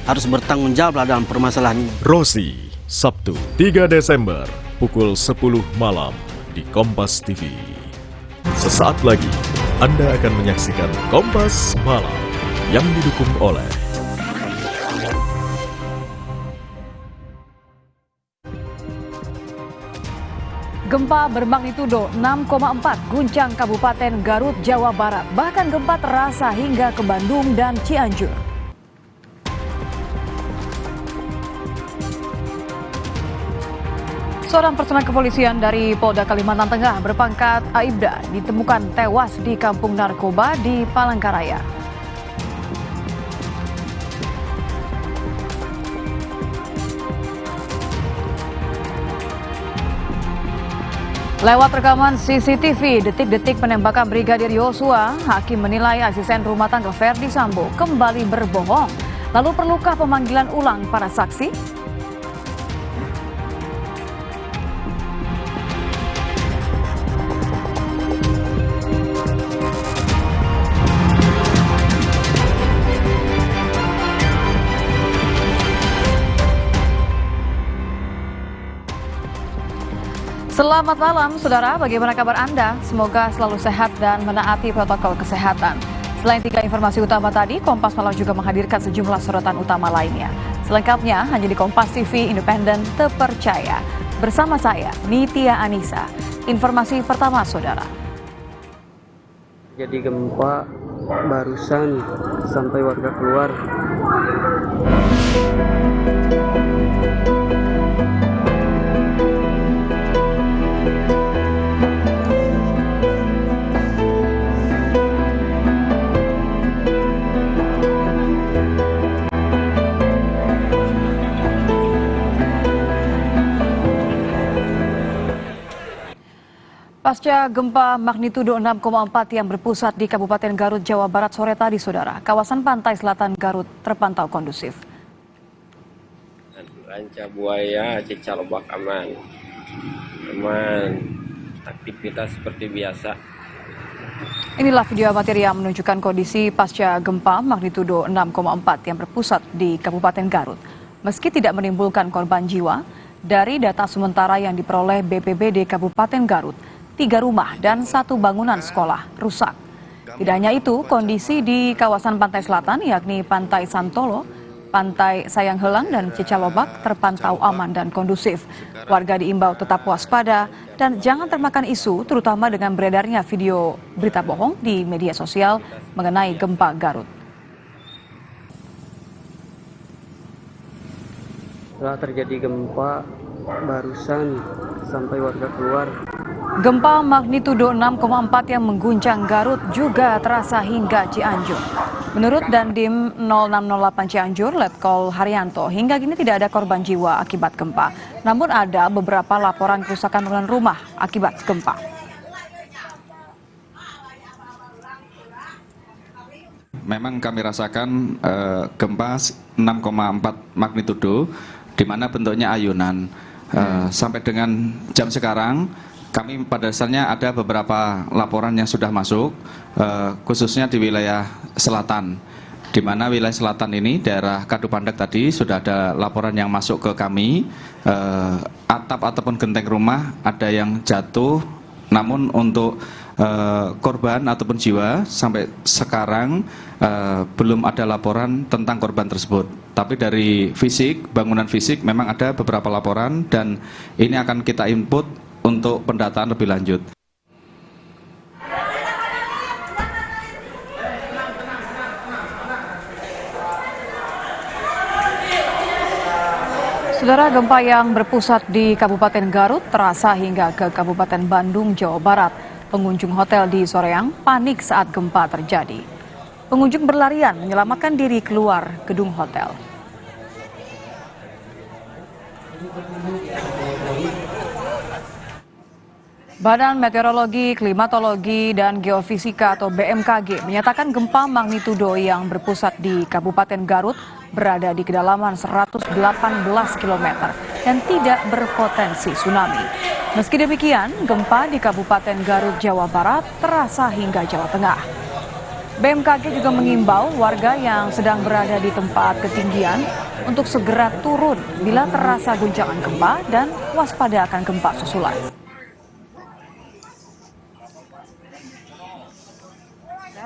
harus bertanggung jawab dalam permasalahan ini. Rosi, Sabtu 3 Desember pukul 10 malam di Kompas TV. Sesaat lagi Anda akan menyaksikan Kompas Malam yang didukung oleh Gempa bermagnitudo 6,4 guncang Kabupaten Garut, Jawa Barat. Bahkan gempa terasa hingga ke Bandung dan Cianjur. Seorang personel kepolisian dari Polda Kalimantan Tengah berpangkat Aibda ditemukan tewas di kampung narkoba di Palangkaraya. Lewat rekaman CCTV detik-detik penembakan Brigadir Yosua, hakim menilai asisten rumah tangga Ferdi Sambo kembali berbohong. Lalu perlukah pemanggilan ulang para saksi? Selamat malam, saudara. Bagaimana kabar Anda? Semoga selalu sehat dan menaati protokol kesehatan. Selain 3 informasi utama tadi, Kompas Malam juga menghadirkan sejumlah sorotan utama lainnya. Selengkapnya hanya di Kompas TV Independen Terpercaya. Bersama saya, Nitya Anissa. Informasi pertama, saudara. Jadi gempa barusan sampai warga keluar. Pasca gempa magnitudo 6,4 yang berpusat di Kabupaten Garut, Jawa Barat sore tadi, saudara, kawasan pantai selatan Garut terpantau kondusif. Ranca Buaya, Cicalobak aman, aktivitas seperti biasa. Inilah video amatir yang menunjukkan kondisi pasca gempa magnitudo 6,4 yang berpusat di Kabupaten Garut. Meski tidak menimbulkan korban jiwa, dari data sementara yang diperoleh BPBD Kabupaten Garut, 3 rumah dan 1 bangunan sekolah rusak. Tidak hanya itu, kondisi di kawasan pantai selatan yakni Pantai Santolo, Pantai Sayang Helang dan Cicalobak terpantau aman dan kondusif. Warga diimbau tetap waspada dan jangan termakan isu, terutama dengan beredarnya video berita bohong di media sosial mengenai gempa Garut. Setelah terjadi gempa barusan sampai warga keluar. Gempa magnitudo 6,4 yang mengguncang Garut juga terasa hingga Cianjur. Menurut Dandim 0608 Cianjur, Letkol Haryanto, hingga kini tidak ada korban jiwa akibat gempa. Namun ada beberapa laporan kerusakan bangunan rumah akibat gempa. Memang kami rasakan gempa 6,4 magnitudo, di mana bentuknya ayunan. Sampai dengan jam sekarang, kami pada dasarnya ada beberapa laporan yang sudah masuk, khususnya di wilayah selatan. Di mana wilayah selatan ini, daerah Kadupandak tadi, sudah ada laporan yang masuk ke kami. Atap ataupun genteng rumah ada yang jatuh, namun untuk korban ataupun jiwa sampai sekarang belum ada laporan tentang korban tersebut. Tapi dari fisik, bangunan fisik memang ada beberapa laporan dan ini akan kita input untuk pendataan lebih lanjut. Saudara, gempa yang berpusat di Kabupaten Garut terasa hingga ke Kabupaten Bandung, Jawa Barat. Pengunjung hotel di Soreang panik saat gempa terjadi. Pengunjung berlarian menyelamatkan diri keluar gedung hotel. Badan Meteorologi, Klimatologi, dan Geofisika atau BMKG menyatakan gempa magnitudo yang berpusat di Kabupaten Garut berada di kedalaman 118 km dan tidak berpotensi tsunami. Meski demikian, gempa di Kabupaten Garut, Jawa Barat terasa hingga Jawa Tengah. BMKG juga mengimbau warga yang sedang berada di tempat ketinggian untuk segera turun bila terasa guncangan gempa dan waspada akan gempa susulan.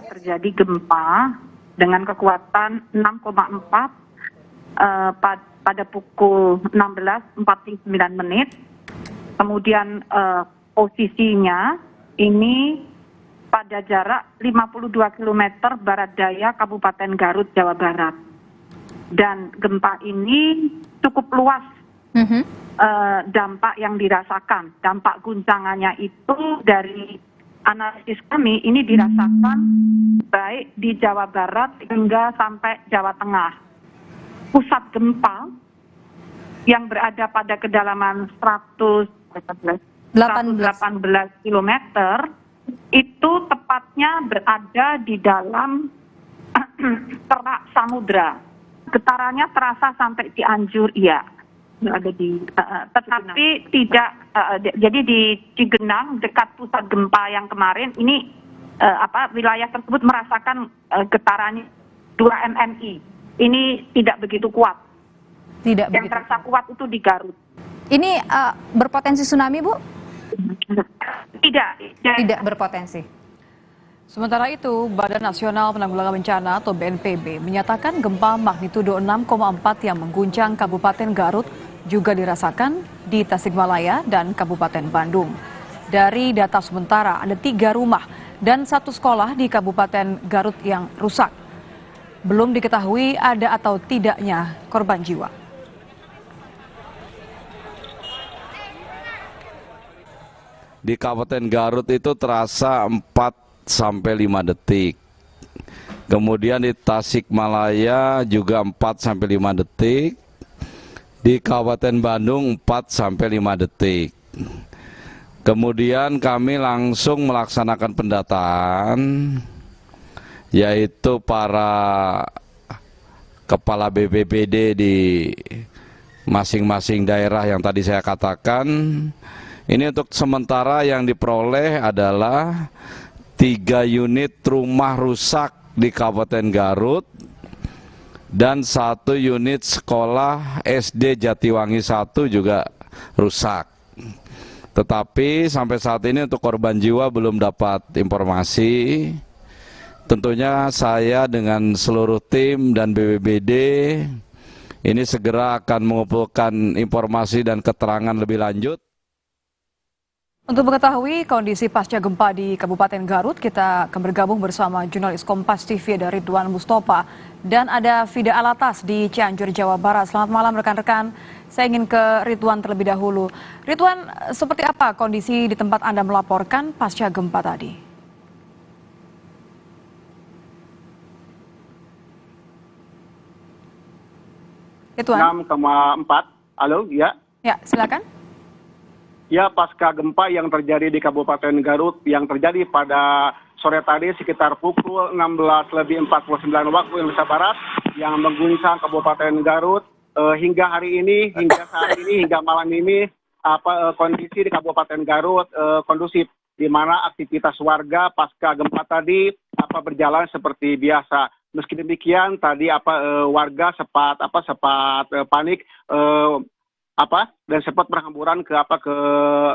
Terjadi gempa dengan kekuatan 6,4 pada pukul 16.49. Kemudian posisinya ini pada jarak 52 km barat daya Kabupaten Garut, Jawa Barat. Dan gempa ini cukup luas dampak yang dirasakan. Dampak guncangannya itu dari analisis kami ini dirasakan baik di Jawa Barat hingga sampai Jawa Tengah. Pusat gempa yang berada pada kedalaman 118 km itu tepatnya berada di dalam terak samudra. Getarannya terasa sampai Cianjur, iya. Ada di, tetapi tidak. Jadi di Cigenang dekat pusat gempa yang kemarin ini wilayah tersebut merasakan getarannya 2 mmi. Ini tidak begitu kuat. Tidak yang begitu. terasa kuat itu di Garut. Ini berpotensi tsunami, Bu? Tidak berpotensi. Sementara itu, Badan Nasional Penanggulangan Bencana atau BNPB menyatakan gempa magnitudo 6,4 yang mengguncang Kabupaten Garut juga dirasakan di Tasikmalaya dan Kabupaten Bandung. Dari data sementara, ada 3 rumah dan 1 sekolah di Kabupaten Garut yang rusak. Belum diketahui ada atau tidaknya korban jiwa. Di Kabupaten Garut itu terasa 4-5 detik. Kemudian di Tasikmalaya juga 4-5 detik. Di Kabupaten Bandung 4-5 detik. Kemudian kami langsung melaksanakan pendataan, yaitu para kepala BPBD di masing-masing daerah yang tadi saya katakan. Ini untuk sementara yang diperoleh adalah 3 unit rumah rusak di Kabupaten Garut dan 1 unit sekolah SD Jatiwangi 1 juga rusak. Tetapi sampai saat ini untuk korban jiwa belum dapat informasi. Tentunya saya dengan seluruh tim dan BPBD ini segera akan mengumpulkan informasi dan keterangan lebih lanjut. Untuk mengetahui kondisi pasca gempa di Kabupaten Garut, kita akan bergabung bersama jurnalis Kompas TV dari Ridwan Mustopa. Dan ada Fida Alatas di Cianjur, Jawa Barat. Selamat malam rekan-rekan. Saya ingin ke Ridwan terlebih dahulu. Ridwan, seperti apa kondisi di tempat Anda melaporkan pasca gempa tadi? Ridwan? 6,4. Halo, ya. Ya, silakan. Ya, pasca gempa yang terjadi di Kabupaten Garut yang terjadi pada sore tadi sekitar pukul 16.49 waktu Indonesia Barat yang mengguncang Kabupaten Garut hingga hari ini, hingga saat ini, hingga malam ini kondisi di Kabupaten Garut kondusif, di mana aktivitas warga pasca gempa tadi berjalan seperti biasa. Meski demikian tadi warga sempat panik dan sempat berhamburan ke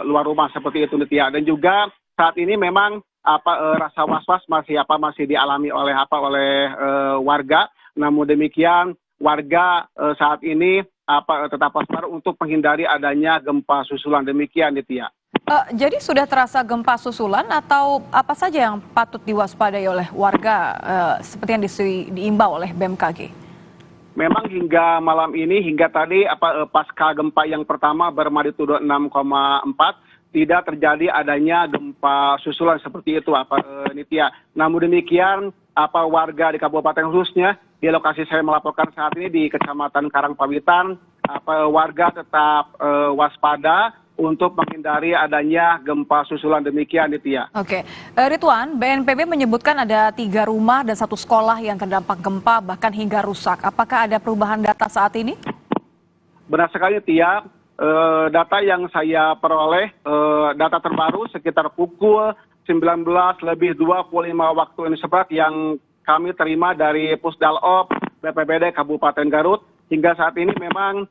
luar rumah seperti itu, Nitya. Dan juga saat ini memang rasa was-was masih dialami oleh warga. Namun demikian warga saat ini tetap waspada untuk menghindari adanya gempa susulan. Demikian, Nitya. Jadi sudah terasa gempa susulan atau apa saja yang patut diwaspadai oleh warga seperti yang diimbau oleh BMKG? Memang hingga malam ini, hingga tadi pasca gempa yang pertama bermagnitudo 6,4 tidak terjadi adanya gempa susulan seperti itu, Nitya. Namun demikian warga di kabupaten khususnya di lokasi saya melaporkan saat ini di Kecamatan Karangpawitan, warga tetap waspada untuk menghindari adanya gempa susulan. Demikian, Nitya. Oke, Ridwan, BNPB menyebutkan ada 3 rumah dan 1 sekolah yang terdampak gempa bahkan hingga rusak. Apakah ada perubahan data saat ini? Benar sekali, Tia. Data yang saya peroleh, data terbaru sekitar pukul 19.25 waktu Indonesia Barat yang kami terima dari Pusdalop BPBD Kabupaten Garut. Hingga saat ini memang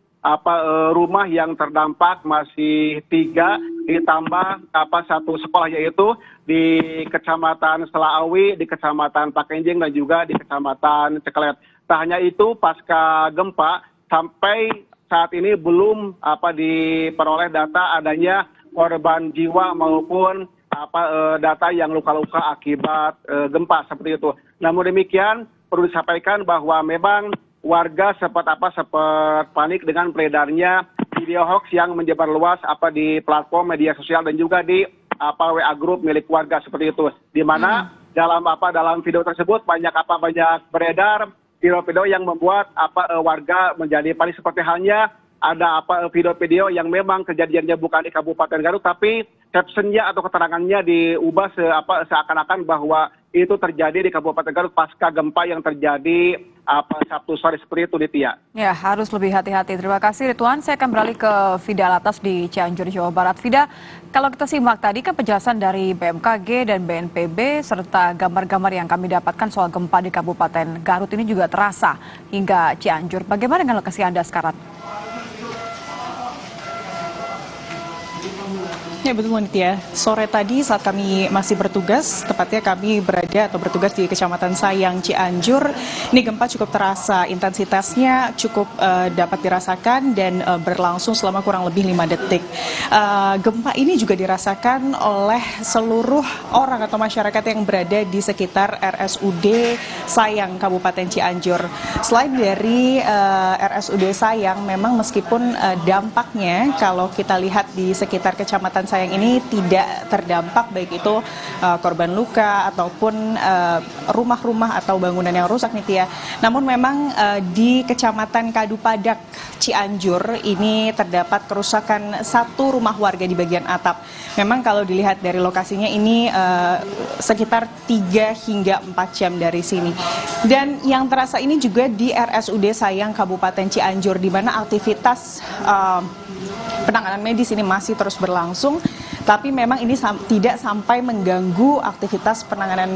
rumah yang terdampak masih 3, ditambah satu sekolah, yaitu di Kecamatan Selaawi, di Kecamatan Pakenjing, dan juga di Kecamatan Ceklet. Tak hanya itu, pasca gempa sampai saat ini belum diperoleh data adanya korban jiwa maupun data yang luka-luka akibat gempa seperti itu. Namun demikian perlu disampaikan bahwa memang warga sempat panik dengan beredarnya video hoax yang menyebar luas di platform media sosial dan juga di WA grup milik warga seperti itu. Di mana dalam video tersebut banyak beredar video-video yang membuat warga menjadi panik, seperti halnya ada video-video yang memang kejadiannya bukan di Kabupaten Garut, tapi captionnya atau keterangannya diubah seakan-akan bahwa itu terjadi di Kabupaten Garut pasca gempa yang terjadi Sabtu sore seperti itu, Ditya. Ya, harus lebih hati-hati. Terima kasih, Ridwan. Saya akan beralih ke Fida Alatas di Cianjur, Jawa Barat. Fida, kalau kita simak tadi kan penjelasan dari BMKG dan BNPB serta gambar-gambar yang kami dapatkan soal gempa di Kabupaten Garut ini juga terasa hingga Cianjur. Bagaimana dengan lokasi Anda sekarang? Ya betul, Nitya. Sore tadi saat kami masih bertugas, tepatnya kami bertugas di Kecamatan Sayang, Cianjur. Ini gempa cukup terasa, intensitasnya cukup dapat dirasakan dan berlangsung selama kurang lebih 5 detik. Gempa ini juga dirasakan oleh seluruh orang atau masyarakat yang berada di sekitar RSUD Sayang, Kabupaten Cianjur. Selain dari RSUD Sayang, memang meskipun dampaknya kalau kita lihat di sekitar Kecamatan Sayang ini tidak terdampak, baik itu korban luka ataupun rumah-rumah atau bangunan yang rusak, Nitya. Namun memang di Kecamatan Kadupadak, Cianjur ini terdapat kerusakan satu rumah warga di bagian atap. Memang kalau dilihat dari lokasinya ini sekitar 3 hingga 4 jam dari sini. Dan yang terasa ini juga di RSUD Sayang Kabupaten Cianjur, di mana aktivitas penanganan medis ini masih terus berlangsung, tapi memang ini tidak sampai mengganggu aktivitas penanganan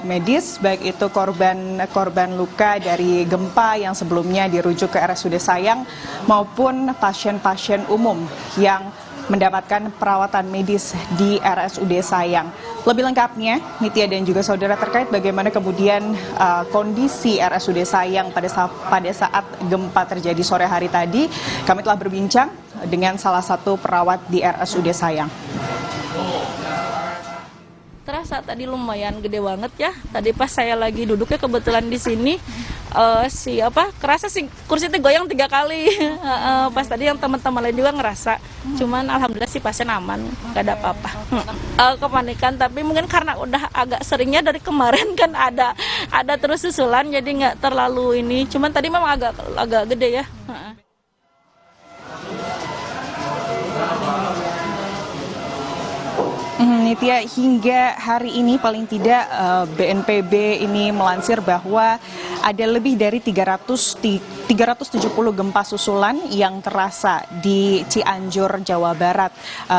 medis, baik itu korban luka dari gempa yang sebelumnya dirujuk ke RSUD Sayang maupun pasien-pasien umum yang mendapatkan perawatan medis di RSUD Sayang. Lebih lengkapnya, Nitya dan juga saudara, terkait bagaimana kemudian kondisi RSUD Sayang pada saat gempa terjadi sore hari tadi, kami telah berbincang dengan salah satu perawat di RSUD Sayang. Terasa tadi lumayan gede banget ya. Tadi pas saya lagi duduknya kebetulan di sini, kerasa sih kursi itu goyang 3 kali. Pas tadi yang teman-teman lain juga ngerasa. Cuman alhamdulillah sih pasien aman, gak ada apa-apa. Kepanikan, tapi mungkin karena udah agak seringnya dari kemarin kan ada terus susulan, jadi nggak terlalu ini. Cuman tadi memang agak gede ya. Nitya, hingga hari ini paling tidak BNPB ini melansir bahwa ada lebih dari 370 gempa susulan yang terasa di Cianjur, Jawa Barat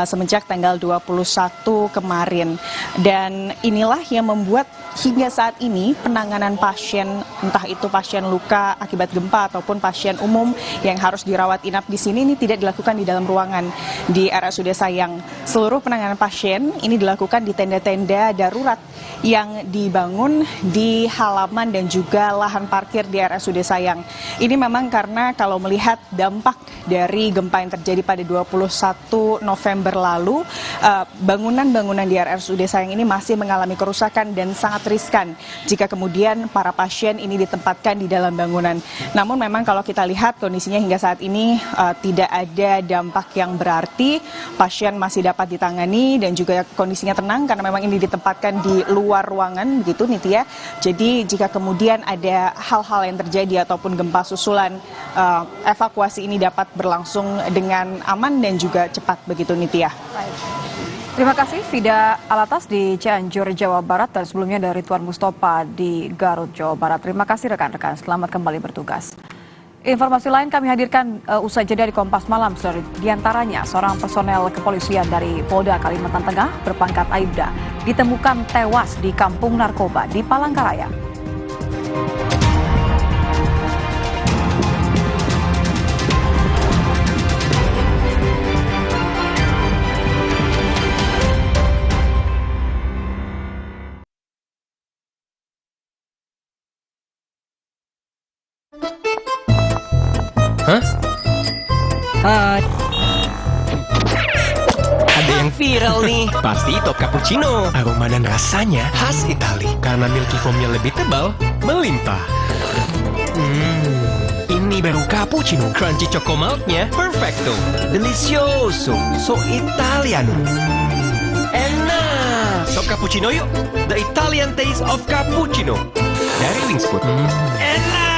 semenjak tanggal 21 kemarin. Dan inilah yang membuat hingga saat ini penanganan pasien, entah itu pasien luka akibat gempa ataupun pasien umum yang harus dirawat inap di sini, ini tidak dilakukan di dalam ruangan di RSUD Sayang. Seluruh penanganan pasien ini dilakukan di tenda-tenda darurat yang dibangun di halaman dan juga lahan parkir di RSUD Sayang. Ini memang karena kalau melihat dampak dari gempa yang terjadi pada 21 November lalu, bangunan-bangunan di RSUD Sayang ini masih mengalami kerusakan dan sangat riskan jika kemudian para pasien ini ditempatkan di dalam bangunan. Namun memang kalau kita lihat kondisinya hingga saat ini tidak ada dampak yang berarti, pasien masih dapat ditangani dan juga kondisinya tenang karena memang ini ditempatkan di luar ruangan, begitu Nitya. Jadi jika kemudian ada hal-hal yang terjadi ataupun gempa susulan, evakuasi ini dapat berlangsung dengan aman dan juga cepat, begitu Nitya. Terima kasih Fida Alatas di Cianjur, Jawa Barat, dan sebelumnya dari Ridwan Mustopa di Garut, Jawa Barat. Terima kasih rekan-rekan, selamat kembali bertugas. Informasi lain kami hadirkan usai jeda di Kompas Malam. Di antaranya seorang personel kepolisian dari Polda Kalimantan Tengah berpangkat Aibda ditemukan tewas di kampung narkoba di Palangkaraya. Hah? Hai. Ada yang viral nih. Pasti top cappuccino. Aroma dan rasanya khas Itali. Karena milky foamnya lebih tebal, melimpah. Ini baru cappuccino. Crunchy choco milknya perfecto. Delicioso. So Italiano. Enak. Top cappuccino yuk. The Italian taste of cappuccino. Dari Wingsput. Enak.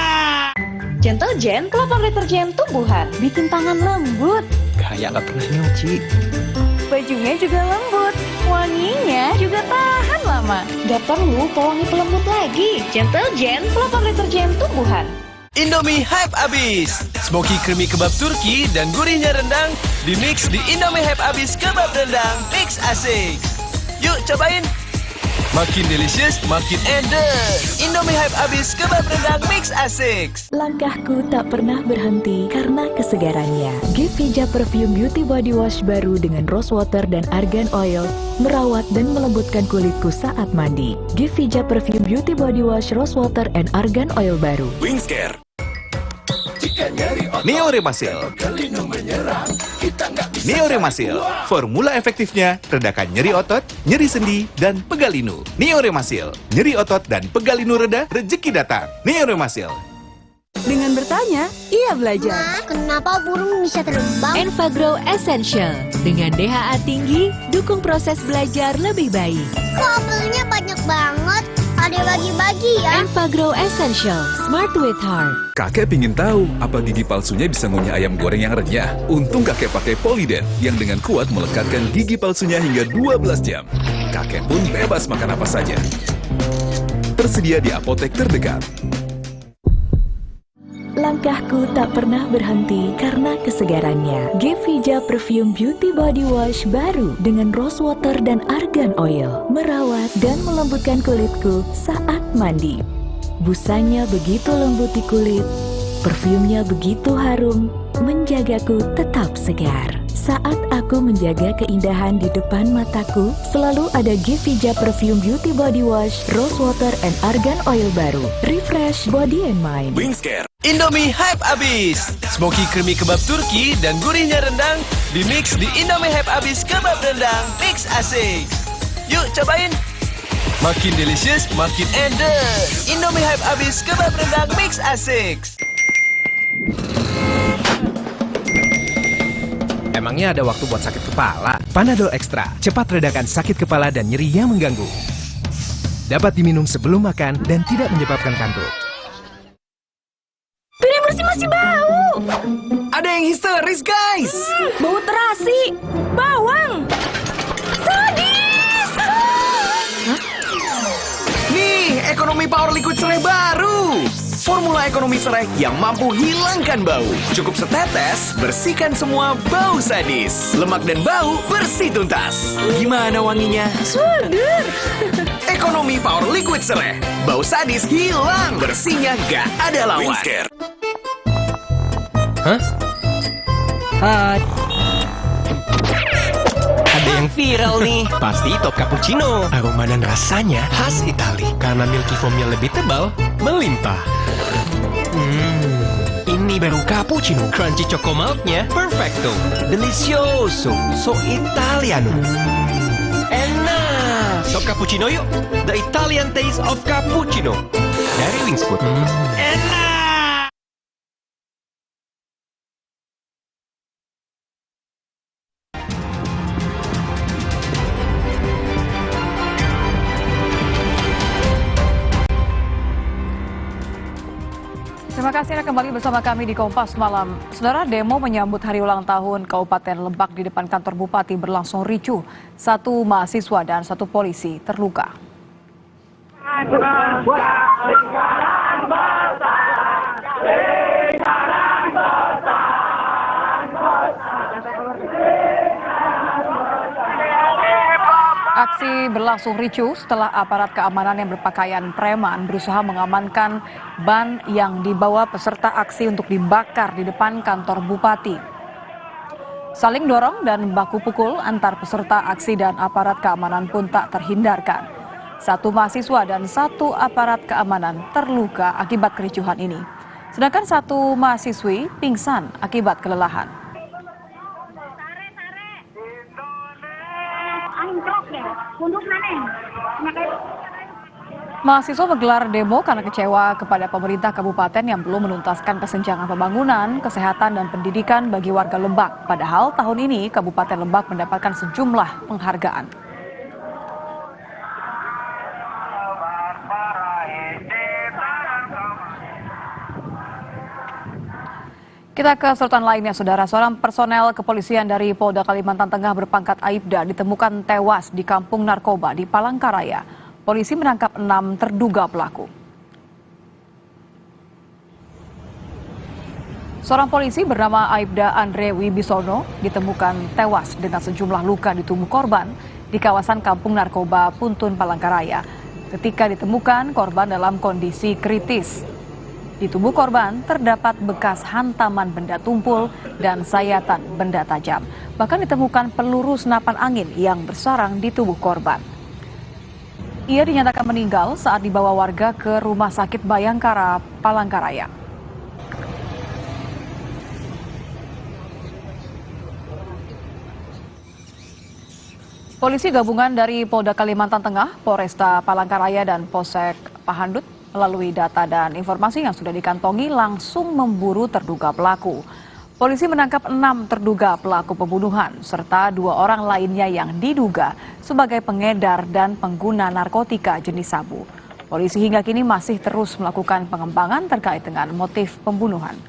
Gentle Gen, kelopak deterjen tumbuhan, bikin tangan lembut. Kayak gak pernah nyuci. Bajunya juga lembut, wanginya juga tahan lama. Gak perlu pewangi pelembut lagi. Gentle Gen, kelopak deterjen tumbuhan. Indomie hype abis. Smoky creamy kebab Turki dan gurihnya rendang dimix di Indomie hype abis kebab rendang mix asik. Yuk cobain. Makin delicious, makin endes. Indomie hype abis kebab rendang mix asik. Langkahku tak pernah berhenti karena kesegarannya. Givija Perfume Beauty Body Wash baru dengan rose water dan argan oil merawat dan melembutkan kulitku saat mandi. Givija Perfume Beauty Body Wash Rose Water and Argan Oil baru. Wingscare. Neoremasil. Neoremasil, formula efektifnya redakan nyeri otot, nyeri sendi, dan pegal linu. Neoremasil, nyeri otot dan pegal linu reda, rezeki datang. Neoremasil. Dengan bertanya, ia belajar. Ma, kenapa burung bisa terbang? Enfagrow Essential. Dengan DHA tinggi, dukung proses belajar lebih baik. Kok belinya banyak banget? Ada bagi-bagi ya? Enfagrow Essential, Smart with Heart. Kakek pingin tahu apa gigi palsunya bisa ngunyah ayam goreng yang renyah. Untung kakek pakai Polydent yang dengan kuat melekatkan gigi palsunya hingga 12 jam. Kakek pun bebas makan apa saja. Tersedia di apotek terdekat. Langkahku tak pernah berhenti karena kesegarannya. Givija Perfume Beauty Body Wash baru dengan rose water dan argan oil merawat dan melembutkan kulitku saat mandi. Busanya begitu lembut di kulit, perfumnya begitu harum, menjagaku tetap segar. Saat aku menjaga keindahan di depan mataku, selalu ada Givija Perfume Beauty Body Wash, Rose Water and Argan Oil baru. Refresh body and mind. Wingscare. Indomie hype abis. Smoky creamy kebab Turki dan gurihnya rendang dimix di Indomie hype abis kebab rendang mix asik. Yuk cobain. Makin delicious, makin endes. Indomie hype abis kebab rendang mix asik. Emangnya ada waktu buat sakit kepala? Panadol Extra, cepat redakan sakit kepala dan nyeri yang mengganggu. Dapat diminum sebelum makan dan tidak menyebabkan kantuk. Piring bersih masih bau. Ada yang histeris, guys! Bau terasi, bawang, sadis. Nih, ekonomi power liquid serai baru. Formula ekonomi serai yang mampu hilangkan bau. Cukup setetes, bersihkan semua bau sadis. Lemak dan bau bersih tuntas. Gimana wanginya? Surger. Ekonomi power liquid serai. Bau sadis hilang, bersihnya gak ada lawan. Wingscare. Hah? Hai. Ada yang viral nih. Pasti top cappuccino. Aroma dan rasanya khas Itali. Karena milky foamnya lebih tebal, melimpah. Ini baru cappuccino. Crunchy choco milknya perfecto. Delicioso. So Italiano. Enak. Top cappuccino yuk. The Italian taste of cappuccino. Dari Wingsput. Enak. Terima kasih Anda kembali bersama kami di Kompas Malam. Saudara, demo menyambut hari ulang tahun Kabupaten Lebak di depan kantor Bupati berlangsung ricuh. 1 mahasiswa dan 1 polisi terluka. Aksi berlangsung ricuh setelah aparat keamanan yang berpakaian preman berusaha mengamankan ban yang dibawa peserta aksi untuk dibakar di depan kantor bupati. Saling dorong dan baku pukul antar peserta aksi dan aparat keamanan pun tak terhindarkan. Satu mahasiswa dan satu aparat keamanan terluka akibat kericuhan ini. Sedangkan satu mahasiswi pingsan akibat kelelahan. Mahasiswa menggelar demo karena kecewa kepada pemerintah kabupaten yang belum menuntaskan kesenjangan pembangunan, kesehatan, dan pendidikan bagi warga Lebak. Padahal tahun ini Kabupaten Lebak mendapatkan sejumlah penghargaan. Kita ke sorotan lainnya, Saudara. Seorang personel kepolisian dari Polda Kalimantan Tengah berpangkat Aibda ditemukan tewas di kampung narkoba di Palangkaraya. Polisi menangkap 6 terduga pelaku. Seorang polisi bernama Aibda Andre Wibisono ditemukan tewas dengan sejumlah luka di tubuh korban di kawasan kampung narkoba Puntun Palangkaraya. Ketika ditemukan, korban dalam kondisi kritis. Di tubuh korban terdapat bekas hantaman benda tumpul dan sayatan benda tajam. Bahkan ditemukan peluru senapan angin yang bersarang di tubuh korban. Ia dinyatakan meninggal saat dibawa warga ke Rumah Sakit Bayangkara, Palangkaraya. Polisi gabungan dari Polda Kalimantan Tengah, Polresta Palangkaraya, dan Polsek Pahandut melalui data dan informasi yang sudah dikantongi langsung memburu terduga pelaku. Polisi menangkap 6 terduga pelaku pembunuhan serta 2 orang lainnya yang diduga sebagai pengedar dan pengguna narkotika jenis sabu. Polisi hingga kini masih terus melakukan pengembangan terkait dengan motif pembunuhan.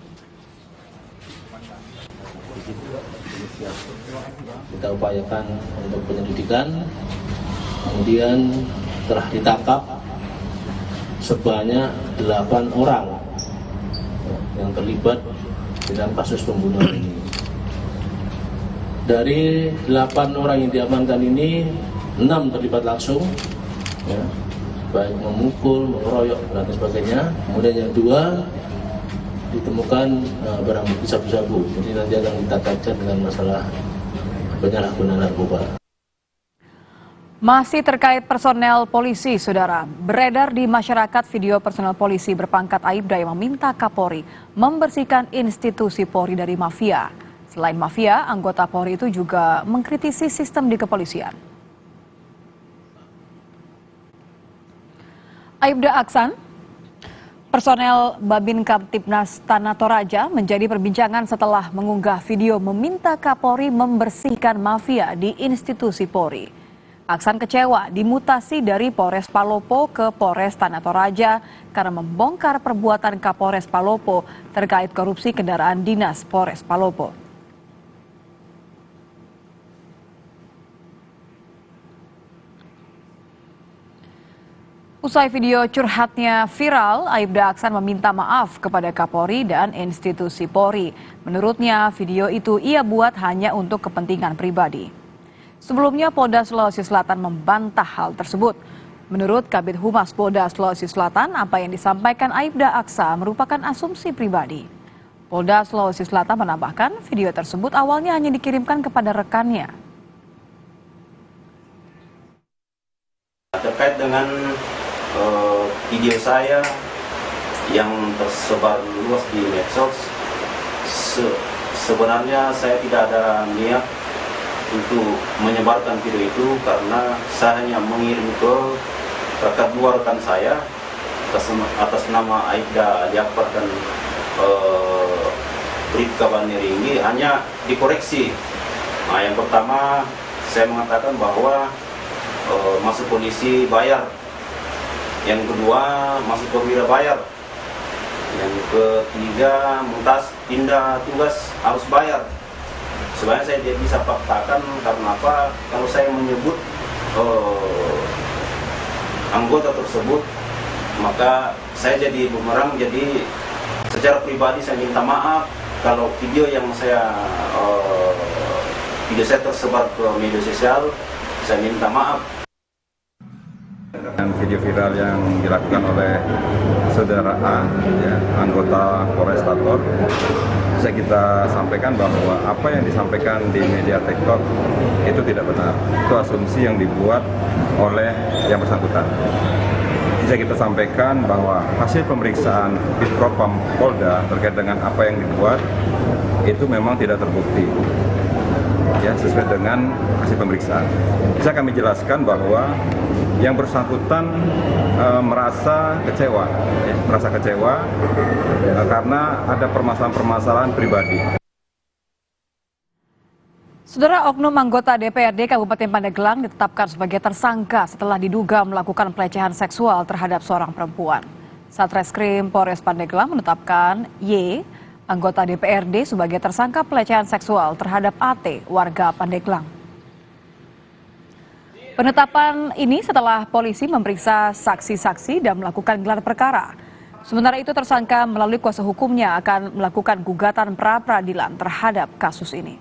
Kita upayakan untuk penyelidikan, kemudian telah ditangkap sebanyak 8 orang yang terlibat dalam kasus pembunuhan ini. Dari 8 orang yang diamankan ini, 6 terlibat langsung, ya, baik memukul, mengeroyok, dan sebagainya. Kemudian yang 2 ditemukan barang bukti sabu-sabu. Jadi nanti akan kita kaitkan dengan masalah penyalahgunaan narkoba. Masih terkait personel polisi, Saudara. Beredar di masyarakat video personel polisi berpangkat Aibda yang meminta Kapolri membersihkan institusi Polri dari mafia. Selain mafia, anggota Polri itu juga mengkritisi sistem di kepolisian. Aibda Aksan, personel Babin Kamtibnas Tanah Toraja, menjadi perbincangan setelah mengunggah video meminta Kapolri membersihkan mafia di institusi Polri. Aksan kecewa dimutasi dari Polres Palopo ke Polres Tanah Toraja karena membongkar perbuatan Kapolres Palopo terkait korupsi kendaraan dinas Polres Palopo. Usai video curhatnya viral, Aibda Aksan meminta maaf kepada Kapolri dan institusi Polri. Menurutnya, video itu ia buat hanya untuk kepentingan pribadi. Sebelumnya, Polda Sulawesi Selatan membantah hal tersebut. Menurut Kabid Humas Polda Sulawesi Selatan, apa yang disampaikan Aibda Aksa merupakan asumsi pribadi. Polda Sulawesi Selatan menambahkan video tersebut awalnya hanya dikirimkan kepada rekannya. Terkait dengan video saya yang tersebar luas di medsos, sebenarnya saya tidak ada niat untuk menyebarkan video itu karena saya hanya mengirim ke dua rekan saya atas nama Aibda Jakfar dan Bribka Baniringgi, hanya dikoreksi. Nah, yang pertama saya mengatakan bahwa masuk polisi bayar, yang kedua masuk perwira bayar, yang ketiga muntas pindah tugas harus bayar. Sebenarnya saya tidak bisa faktakan karena apa? Kalau saya menyebut anggota tersebut, maka saya jadi bumerang. Jadi secara pribadi saya minta maaf kalau video saya tersebar ke media sosial. Saya minta maaf Dan video viral yang dilakukan oleh saudara A, ya, anggota Polrestator, bisa kita sampaikan bahwa apa yang disampaikan di media TikTok itu tidak benar. Itu asumsi yang dibuat oleh yang bersangkutan. Bisa kita sampaikan bahwa hasil pemeriksaan di Propam Polda terkait dengan apa yang dibuat itu memang tidak terbukti, ya, sesuai dengan hasil pemeriksaan. Bisa kami jelaskan bahwa yang bersangkutan merasa kecewa karena ada permasalahan-permasalahan pribadi. Saudara, oknum anggota DPRD Kabupaten Pandeglang ditetapkan sebagai tersangka setelah diduga melakukan pelecehan seksual terhadap seorang perempuan. Satreskrim Polres Pandeglang menetapkan Y, anggota DPRD, sebagai tersangka pelecehan seksual terhadap AT, warga Pandeglang. Penetapan ini setelah polisi memeriksa saksi-saksi dan melakukan gelar perkara. Sementara itu tersangka melalui kuasa hukumnya akan melakukan gugatan pra-peradilan terhadap kasus ini.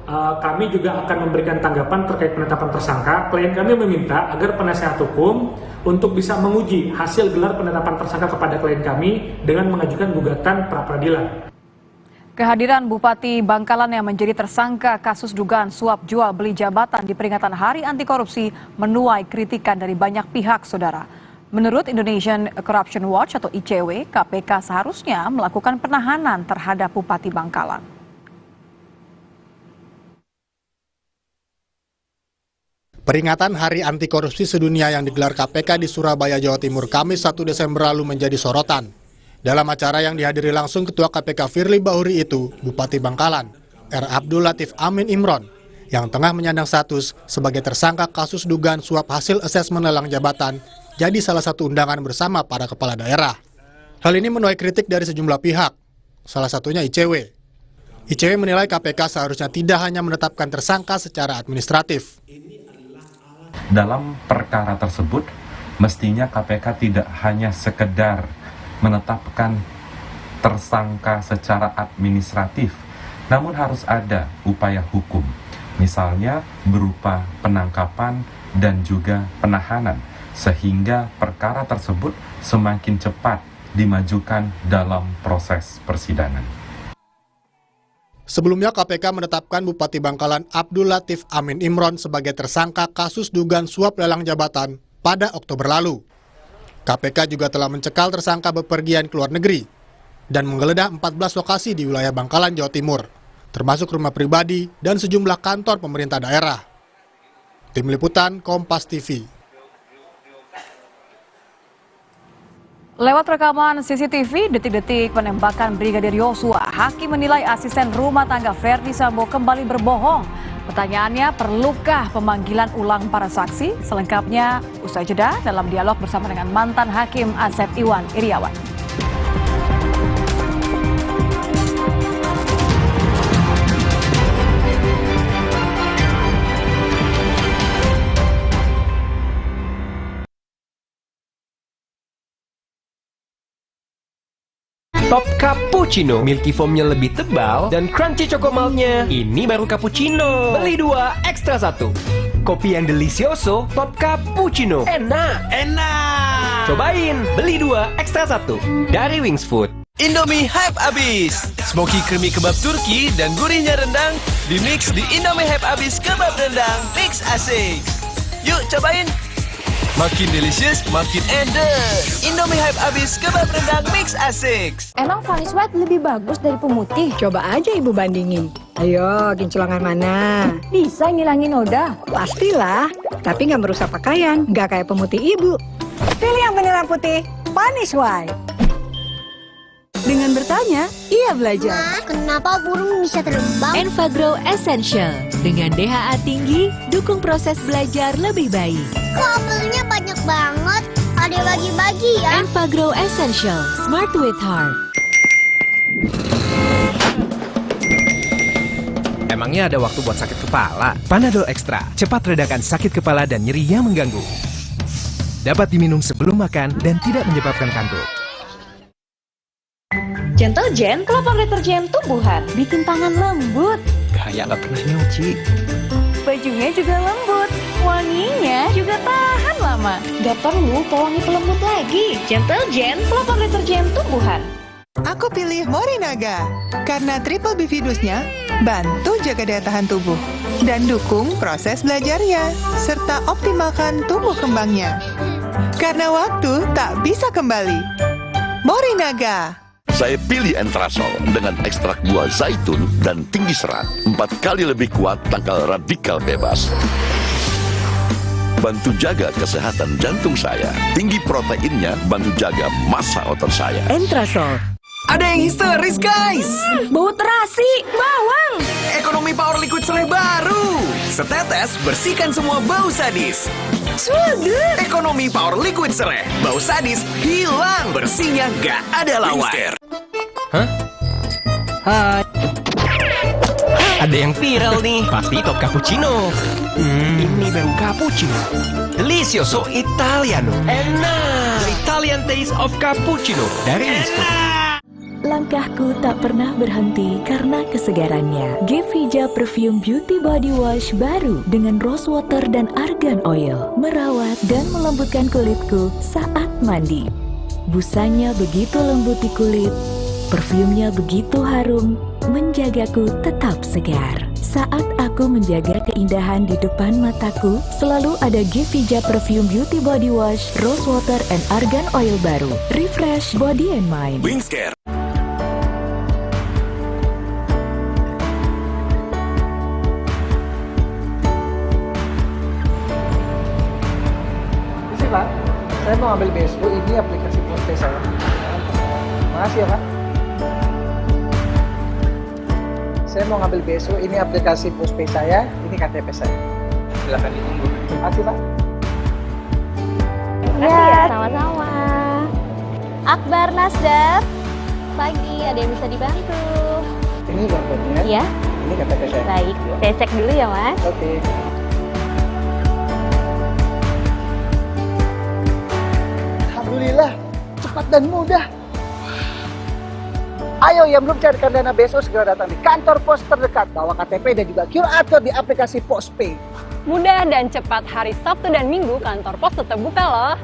Kami juga akan memberikan tanggapan terkait penetapan tersangka. Klien kami meminta agar penasihat hukum untuk bisa menguji hasil gelar penetapan tersangka kepada klien kami dengan mengajukan gugatan pra-peradilan. Kehadiran Bupati Bangkalan yang menjadi tersangka kasus dugaan suap jual beli jabatan di peringatan Hari Anti Korupsi menuai kritikan dari banyak pihak, saudara. Menurut Indonesian Corruption Watch atau ICW, KPK seharusnya melakukan penahanan terhadap Bupati Bangkalan. Peringatan Hari Anti Korupsi Sedunia yang digelar KPK di Surabaya, Jawa Timur, Kamis 1 Desember lalu menjadi sorotan. Dalam acara yang dihadiri langsung Ketua KPK Firly Bahuri itu, Bupati Bangkalan, R. Abdul Latif Amin Imron, yang tengah menyandang status sebagai tersangka kasus dugaan suap hasil asesmen lelang jabatan, jadi salah satu undangan bersama para kepala daerah. Hal ini menuai kritik dari sejumlah pihak, salah satunya ICW. ICW menilai KPK seharusnya tidak hanya menetapkan tersangka secara administratif. Dalam perkara tersebut, mestinya KPK tidak hanya sekedar menetapkan tersangka secara administratif, namun harus ada upaya hukum, misalnya berupa penangkapan dan juga penahanan, sehingga perkara tersebut semakin cepat dimajukan dalam proses persidangan. Sebelumnya KPK menetapkan Bupati Bangkalan Abdul Latif Amin Imron sebagai tersangka kasus dugaan suap lelang jabatan pada Oktober lalu. KPK juga telah mencekal tersangka bepergian ke luar negeri dan menggeledah 14 lokasi di wilayah Bangkalan, Jawa Timur, termasuk rumah pribadi dan sejumlah kantor pemerintah daerah. Tim Liputan Kompas TV. Lewat rekaman CCTV detik-detik penembakan Brigadir Yosua, hakim menilai asisten rumah tangga Verdi Sambo kembali berbohong. Pertanyaannya, perlukah pemanggilan ulang para saksi? Selengkapnya usai jeda dalam dialog bersama dengan mantan hakim Asep Iwan Iriawan. Top Cappuccino, milky foamnya lebih tebal dan crunchy chocomaltnya. Ini baru cappuccino. Beli 2, ekstra 1. Kopi yang delicioso, Top Cappuccino. Enak. Cobain, beli 2, ekstra 1. Dari Wings Food. Indomie hype abis. Smoky creamy kebab Turki dan gurihnya rendang dimix di Indomie hype abis kebab rendang. Mix asik. Yuk cobain. Makin delicious, makin endes. Indomie hype abis kebab rendang mix asik. Emang Vanis White lebih bagus dari pemutih? Coba aja ibu bandingin. Ayo, kinclongan mana? Bisa ngilangin noda? Pastilah, tapi nggak merusak pakaian. Nggak kayak pemutih ibu. Pilih yang beneran putih, Vanis White. Dengan bertanya, ia belajar. Ma, kenapa burung bisa terbang? Enfagrow Essential. Dengan DHA tinggi, dukung proses belajar lebih baik. Kok apelnya banyak banget? Ada bagi-bagi ya? Enfagrow Essential. Smart with Heart. Emangnya ada waktu buat sakit kepala? Panadol Extra, cepat redakan sakit kepala dan nyeri yang mengganggu. Dapat diminum sebelum makan dan tidak menyebabkan kantuk. Gentle Gen, kelompok deterjen tumbuhan. Bikin tangan lembut. Kayak nggak pernah nyuci. Bajunya juga lembut. Wanginya juga tahan lama. Gak perlu pewangi pelembut lagi. Gentle Gen, pelopor deterjen tumbuhan. Aku pilih Morinaga karena triple bifidusnya bantu jaga daya tahan tubuh dan dukung proses belajarnya serta optimalkan tumbuh kembangnya. Karena waktu tak bisa kembali. Morinaga. Saya pilih Entrasol dengan ekstrak buah zaitun dan tinggi serat. 4 kali lebih kuat tangkal radikal bebas. Bantu jaga kesehatan jantung saya. Tinggi proteinnya bantu jaga massa otot saya. Entrasol. Ada yang histeris, guys! Bau terasi, bawang. Ekonomi Power Liquid Serai baru. Setetes bersihkan semua bau sadis. Swagger. Ekonomi Power Liquid Serai. Bau sadis hilang, bersihnya gak ada lawan. Hah? Hai. Ada yang viral nih, pasti top cappuccino. Ini baru cappuccino. Delicioso Italiano. Enak. The Italian taste of cappuccino dari Lisco. Langkahku tak pernah berhenti karena kesegarannya. Gevija Perfume Beauty Body Wash baru dengan rose water dan argan oil merawat dan melembutkan kulitku saat mandi. Busanya begitu lembut di kulit, perfumnya begitu harum, menjagaku tetap segar. Saat aku menjaga keindahan di depan mataku, selalu ada Gevija Perfume Beauty Body Wash, rose water and argan oil baru. Refresh body and mind. Wingscare. Pak, saya mau ambil BSO, ini aplikasi postpay saya. Makasih ya Pak. Saya mau ngambil BSO, ini aplikasi postpay saya, ini KTP saya. Silakan ditunggu. Makasih Pak. Makasih ya, sama-sama. Akbar Nasdaq, pagi, ada yang bisa dibantu? Ini barcode-nya. Iya. Ini KTP saya. Baik, saya cek dulu ya Mas. Oke. Alhamdulillah, cepat dan mudah. Ayo yang belum cairkan dana BSO segera datang di kantor pos terdekat, bawa KTP dan juga QR code di aplikasi Postpay. Mudah dan cepat, hari Sabtu dan Minggu kantor pos tetap buka loh.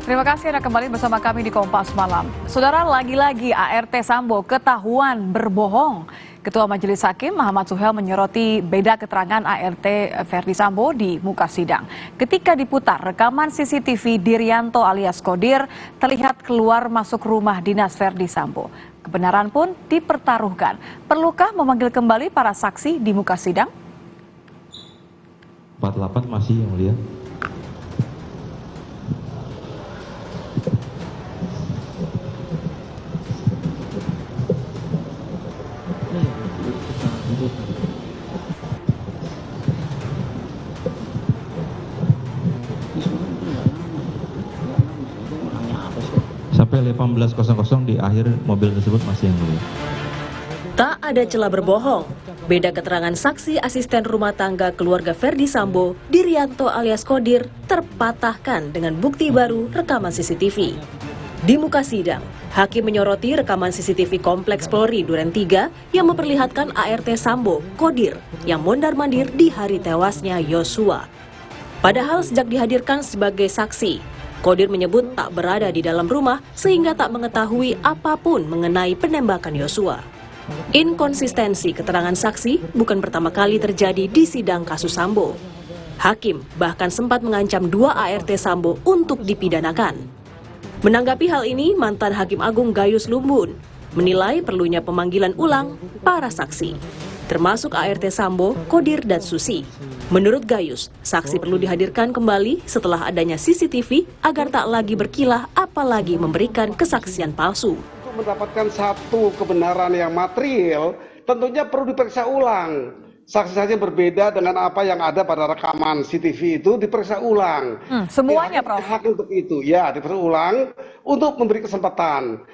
Terima kasih Anda kembali bersama kami di Kompas Malam. Saudara, lagi-lagi ART Sambo ketahuan berbohong. Ketua Majelis Hakim Muhammad Suhel menyoroti beda keterangan ART Ferdi Sambo di muka sidang. Ketika diputar rekaman CCTV Dirianto alias Kodir terlihat keluar masuk rumah dinas Ferdi Sambo. Kebenaran pun dipertaruhkan. Perlukah memanggil kembali para saksi di muka sidang? 48 masih yang mulia. Sampai 18.00 di akhir mobil tersebut masih yang mulia. Tak ada celah berbohong. Beda keterangan saksi asisten rumah tangga keluarga Ferdi Sambo, Dirianto alias Kodir, terpatahkan dengan bukti baru rekaman CCTV. Di muka sidang, Hakim menyoroti rekaman CCTV Kompleks Polri Duren 3 yang memperlihatkan ART Sambo, Kodir, yang mondar-mandir di hari tewasnya Yosua. Padahal sejak dihadirkan sebagai saksi, Kodir menyebut tak berada di dalam rumah sehingga tak mengetahui apapun mengenai penembakan Yosua. Inkonsistensi keterangan saksi bukan pertama kali terjadi di sidang kasus Sambo. Hakim bahkan sempat mengancam 2 ART Sambo untuk dipidanakan. Menanggapi hal ini, mantan Hakim Agung Gayus Lumbun menilai perlunya pemanggilan ulang para saksi, termasuk ART Sambo, Kodir, dan Susi. Menurut Gayus, saksi perlu dihadirkan kembali setelah adanya CCTV agar tak lagi berkilah apalagi memberikan kesaksian palsu. Untuk mendapatkan satu kebenaran yang material, tentunya perlu diperiksa ulang. Saksi-saksi berbeda dengan apa yang ada pada rekaman CCTV itu diperiksa ulang. Semuanya, Prof. Hak untuk itu, ya diperiksa ulang untuk memberi kesempatan.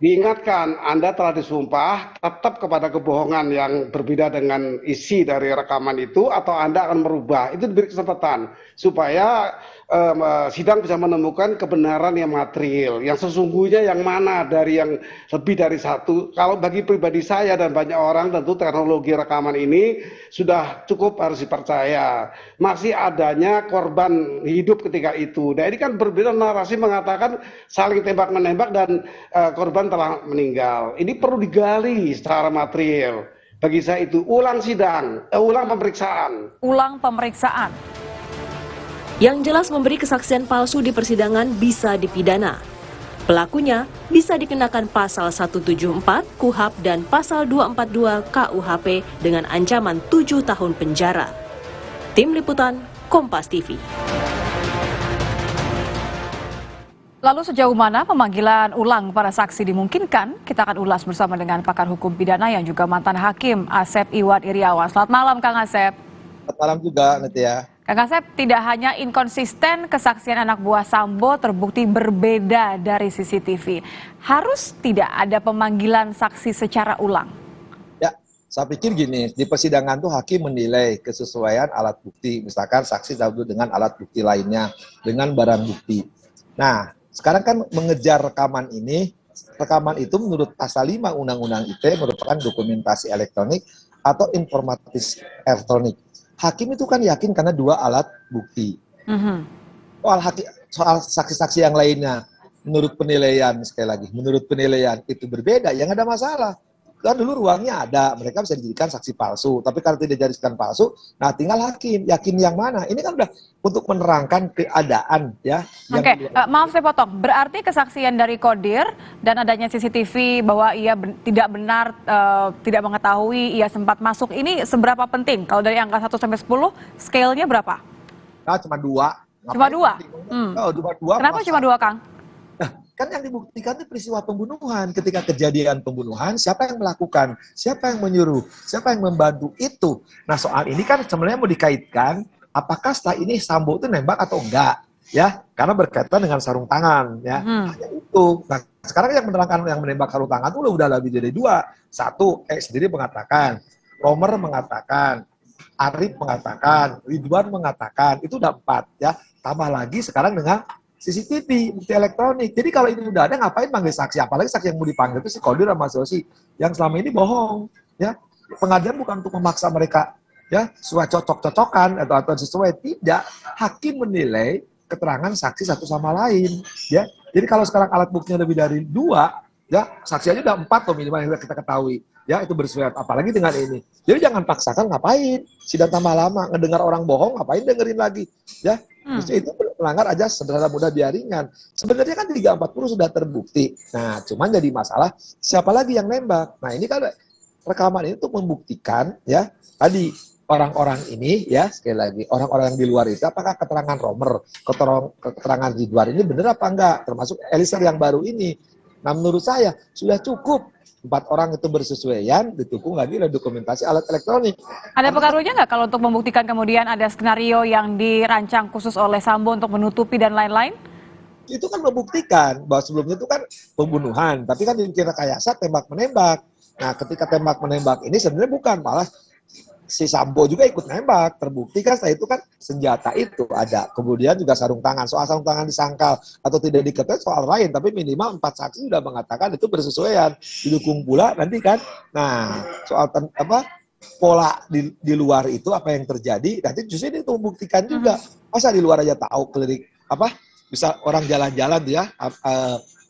Diingatkan, Anda telah disumpah tetap kepada kebohongan yang berbeda dengan isi dari rekaman itu, atau Anda akan merubah. Itu diberi kesempatan supaya sidang bisa menemukan kebenaran yang material, yang sesungguhnya yang mana dari yang lebih dari satu. Kalau bagi pribadi saya dan banyak orang, tentu teknologi rekaman ini sudah cukup harus dipercaya. Masih adanya korban hidup ketika itu. Nah, ini kan berbeda, narasi mengatakan saling tembak-menembak dan korban telah meninggal. Ini perlu digali secara material. Bagi saya itu ulang sidang, ulang pemeriksaan. Ulang pemeriksaan. Yang jelas memberi kesaksian palsu di persidangan bisa dipidana. Pelakunya bisa dikenakan pasal 174 KUHP dan pasal 242 KUHP dengan ancaman 7 tahun penjara. Tim Liputan, Kompas TV. Lalu sejauh mana pemanggilan ulang para saksi dimungkinkan? Kita akan ulas bersama dengan pakar hukum pidana yang juga mantan hakim, Asep Iwan Iriawan. Selamat malam, Kang Asep. Selamat malam juga, Natia. Kang Asep, tidak hanya inkonsisten kesaksian anak buah Sambo terbukti berbeda dari CCTV. Harus tidak ada pemanggilan saksi secara ulang? Ya, saya pikir gini, di persidangan tuh hakim menilai kesesuaian alat bukti. Misalkan saksi dahulu dengan alat bukti lainnya, dengan barang bukti. Nah, sekarang kan mengejar rekaman ini, rekaman itu menurut pasal 5 Undang-Undang ITE merupakan dokumentasi elektronik atau informatis elektronik. Hakim itu kan yakin karena dua alat bukti. Soal saksi-saksi yang lainnya, menurut penilaian, sekali lagi, menurut penilaian itu berbeda, ya nggak ada masalah. Kan dulu ruangnya ada, mereka bisa dijadikan saksi palsu. Tapi kalau tidak dijadikan palsu, nah tinggal hakim, yakin yang mana. Ini kan udah untuk menerangkan keadaan, ya. Oke, maaf saya potong. Berarti kesaksian dari Kodir dan adanya CCTV bahwa ia tidak benar, tidak mengetahui ia sempat masuk, ini seberapa penting? Kalau dari angka 1 sampai 10, scale-nya berapa? Nah, cuma 2. Cuma 2? Kenapa masa. cuma 2, Kang? Kan yang dibuktikan itu peristiwa pembunuhan. Ketika kejadian pembunuhan, siapa yang melakukan, siapa yang menyuruh, siapa yang membantu itu. Nah, soal ini kan sebenarnya mau dikaitkan, apakah setelah ini Sambo itu nembak atau enggak, ya? Karena berkaitan dengan sarung tangan, ya. Hanya itu. Nah, sekarang yang menerangkan yang menembak sarung tangan itu udah lebih dari 2. 1, sendiri mengatakan, Romer mengatakan, Arif mengatakan, Ridwan mengatakan, itu udah 4, ya. Tambah lagi sekarang dengan CCTV, bukti elektronik. Jadi kalau ini udah ada, ngapain panggil saksi? Apalagi saksi yang mau dipanggil itu si Kodir sama Zosi, yang selama ini bohong. Ya, pengadilan bukan untuk memaksa mereka, ya, sesuai cocok-cocokan atau sesuai, tidak. Hakim menilai keterangan saksi satu sama lain. Ya, jadi kalau sekarang alat buktinya lebih dari 2, ya, saksinya udah 4 loh minimal yang kita ketahui. Ya, itu bersesuaian. Apalagi dengan ini. Jadi jangan paksakan, ngapain? Sidang tambah lama, ngedengar orang bohong, ngapain dengerin lagi? Ya, itu melanggar aja sederhana mudah biar ringan. Sebenarnya kan 340 sudah terbukti. Nah, cuman jadi masalah siapa lagi yang nembak. Nah, ini kan rekaman ini untuk membuktikan, ya, tadi orang-orang ini, ya, sekali lagi orang-orang yang di luar itu apakah keterangan Romer, keterangan Ridwan ini benar apa enggak, termasuk Eliezer yang baru ini. Nah, menurut saya sudah cukup 4 orang itu bersesuaian, didukung lagi oleh dokumentasi alat elektronik. Ada pengaruhnya nggak kalau untuk membuktikan kemudian ada skenario yang dirancang khusus oleh Sambo untuk menutupi dan lain-lain? Itu kan membuktikan bahwa sebelumnya itu kan pembunuhan, tapi kan dikira rekayasa tembak-menembak. Nah, ketika tembak-menembak ini sebenarnya bukan, malah si Sambo juga ikut nembak. Terbukti kan setelah itu kan senjata itu ada. Kemudian juga sarung tangan. Soal sarung tangan disangkal atau tidak diketahui soal lain, tapi minimal 4 saksi sudah mengatakan itu bersesuaian. Didukung pula nanti kan. Nah, soal pola di luar itu apa yang terjadi, nanti justru ini untuk membuktikan juga. Masa di luar aja tahu kelirik bisa orang jalan-jalan ya,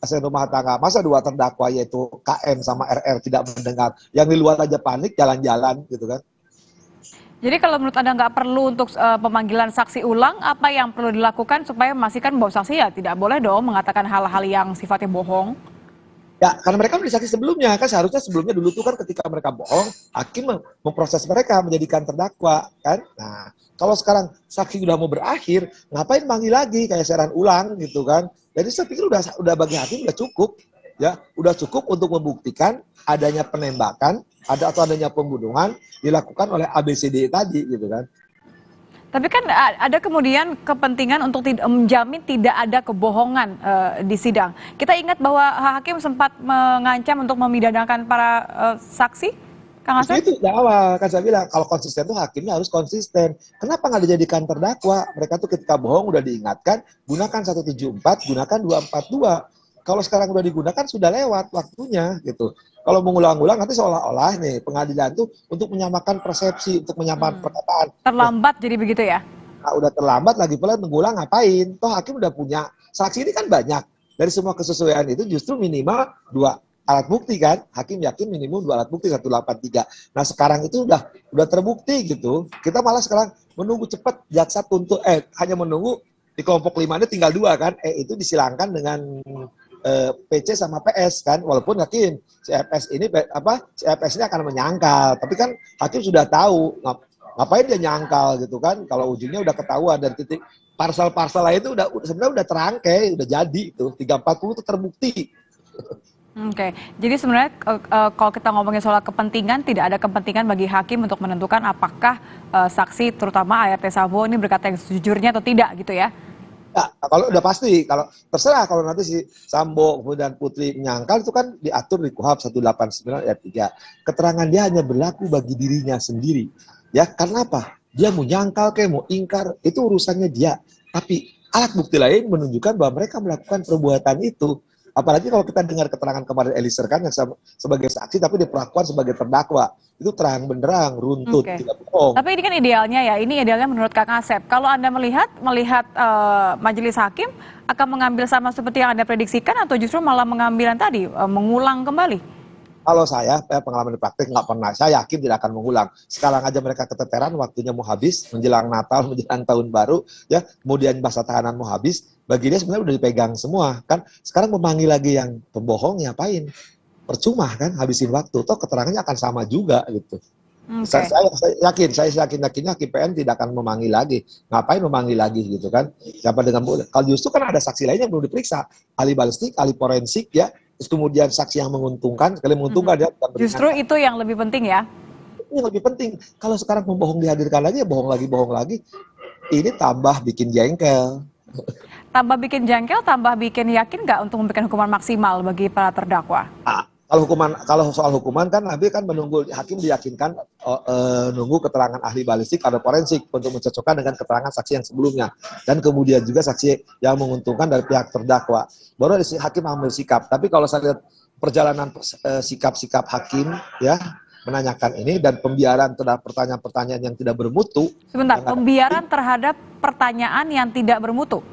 asisten rumah tangga. Masa 2 terdakwa yaitu KM sama RR tidak mendengar. Yang di luar aja panik jalan-jalan gitu kan. Jadi kalau menurut Anda nggak perlu untuk pemanggilan saksi ulang, apa yang perlu dilakukan supaya memastikan bahwa saksi ya tidak boleh dong mengatakan hal-hal yang sifatnya bohong? Ya, karena mereka menjadi saksi sebelumnya, kan seharusnya sebelumnya dulu tuh kan ketika mereka bohong, hakim memproses mereka menjadikan terdakwa, kan? Nah, kalau sekarang saksi udah mau berakhir, ngapain manggil lagi kayak siaran ulang gitu kan? Jadi saya pikir udah bagi hakim udah cukup, ya, udah cukup untuk membuktikan adanya penembakan, atau adanya pembunuhan dilakukan oleh ABCD tadi gitu kan. Tapi kan ada kemudian kepentingan untuk menjamin tidak ada kebohongan di sidang. Kita ingat bahwa hakim sempat mengancam untuk memidanakan para saksi, Kang Asep? Itu dari awal, kan saya bilang, kalau konsisten tuh hakimnya harus konsisten. Kenapa nggak dijadikan terdakwa? Mereka tuh ketika bohong udah diingatkan, gunakan 174, gunakan 242. Kalau sekarang udah digunakan, sudah lewat waktunya, gitu. Kalau mengulang-ulang, nanti seolah-olah nih, pengadilan tuh untuk menyamakan persepsi, untuk menyamakan perkataan. Terlambat jadi begitu ya? Nah, udah terlambat, lagi pula mengulang ngapain? Toh hakim udah punya, saksi ini kan banyak. Dari semua kesesuaian itu justru minimal 2 alat bukti kan, hakim yakin minimum 2 alat bukti 183. Nah sekarang itu udah terbukti gitu. Kita malah sekarang menunggu cepat jaksa tuntut hanya menunggu di kelompok 5 ini tinggal 2 kan, itu disilangkan dengan PC sama PS kan, walaupun yakin CFS ini CFS ini akan menyangkal, tapi kan hakim sudah tahu ngapain dia nyangkal gitu kan, kalau ujungnya udah ketahuan dan titik parsel-parsel lain itu sebenarnya udah terangkai, udah jadi itu 340 itu terbukti. Oke, jadi sebenarnya kalau kita ngomongin soal kepentingan, tidak ada kepentingan bagi hakim untuk menentukan apakah saksi terutama ART Sambo ini berkata yang sejujurnya atau tidak gitu ya? Ya, kalau udah pasti, kalau terserah kalau nanti si Sambo kemudian Putri menyangkal itu kan diatur di KUHP 189 ayat 3. Keterangan dia hanya berlaku bagi dirinya sendiri. Ya, karena apa? Dia mau nyangkal kayak mau ingkar, itu urusannya dia. Tapi alat bukti lain menunjukkan bahwa mereka melakukan perbuatan itu. Apalagi kalau kita dengar keterangan kemarin Eliezer kan yang sebagai saksi tapi diperlakukan sebagai terdakwa. Itu terang benderang, runtut, tidak bohong. Tapi ini kan idealnya ya, ini idealnya menurut Kang Asep. Kalau Anda melihat majelis hakim akan mengambil sama seperti yang Anda prediksikan atau justru malah mengambil yang tadi, mengulang kembali? Kalau saya pengalaman di praktik nggak pernah, saya yakin tidak akan mengulang. Sekarang aja mereka keteteran, waktunya mau habis, menjelang Natal, menjelang Tahun Baru, ya, kemudian masa tahanan mau habis, bagi dia sebenarnya udah dipegang semua, kan. Sekarang memanggil lagi yang pembohong, ngapain? Percuma kan, habisin waktu, toh keterangannya akan sama juga gitu. Okay. Saya yakin KPN tidak akan memanggil lagi. Ngapain memanggil lagi gitu kan? Siapa dengan kalau justru kan ada saksi lain yang belum diperiksa, ahli balistik, ahli forensik ya. Kemudian saksi yang menguntungkan, sekali menguntungkan dia justru itu yang lebih penting ya. Ini yang lebih penting. Kalau sekarang pembohong dihadirkan lagi, ya bohong lagi. Ini tambah bikin jengkel. Tambah bikin jengkel, tambah bikin yakin nggak untuk memberikan hukuman maksimal bagi para terdakwa? Kalau soal hukuman kan Nabi kan menunggu hakim diyakinkan nunggu keterangan ahli balistik atau forensik untuk mencocokkan dengan keterangan saksi yang sebelumnya dan kemudian juga saksi yang menguntungkan dari pihak terdakwa. Baru hakim ambil sikap. Tapi kalau saya lihat perjalanan sikap-sikap hakim ya menanyakan ini dan pembiaran terhadap pertanyaan-pertanyaan yang tidak bermutu. Sebentar, pembiaran terhadap pertanyaan yang tidak bermutu.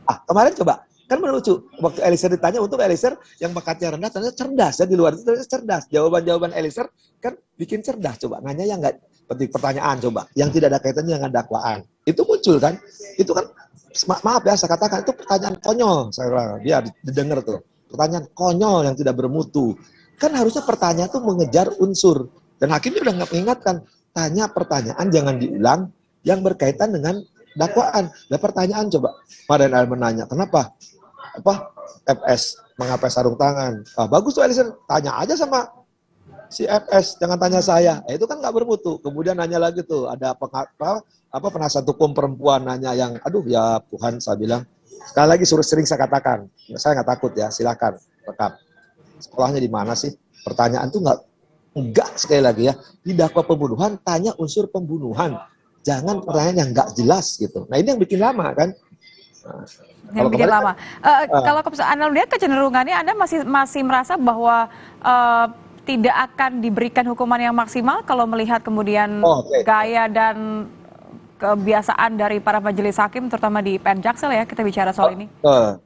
Kemarin coba. Kan lucu, waktu Eliezer ditanya, untuk Eliezer yang bakatnya rendah, ternyata cerdas. Ya, di luar itu ternyata cerdas. Jawaban-jawaban Eliezer kan bikin cerdas. Coba, nanya yang nggak penting pertanyaan, coba. Yang tidak ada kaitannya dengan dakwaan. Itu muncul kan. Itu kan, maaf ya, saya katakan, itu pertanyaan konyol. Saya bilang, biar didengar tuh. Pertanyaan konyol yang tidak bermutu. Kan harusnya pertanyaan itu mengejar unsur. Dan hakimnya udah nggak mengingatkan. Tanya pertanyaan, jangan diulang, yang berkaitan dengan dakwaan. Nah pertanyaan coba. Kemarin Al menanya, kenapa? FS mengapa sarung tangan? Bagus tuh Eliezer, tanya aja sama si FS, jangan tanya saya. Itu kan nggak bermutu. Kemudian nanya lagi tuh, ada penasihat hukum perempuan nanya yang, aduh ya Tuhan, saya bilang sekali lagi sering saya katakan, saya nggak takut ya, silakan rekam. Sekolahnya di mana sih? Pertanyaan tuh nggak sekali lagi ya, di dakwa pembunuhan tanya unsur pembunuhan, jangan pertanyaan yang nggak jelas gitu. Nah ini yang bikin lama kan. Yang bikin lama. Kalau Anda lihat kecenderungannya, Anda masih merasa bahwa tidak akan diberikan hukuman yang maksimal kalau melihat kemudian gaya dan kebiasaan dari para majelis hakim, terutama di PN Jaksel ya, kita bicara soal ini.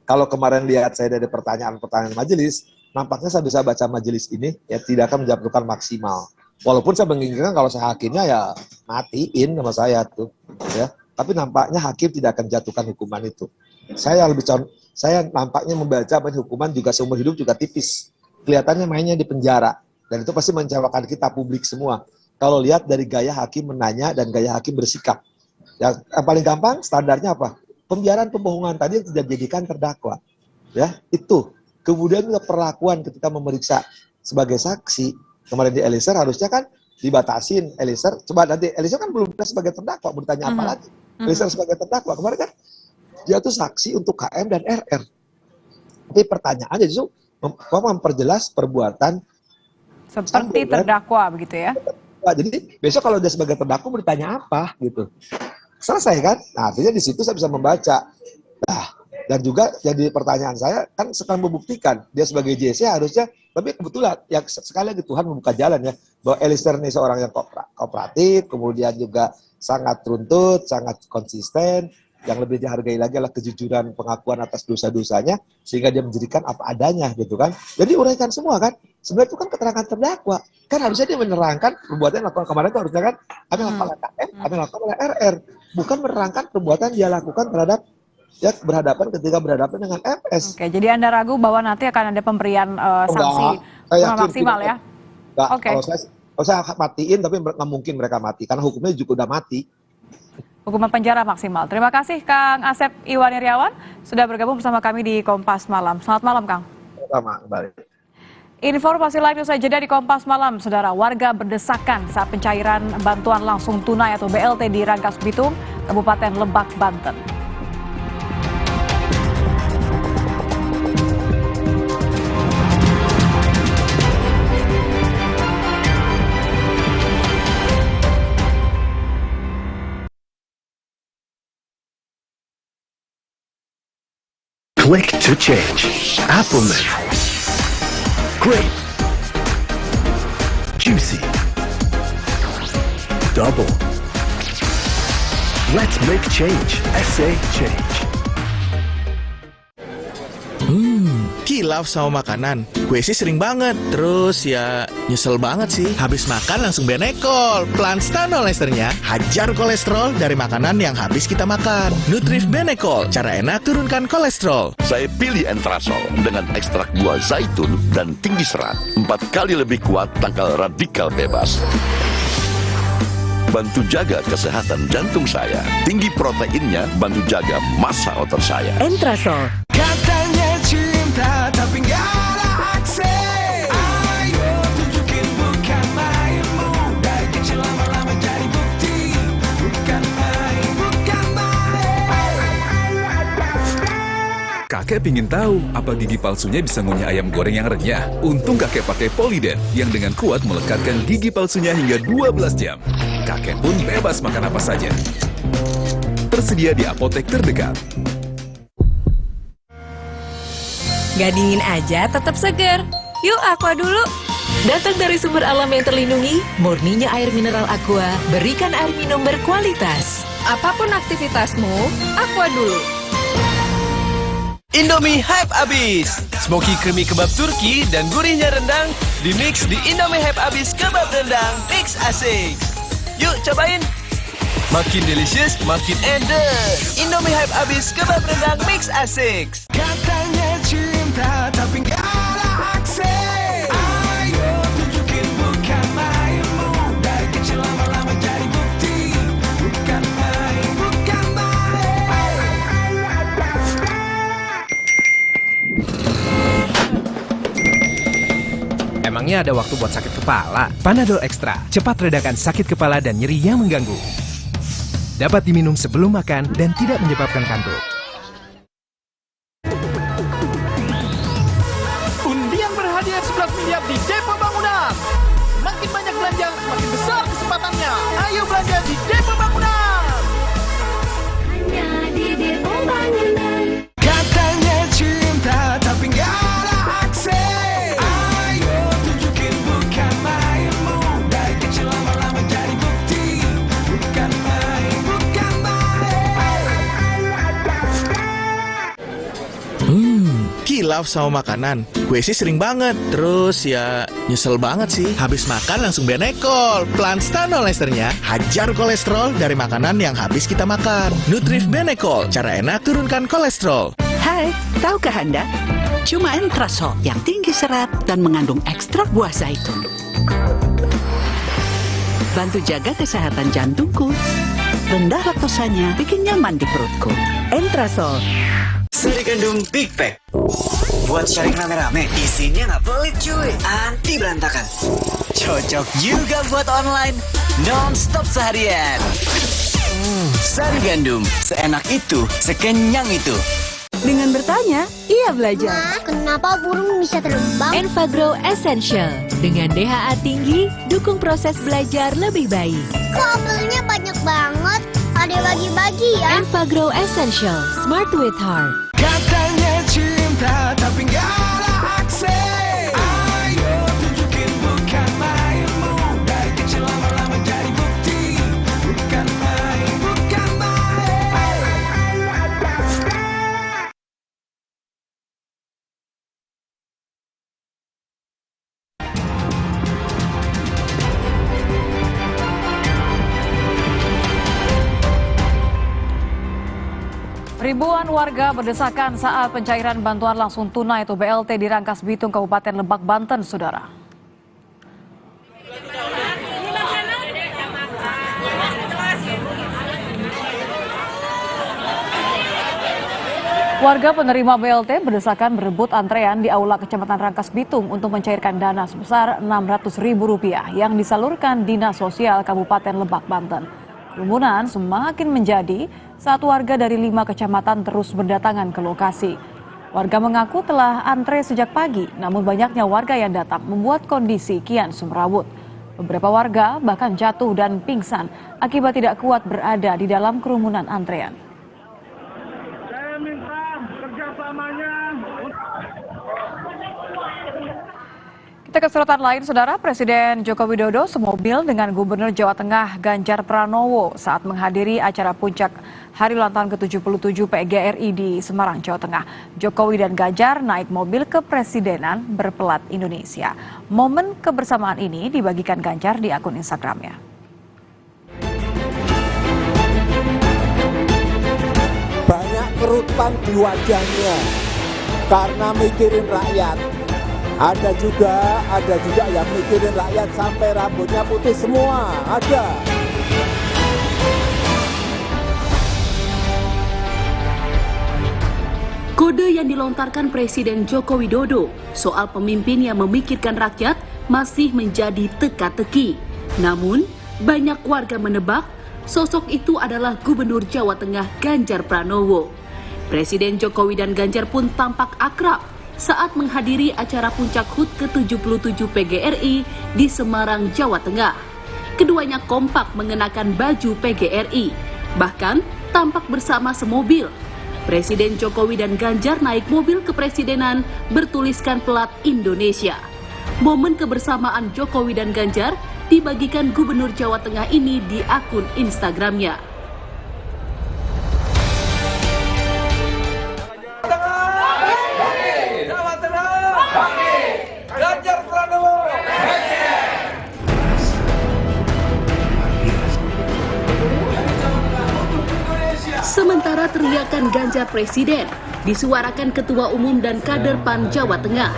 Kalau kemarin lihat saya dari pertanyaan-pertanyaan majelis, nampaknya saya bisa baca majelis ini ya tidak akan menjatuhkan maksimal. Walaupun saya menginginkan kalau saya hakimnya ya matiin sama saya tuh, ya. Tapi nampaknya hakim tidak akan jatuhkan hukuman itu. Saya nampaknya membaca hukuman juga seumur hidup juga tipis. Kelihatannya mainnya di penjara. Dan itu pasti mengecewakan kita publik semua. Kalau lihat dari gaya hakim menanya dan gaya hakim bersikap. Yang paling gampang standarnya apa? Pembiaran pembohongan tadi yang tidak dijadikan terdakwa. Ya, itu. Kemudian juga perlakuan ketika memeriksa sebagai saksi. Kemarin di Eliezer harusnya kan dibatasin Eliezer. Coba nanti Eliezer kan belum sebagai terdakwa, mau ditanya apa lagi? Eliezer sebagai terdakwa kemarin kan dia tuh saksi untuk KM dan RR. Tapi pertanyaannya justru memperjelas perbuatan seperti terdakwa begitu ya. Jadi besok kalau dia sebagai terdakwa mau ditanya apa gitu. Selesai kan? Nah, artinya di situ saya bisa membaca. Nah, dan juga jadi pertanyaan saya kan sekarang membuktikan dia sebagai JC harusnya, tapi kebetulan ya sekali lagi Tuhan membuka jalan ya bahwa Eliezer ini seorang yang kooperatif, kemudian juga sangat runtut, sangat konsisten. Yang lebih dihargai lagi adalah kejujuran pengakuan atas dosa-dosanya sehingga dia menjadikan apa adanya gitu kan. Jadi uraikan semua kan. Sebenarnya itu kan keterangan terdakwa. Kan harusnya dia menerangkan perbuatan yang dilakukan kemarin itu harusnya kan apa yang dilakukan oleh KM, apa yang dilakukan oleh RR. Bukan menerangkan perbuatan dia lakukan terhadap ya ketika berhadapan dengan MS. Oke, jadi Anda ragu bahwa nanti akan ada pemberian sanksi maksimal ya? Enggak, kalau saya matiin tapi nggak mungkin mereka mati karena hukumnya juga udah mati. Hukuman penjara maksimal. Terima kasih Kang Asep Iwan Iriawan sudah bergabung bersama kami di Kompas Malam. Selamat malam Kang. Sama kembali. Informasi lain usai jeda di Kompas Malam, saudara. Warga berdesakan saat pencairan bantuan langsung tunai atau BLT di Rangkas Bitung, Kabupaten Lebak, Banten. Click to change. Apple Mint. Grape. Juicy. Double. Let's make change. SA Change. Kilaf sama makanan. Gue sih sering banget. Terus ya nyesel banget sih. Habis makan langsung Benekol. Plan Stanol esternya hajar kolesterol dari makanan yang habis kita makan. Nutrif Benekol. Cara enak turunkan kolesterol. Saya pilih Entrasol dengan ekstrak buah zaitun dan tinggi serat. 4 kali lebih kuat tangkal radikal bebas. Bantu jaga kesehatan jantung saya. Tinggi proteinnya, bantu jaga massa otot saya. Entrasol. Katanya cinta tapi nggak ada akses. Ayo tunjukin bukan main, dari kecil lama-lama jadi bukti. Bukan main, bukan main. Kakek pingin tahu apa gigi palsunya bisa ngunyah ayam goreng yang renyah. Untung kakek pakai Poliden yang dengan kuat melekatkan gigi palsunya hingga 12 jam. Kakek pun bebas makan apa saja. Tersedia di apotek terdekat. Gak dingin aja, tetap segar. Yuk, Aqua dulu. Datang dari sumber alam yang terlindungi, murninya air mineral Aqua, berikan air minum berkualitas. Apapun aktivitasmu, Aqua dulu. Indomie Hype Abis. Smoky creamy kebab Turki dan gurihnya rendang dimix di Indomie Hype Abis kebab rendang mix asik. Yuk cobain. Makin delicious, makin endes. Indomie Hype Abis kebab rendang mix asik. Katanya cinta tapi nggak ada akses. Ayo tunjukin bukan main, dari kecil lama-lama jadi bukti. Bukan main, bukan main. Emangnya ada waktu buat sakit kepala? Panadol Extra, cepat redakan sakit kepala dan nyeri yang mengganggu. Dapat diminum sebelum makan dan tidak menyebabkan kantuk. Undian berhadiah 11 miliar di Depo Bangunan. Makin banyak belanja, semakin besar kesempatannya. Ayo belanja di Depo Bangunan. Hanya di Depo Bangunan. Katanya cinta tapi nggak ada akses. Ayo tunjukin bukan main, dari kecil lama-lama jadi bukti. Bukan main, bukan Kilaf sama makanan. Gue sih sering banget. Terus ya nyesel banget sih. Habis makan langsung Benekol. Plan Stanol esternya hajar kolesterol dari makanan yang habis kita makan. Nutrif Benekol. Cara enak turunkan kolesterol. Hai, tahukah Anda? Cuma Entrasol yang tinggi serat dan mengandung ekstrak buah zaitun. Bantu jaga kesehatan jantungku. Rendah laktosanya bikin nyaman di perutku. Entrasol. Sari gandum Big Pack. Buat sharing rame-rame, isinya nggak pelit cuy, anti berantakan. Cocok juga buat online, non-stop seharian. Sari gandum, seenak itu, sekenyang itu. Dengan bertanya, ia belajar. Ma, kenapa burung bisa terbang? Enfagrow Essential. Dengan DHA tinggi, dukung proses belajar lebih baik. Kok apelnya banyak banget? Ada bagi-bagi ya? Enfagrow Essential, Smart with Heart. Katanya cinta, tapi nggak ada akses. Ayo tunjukin bukan mainmu. Dari kecil lama-lama jadi bukti. Bukan main, bukan main. Ribuan warga berdesakan saat pencairan bantuan langsung tunai atau BLT di Rangkas Bitung, Kabupaten Lebak, Banten, Saudara. Warga penerima BLT berdesakan berebut antrean di Aula Kecamatan Rangkas Bitung untuk mencairkan dana sebesar Rp600.000 yang disalurkan Dinas Sosial Kabupaten Lebak, Banten. Kerumunan semakin menjadi saat warga dari 5 kecamatan terus berdatangan ke lokasi. Warga mengaku telah antre sejak pagi, namun banyaknya warga yang datang membuat kondisi kian semrawut. Beberapa warga bahkan jatuh dan pingsan akibat tidak kuat berada di dalam kerumunan antrean. Saya minta kerjasamanya. Kita ke sorotan lain, Saudara. Presiden Joko Widodo semobil dengan Gubernur Jawa Tengah Ganjar Pranowo saat menghadiri acara puncak Hari Ulang Tahun ke-77 PGRI di Semarang, Jawa Tengah. Jokowi dan Ganjar naik mobil kepresidenan berplat Indonesia. Momen kebersamaan ini dibagikan Ganjar di akun Instagramnya. Banyak kerutan di wajahnya karena mikirin rakyat. Ada juga yang mikirin rakyat sampai rambutnya putih semua, ada. Kode yang dilontarkan Presiden Joko Widodo soal pemimpin yang memikirkan rakyat masih menjadi teka-teki. Namun, banyak warga menebak sosok itu adalah Gubernur Jawa Tengah Ganjar Pranowo. Presiden Jokowi dan Ganjar pun tampak akrab saat menghadiri acara puncak HUT ke-77 PGRI di Semarang, Jawa Tengah. Keduanya kompak mengenakan baju PGRI, bahkan tampak bersama semobil. Presiden Jokowi dan Ganjar naik mobil kepresidenan bertuliskan plat Indonesia. Momen kebersamaan Jokowi dan Ganjar dibagikan Gubernur Jawa Tengah ini di akun Instagramnya. Sementara teriakan Ganjar Presiden disuarakan Ketua Umum dan kader PAN Jawa Tengah.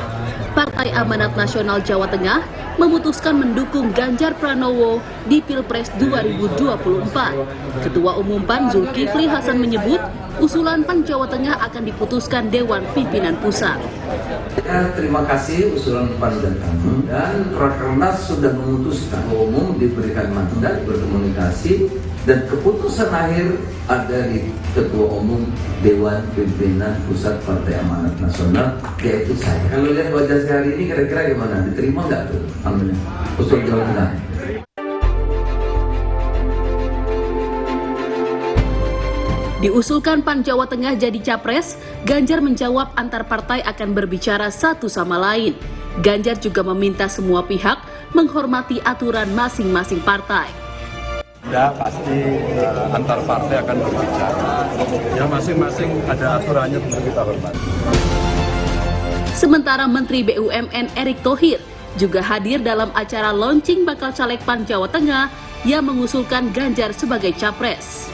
Partai Amanat Nasional Jawa Tengah memutuskan mendukung Ganjar Pranowo di Pilpres 2024. Ketua Umum PAN Zulkifli Hasan menyebut usulan PAN Jawa Tengah akan diputuskan Dewan Pimpinan Pusat. Terima kasih usulan PAN datang dan Rakernas sudah memutuskan umum diberikan mandat berkomunikasi dan keputusan akhir ada di Ketua Umum Dewan Pimpinan Pusat Partai Amanat Nasional, yaitu saya. Kalau lihat wajah saya hari ini kira-kira gimana? Diterima nggak tuh? Amin. Usul Jawa Tengah. Diusulkan PAN Jawa Tengah jadi capres, Ganjar menjawab antar partai akan berbicara satu sama lain. Ganjar juga meminta semua pihak menghormati aturan masing-masing partai. Ya pasti antar partai akan berbicara. Ya masing-masing ada aturannya untuk kita hormati. Sementara Menteri BUMN Erick Thohir juga hadir dalam acara launching bakal caleg PAN Jawa Tengah yang mengusulkan Ganjar sebagai capres.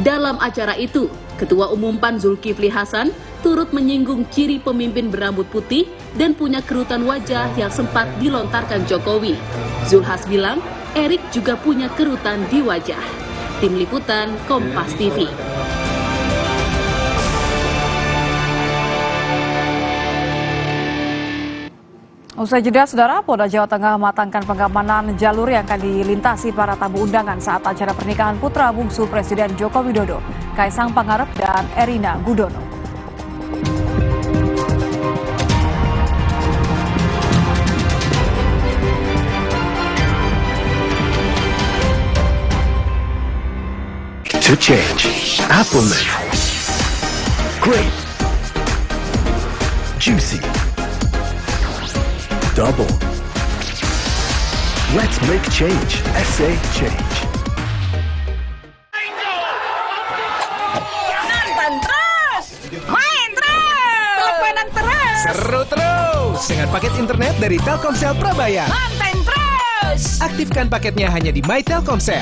Dalam acara itu, Ketua Umum PAN Zulkifli Hasan turut menyinggung ciri pemimpin berambut putih dan punya kerutan wajah yang sempat dilontarkan Jokowi. Zulhas bilang, Erick juga punya kerutan di wajah. Tim Liputan Kompas TV. Usai jeda, Saudara, Polda Jawa Tengah mematangkan pengamanan jalur yang akan dilintasi para tamu undangan saat acara pernikahan putra bungsu Presiden Joko Widodo, Kaisang Pangarep dan Erina Gudono. To change. Apple mint. Grape. Juicy. Double. Let's make change. SA Change. Nonton terus, main terus, teleponan terus, seru terus dengan paket internet dari Telkomsel Prabayar. konten terus. Aktifkan paketnya hanya di My Telkomsel.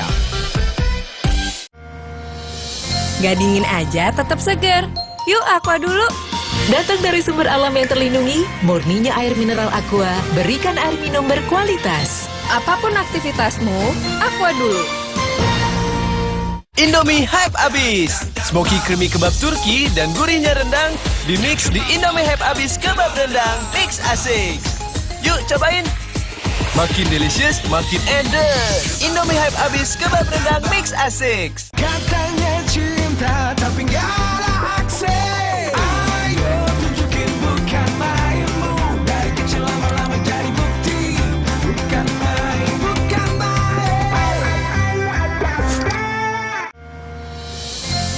Gak dingin aja, tetap segar. Yuk Aqua dulu. Datang dari sumber alam yang terlindungi, murninya air mineral Aqua, berikan air minum berkualitas. Apapun aktivitasmu, Aqua dulu. Indomie hype abis. Smoky creamy kebab Turki dan gurihnya rendang dimix di Indomie hype abis kebab rendang mix asik. Yuk cobain. Makin delicious, makin edes. Indomie hype abis kebab rendang mix asik. Katanya cinta tapi nggak ada akses. Ayo tunjukin bukan mainmu. Dari kecil lama-lama jadi bukti. Bukan main, bukan main.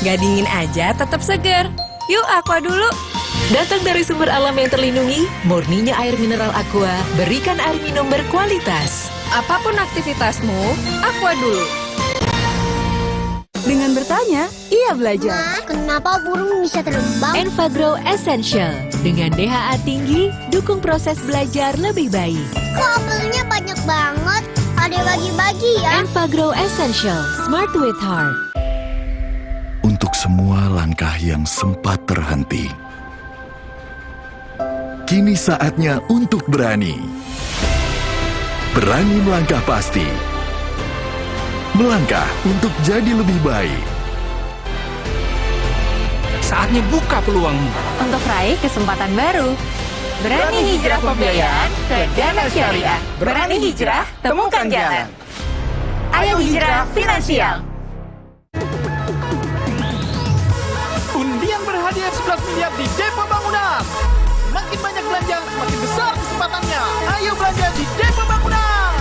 Gak dingin aja, tetap segar. Yuk Aqua dulu. Datang dari sumber alam yang terlindungi, murninya air mineral Aqua, berikan air minum berkualitas. Apapun aktivitasmu, Aqua dulu. Dengan bertanya, ia belajar. Ma, kenapa burung bisa terbang? Enfagrow Essential. Dengan DHA tinggi, dukung proses belajar lebih baik. Kok apelnya banyak banget? Ada bagi-bagi ya? Enfagrow Essential. Smart with Heart. Untuk semua langkah yang sempat terhenti, kini saatnya untuk berani. Berani melangkah pasti. Melangkah untuk jadi lebih baik. Saatnya buka peluangmu. Untuk raih kesempatan baru. Berani hijrah pembiayaan ke Dana Syariah. Berani hijrah, temukan jalan. Ayo hijrah finansial. Undian berhadiah 11 miliar di Depo Bangunan. Makin banyak belanja, semakin besar kesempatannya. Ayo belanja di Depo Bangunan.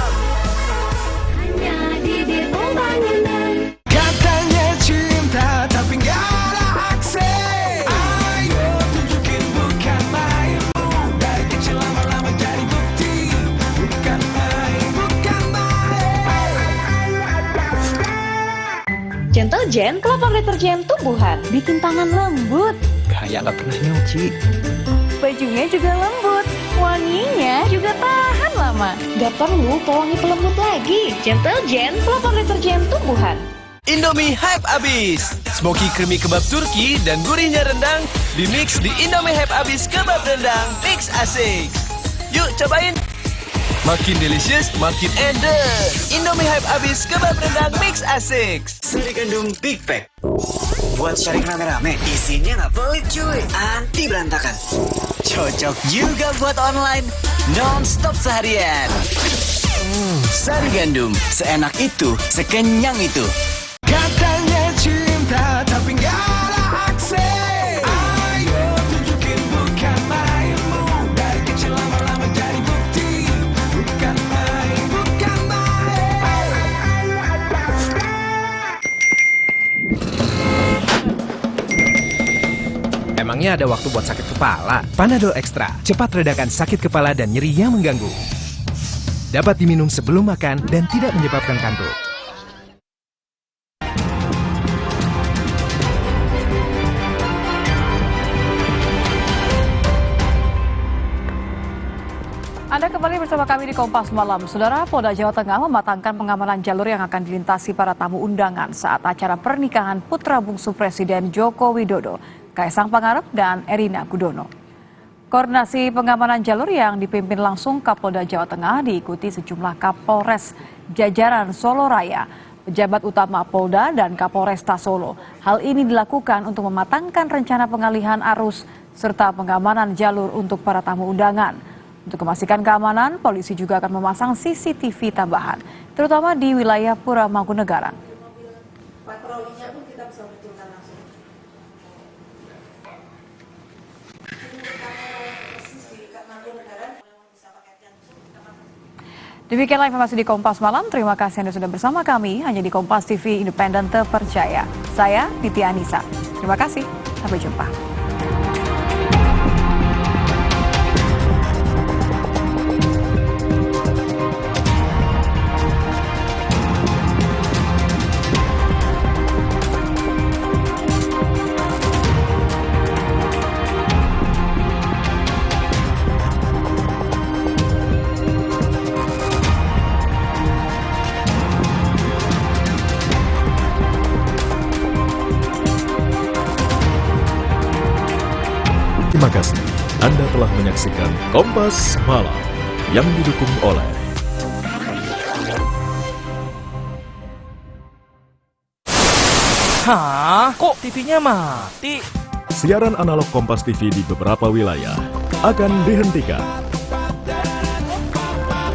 Hanya di Depo Bangunan. Katanya cinta tapi nggak ada akses. Ayo tunjukin bukan mainmu. Dari kecil lama-lama jadi bukti. Bukan main, bukan main. Gentle Gen, kelompok deterjen tumbuhan, bikin tangan lembut. Kayak nggak pernah nyuci. Bajunya juga lembut, wanginya juga tahan lama. Gak perlu pewangi pelembut lagi. Gentle Gen, kelompok deterjen tumbuhan. Indomie hype abis. Smoky creamy kebab Turki dan gurihnya rendang dimix di Indomie hype abis kebab rendang mix asik. Yuk cobain. Makin delicious, makin edes. Indomie hype abis kebab rendang mix asik. Sari gandum Big Pack. Buat sharing rame-rame, isinya nggak pelit cuy, anti berantakan. Cocok juga buat online, non-stop seharian. Sari gandum, seenak itu, sekenyang itu. Katanya cinta tapi nggak ada akses. Ayo tunjukin bukan mainmu. Dari kecil lama-lama jadi bukti. Bukan main, bukan main. Emangnya ada waktu buat sakit kepala? Panadol Extra, cepat redakan sakit kepala dan nyeri yang mengganggu. Dapat diminum sebelum makan dan tidak menyebabkan kantuk. Anda kembali bersama kami di Kompas Malam. Saudara, Polda Jawa Tengah mematangkan pengamanan jalur yang akan dilintasi para tamu undangan saat acara pernikahan putra bungsu Presiden Joko Widodo, Kaisang Pangarep dan Erina Gudono. Koordinasi pengamanan jalur yang dipimpin langsung Kapolda Jawa Tengah diikuti sejumlah Kapolres jajaran Solo Raya, pejabat utama Polda dan Kapolresta Solo. Hal ini dilakukan untuk mematangkan rencana pengalihan arus serta pengamanan jalur untuk para tamu undangan. Untuk memastikan keamanan, polisi juga akan memasang CCTV tambahan, terutama di wilayah Pura Mangkunegaran. Patrolinya pun kita bisa munculkan langsung. Demikianlah informasi di Kompas Malam. Terima kasih Anda sudah bersama kami hanya di Kompas TV Independen Terpercaya. Saya Titi Anissa. Terima kasih. Sampai jumpa. Terima kasih Anda telah menyaksikan Kompas Malam yang didukung oleh Hah? Kok TV-nya mati? Siaran analog Kompas TV di beberapa wilayah akan dihentikan.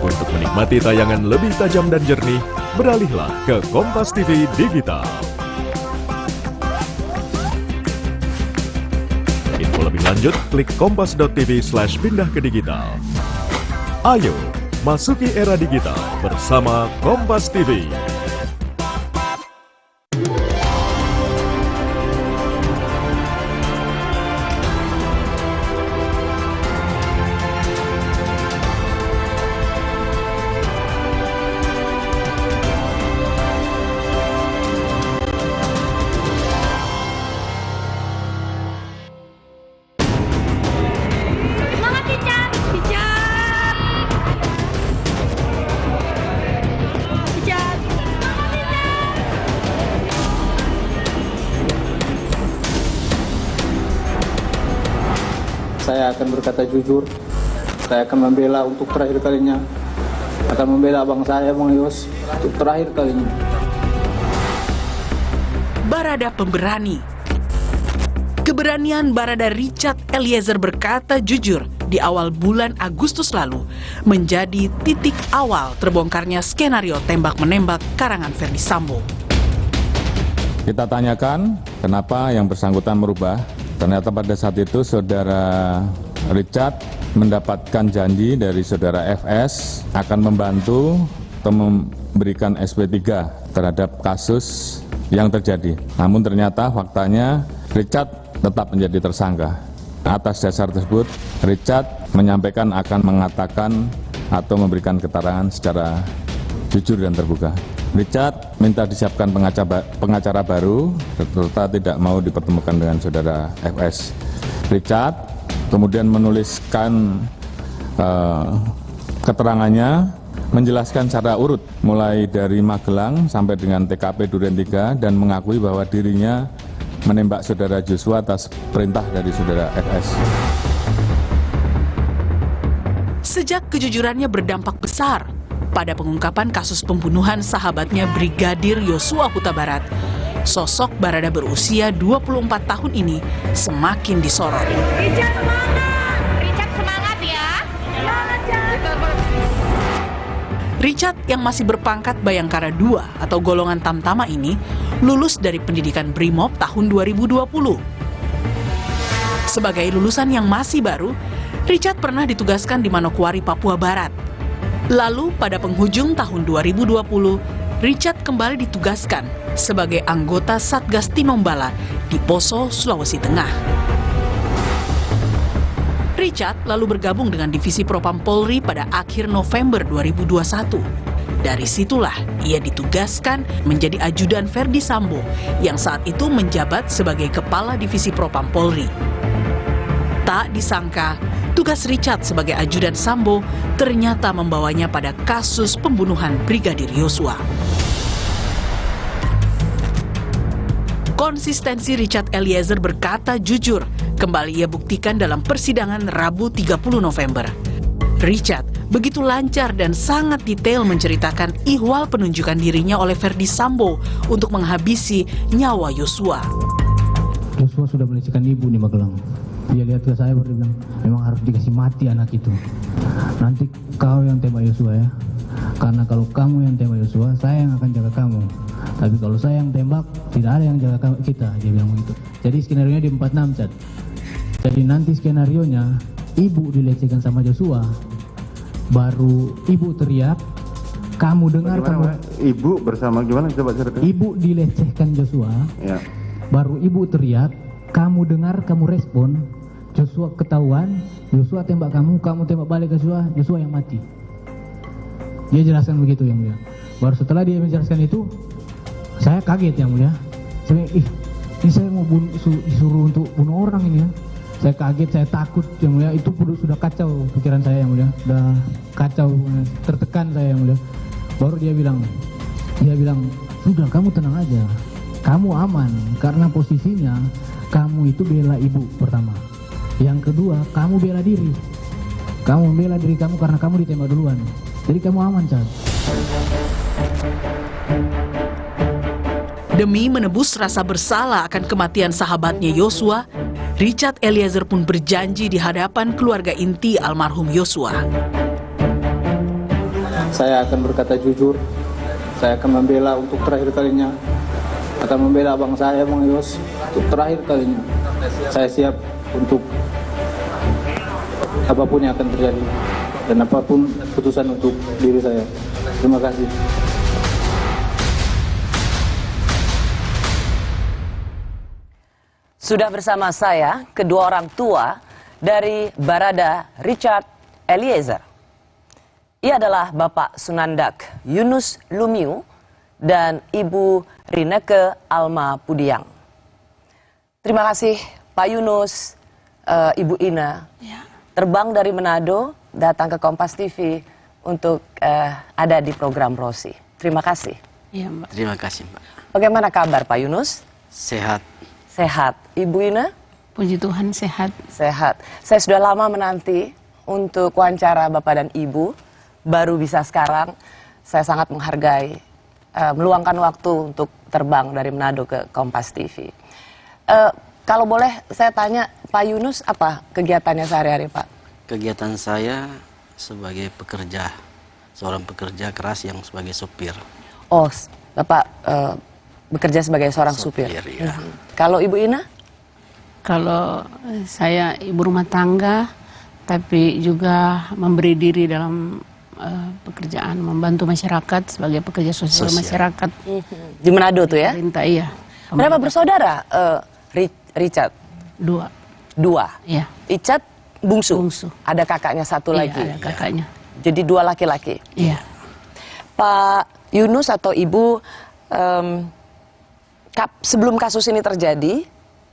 Untuk menikmati tayangan lebih tajam dan jernih, beralihlah ke Kompas TV Digital. Lebih lanjut, klik kompas.tv/pindah ke digital. Ayo, masuki era digital bersama Kompas TV. Saya akan berkata jujur, saya akan membela untuk terakhir kalinya, akan membela abang saya, Bang Yos, untuk terakhir kalinya. Barada pemberani. Keberanian Barada Richard Eliezer berkata jujur di awal bulan Agustus lalu menjadi titik awal terbongkarnya skenario tembak-menembak karangan Ferdi Sambo. Kita tanyakan kenapa yang bersangkutan merubah. Ternyata pada saat itu saudara Richard mendapatkan janji dari saudara FS akan membantu atau memberikan SP3 terhadap kasus yang terjadi. Namun ternyata faktanya Richard tetap menjadi tersangka. Atas dasar tersebut, Richard menyampaikan akan mengatakan atau memberikan keterangan secara jujur dan terbuka. Richard minta disiapkan pengacara baru serta tidak mau dipertemukan dengan saudara FS. Richard kemudian menuliskan keterangannya, menjelaskan secara urut mulai dari Magelang sampai dengan TKP Duren 3 dan mengakui bahwa dirinya menembak saudara Joshua atas perintah dari saudara FS. Sejak kejujurannya berdampak besar pada pengungkapan kasus pembunuhan sahabatnya Brigadir Yosua Huta Barat, sosok Barada berusia 24 tahun ini semakin disorot. Richard semangat! Richard semangat ya! Richard yang masih berpangkat Bayangkara II atau golongan Tamtama ini lulus dari pendidikan Brimob tahun 2020. Sebagai lulusan yang masih baru, Richard pernah ditugaskan di Manokwari, Papua Barat. Lalu pada penghujung tahun 2020, Richard kembali ditugaskan sebagai anggota Satgas Tinombala di Poso, Sulawesi Tengah. Richard lalu bergabung dengan Divisi Propam Polri pada akhir November 2021. Dari situlah ia ditugaskan menjadi ajudan Ferdi Sambo yang saat itu menjabat sebagai Kepala Divisi Propam Polri. Tak disangka, tugas Richard sebagai ajudan Sambo ternyata membawanya pada kasus pembunuhan Brigadir Yosua. Konsistensi Richard Eliezer berkata jujur kembali ia buktikan dalam persidangan Rabu 30 November. Richard begitu lancar dan sangat detail menceritakan ihwal penunjukan dirinya oleh Ferdi Sambo untuk menghabisi nyawa Yosua. Yosua sudah melecehkan ibu di Magelang. Dia lihat ke saya baru bilang, memang harus dikasih mati anak itu. Nanti kau yang tembak Yosua ya. Karena kalau kamu yang tembak Yosua, saya yang akan jaga kamu. Tapi kalau saya yang tembak, tidak ada yang jaga kita. Dia bilang begitu. Jadi skenario-nya di 46, Chat. Jadi nanti skenario-nya, ibu dilecehkan sama Joshua, baru ibu teriak, kamu dengar bagaimana, kamu... Ibu bersama gimana, coba cerita. Ibu dilecehkan Joshua, ya. Baru ibu teriak, kamu dengar, kamu respon, Joshua ketahuan, Joshua tembak kamu tembak balik Joshua, Joshua yang mati. Dia jelaskan begitu yang mulia. Baru setelah dia menjelaskan itu, saya kaget yang mulia. Saya, ini saya mau disuruh untuk bunuh orang ini ya. Saya kaget, saya takut yang mulia. Itu sudah kacau pikiran saya yang mulia. Sudah kacau, tertekan saya yang mulia. Baru dia bilang, sudah kamu tenang aja. Kamu aman karena posisinya kamu itu bela ibu pertama. Yang kedua, kamu bela diri. Kamu bela diri kamu karena kamu ditembak duluan. Jadi kamu aman, Chan. Demi menebus rasa bersalah akan kematian sahabatnya Yosua, Richard Eliezer pun berjanji di hadapan keluarga inti almarhum Yosua. Saya akan berkata jujur. Saya akan membela untuk terakhir kalinya. Akan membela abang saya, Bang Yos, untuk terakhir kalinya. Saya siap untuk apapun yang akan terjadi dan apapun putusan untuk diri saya. Terima kasih. Sudah bersama saya kedua orang tua dari Barada Richard Eliezer. Ia adalah Bapak Sunandak Yunus Lumiu dan Ibu Rineke Alma Pudiang. Terima kasih Pak Yunus, Ibu Ina, terbang dari Manado, datang ke Kompas TV untuk ada di program Rosi. Terima kasih. Iya, Mbak. Terima kasih, Mbak. Bagaimana kabar Pak Yunus? Sehat. Sehat. Ibu Ina? Puji Tuhan sehat. Sehat. Saya sudah lama menanti untuk wawancara Bapak dan Ibu. Baru bisa sekarang. Saya sangat menghargai meluangkan waktu untuk terbang dari Manado ke Kompas TV. Kalau boleh saya tanya Pak Yunus, apa kegiatannya sehari-hari Pak? Kegiatan saya sebagai pekerja, seorang pekerja keras yang sebagai sopir. Oh, Bapak bekerja sebagai seorang supir. Ya. Kalau Ibu Ina? Kalau saya ibu rumah tangga, tapi juga memberi diri dalam pekerjaan, membantu masyarakat sebagai pekerja sosial masyarakat. Di Manado tuh ya? Pemerintah, iya. Berapa bersaudara Richard? Dua. Iya. Richard bungsu? Ada kakaknya satu lagi? Ada kakaknya. Jadi dua laki-laki? Iya. Pak Yunus atau Ibu, sebelum kasus ini terjadi,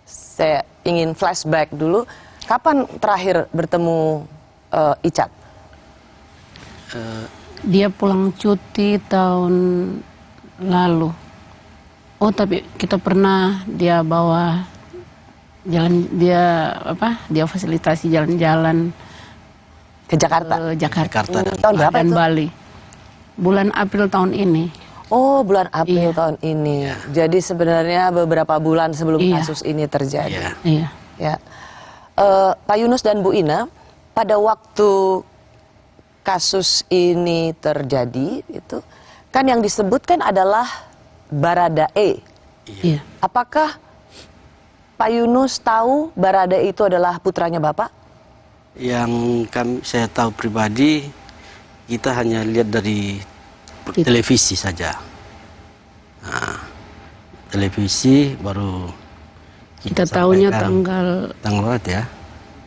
saya ingin flashback dulu, kapan terakhir bertemu Icat? Dia pulang cuti tahun lalu. Oh, tapi kita pernah dia bawa jalan, dia fasilitasi jalan-jalan ke Jakarta. Tahun berapa itu? Bali. Bulan April tahun ini. Oh, bulan April tahun ini. Jadi sebenarnya beberapa bulan sebelum kasus ini terjadi. Iya. Ya. Pak Yunus dan Bu Ina, pada waktu kasus ini terjadi, itu kan yang disebutkan adalah Barada E. Iya. Apakah Pak Yunus tahu Barada itu adalah putranya Bapak? Yang saya tahu pribadi, kita hanya lihat dari televisi saja. Nah, televisi baru kita tahunya tanggal berapa ya?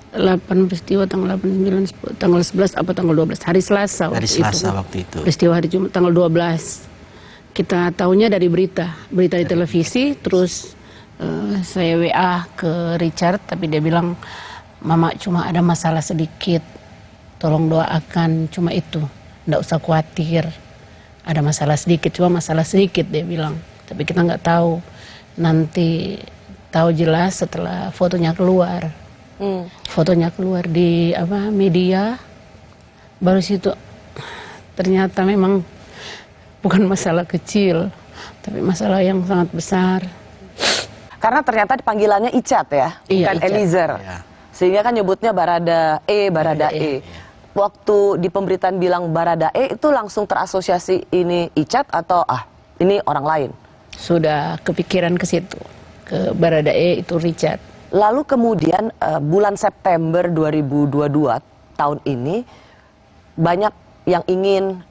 8 peristiwa, tanggal 8, 9, 10, tanggal 11 apa tanggal 12, hari Selasa waktu itu. Peristiwa hari Jumat tanggal 12. Kita tahunya dari berita di televisi, terus saya WA ke Richard, tapi dia bilang, Mama cuma ada masalah sedikit, tolong doakan, cuma itu, nggak usah khawatir, ada masalah sedikit, cuma masalah sedikit dia bilang, tapi kita nggak tahu, nanti tahu jelas setelah fotonya keluar. Fotonya keluar di media, baru situ ternyata memang bukan masalah kecil, tapi masalah yang sangat besar. Karena ternyata panggilannya Icat ya, bukan Eliezer. Sehingga kan nyebutnya Barada E. Waktu di pemberitaan bilang Barada E itu langsung terasosiasi ini Icat atau ini orang lain? Sudah kepikiran ke situ, ke Barada E itu Richard. Lalu kemudian bulan September 2022 tahun ini banyak yang ingin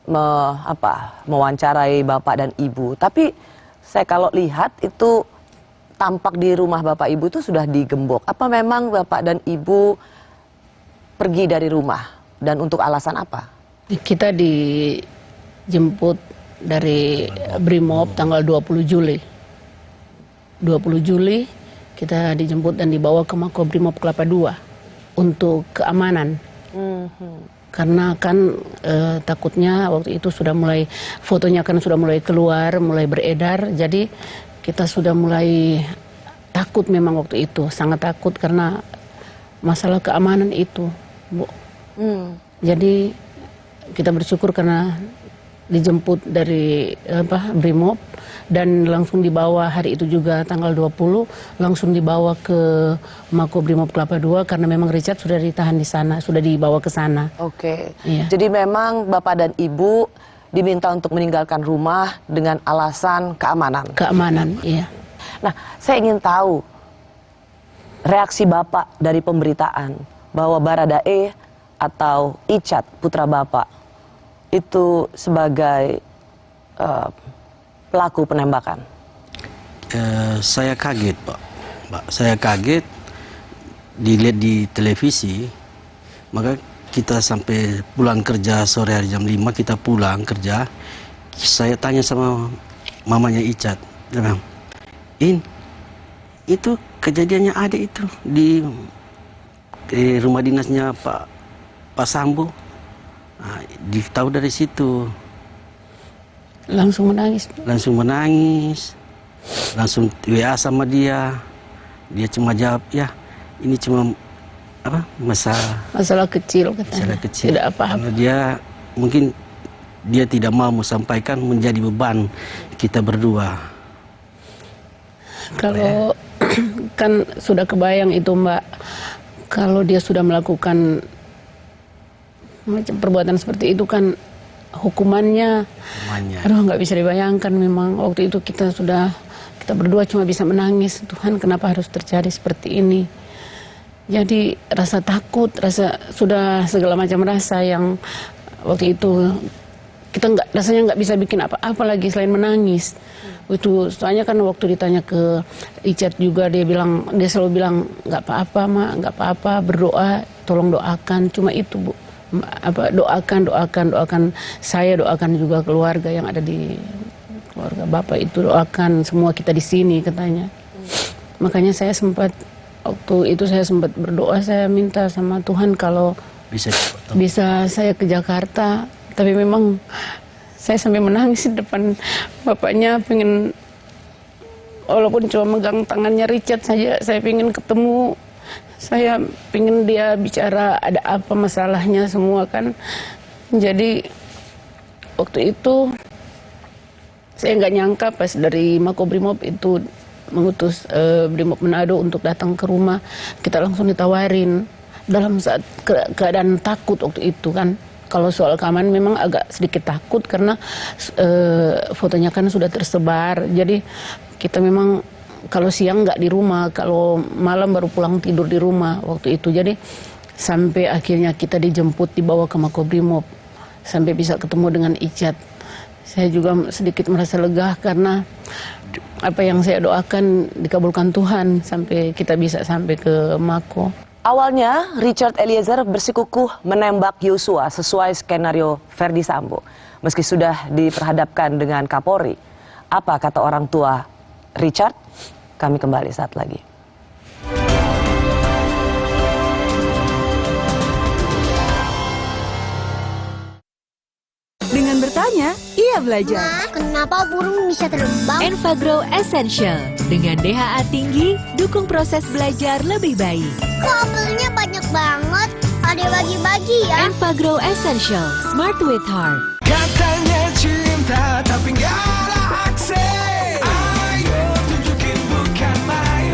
mewawancarai Bapak dan Ibu. Tapi saya kalau lihat itu tampak di rumah Bapak Ibu itu sudah digembok. Apa memang Bapak dan Ibu pergi dari rumah? Dan untuk alasan apa? Kita dijemput dari Brimob tanggal 20 Juli. 20 Juli kita dijemput dan dibawa ke Makobrimob Kelapa II untuk keamanan. Karena kan takutnya waktu itu sudah mulai, fotonya kan sudah mulai keluar, mulai beredar. Jadi kita sudah mulai takut memang waktu itu, sangat takut karena masalah keamanan itu, Bu. Jadi kita bersyukur karena dijemput dari Brimob dan langsung dibawa hari itu juga tanggal 20 langsung dibawa ke Makobrimob Kelapa II karena memang Richard sudah ditahan di sana, sudah dibawa ke sana. Oke. Iya. Jadi memang Bapak dan Ibu diminta untuk meninggalkan rumah dengan alasan keamanan. Keamanan, iya. Nah, saya ingin tahu reaksi Bapak dari pemberitaan bahwa Barada E atau Icat putra Bapak itu sebagai pelaku penembakan. Saya kaget, Pak. Saya kaget dilihat di televisi, maka kita sampai pulang kerja sore hari jam 5 kita pulang kerja. Saya tanya sama mamanya Icat, dia bilang, itu kejadiannya ada itu di rumah dinasnya Pak Sambo. Nah, ditahu dari situ. Langsung menangis. Langsung WA sama dia. Dia cuma jawab, ya ini cuma masalah kecil katanya. Tidak apa-apa. Dia mungkin dia tidak mau sampaikan menjadi beban kita berdua. Kalau kan sudah kebayang itu, Mbak, kalau dia sudah melakukan macam perbuatan seperti itu kan hukumannya. Aduh, nggak bisa dibayangkan. Memang waktu itu kita berdua cuma bisa menangis. Tuhan, kenapa harus terjadi seperti ini? Jadi rasa takut, sudah segala macam rasa yang waktu itu kita rasanya nggak bisa bikin apa-apa lagi selain menangis. Itu soalnya kan waktu ditanya ke Icat juga dia selalu bilang nggak apa-apa, Mak, nggak apa-apa, berdoa, tolong doakan. Cuma itu, Bu, doakan saya, doakan juga keluarga yang ada di keluarga Bapak itu, doakan semua kita di sini katanya. Makanya saya sempat waktu itu sempat berdoa, saya minta sama Tuhan kalau bisa saya ke Jakarta. Tapi memang saya sampai menangis di depan bapaknya, pengen walaupun cuma megang tangannya Richard saja, saya pengen ketemu. Saya pengen dia bicara ada apa masalahnya semua kan. Jadi waktu itu saya nggak nyangka pas dari Makobrimob itu mengutus Brimob Manado untuk datang ke rumah, kita langsung ditawarin dalam saat keadaan takut waktu itu kan. Kalau soal keamanan memang agak sedikit takut karena fotonya kan sudah tersebar. Jadi kita memang kalau siang nggak di rumah, kalau malam baru pulang tidur di rumah waktu itu. Jadi sampai akhirnya kita dijemput, dibawa ke Makobrimob sampai bisa ketemu dengan Icat. Saya juga sedikit merasa lega karena apa yang saya doakan dikabulkan Tuhan sampai kita bisa sampai ke Mako. Awalnya Richard Eliezer bersikukuh menembak Yosua sesuai skenario Ferdi Sambo. Meski sudah diperhadapkan dengan Kapolri, apa kata orang tua Richard? Kami kembali saat lagi. Dengan bertanya, ia belajar. Ma, kenapa burung bisa terbang? Enfagrow Essential. Dengan DHA tinggi, dukung proses belajar lebih baik. Kok belinya banyak banget? Ada bagi-bagi ya? Enfagrow Essential. Smart with Heart. Katanya cinta, tapi nggak ada akses. Ayo tunjukin bukan main.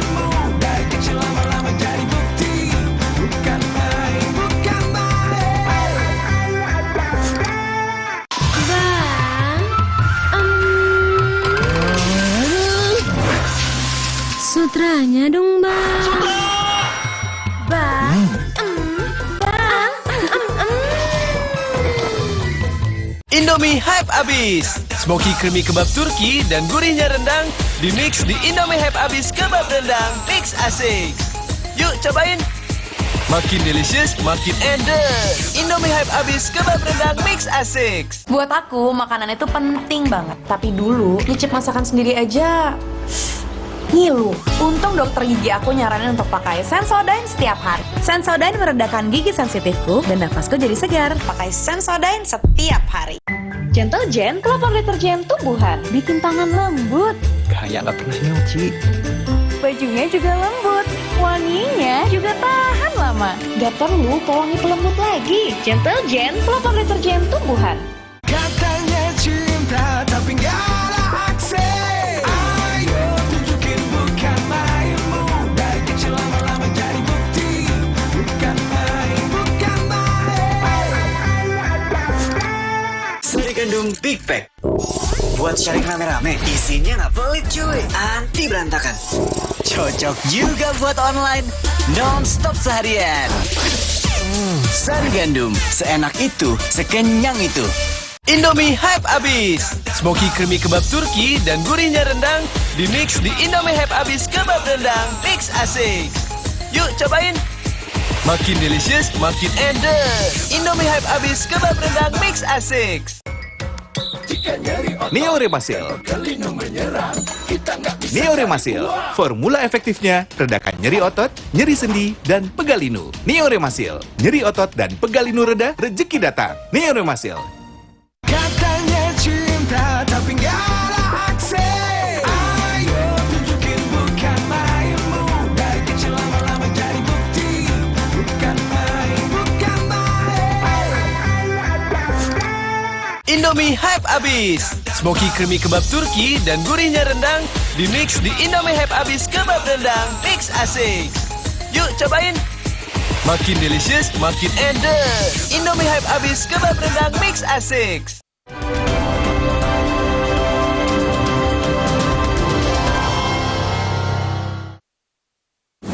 Indomie hype abis. Smoky creamy kebab Turki dan gurihnya rendang dimix di Indomie hype abis kebab rendang mix asik. Yuk cobain. Makin delicious, makin enders. Indomie hype abis kebab rendang mix asik. Buat aku, makanan itu penting banget. Tapi dulu, nyicip masakan sendiri aja ngilu. Untung dokter gigi aku nyaranin untuk pakai Sensodyne setiap hari. Sensodyne meredakan gigi sensitifku dan nafasku jadi segar. Pakai Sensodyne setiap hari. Gentle Gen, pelopor deterjen tumbuhan. Bikin tangan lembut. Kayak gak pernah nyuci. Bajunya juga lembut, wanginya juga tahan lama. Gak perlu pewangi pelembut lagi. Gentle Gen, pelopor deterjen tumbuhan. Katanya cinta tapi gak ada akses. Ayo tunjukin bukan main-mu. Dari kecil lama-lama jadi bukti. Bukan main, bukan main. Sari gandum Big Pack. Buat sharing rame-rame, isinya nggak pelit cuy, anti berantakan. Cocok juga buat online, non-stop seharian. Sari gandum, seenak itu, sekenyang itu. Indomie hype abis. Smoky creamy kebab Turki dan gurihnya rendang dimix di Indomie hype abis kebab rendang mix asik. Yuk cobain. Makin delicious, makin enders. Indomie hype abis kebab rendang mix asik. Neoremasil. Neoremasil, formula efektifnya redakan nyeri otot, nyeri sendi, dan pegal linu. Neoremasil, nyeri otot dan pegal linu reda, rezeki datang. Neoremasil. Katanya cinta tapi gak ada akses. Ayo tunjukin bukan main-mu. Dari kecil lama-lama jadi bukti. Bukan main, bukan main. Indomie hype abis. Smoky creamy kebab Turki dan gurihnya rendang dimix di Indomie hype abis kebab rendang mix asik. Yuk cobain. Makin delicious, makin enders. Indomie hype abis kebab rendang mix asik.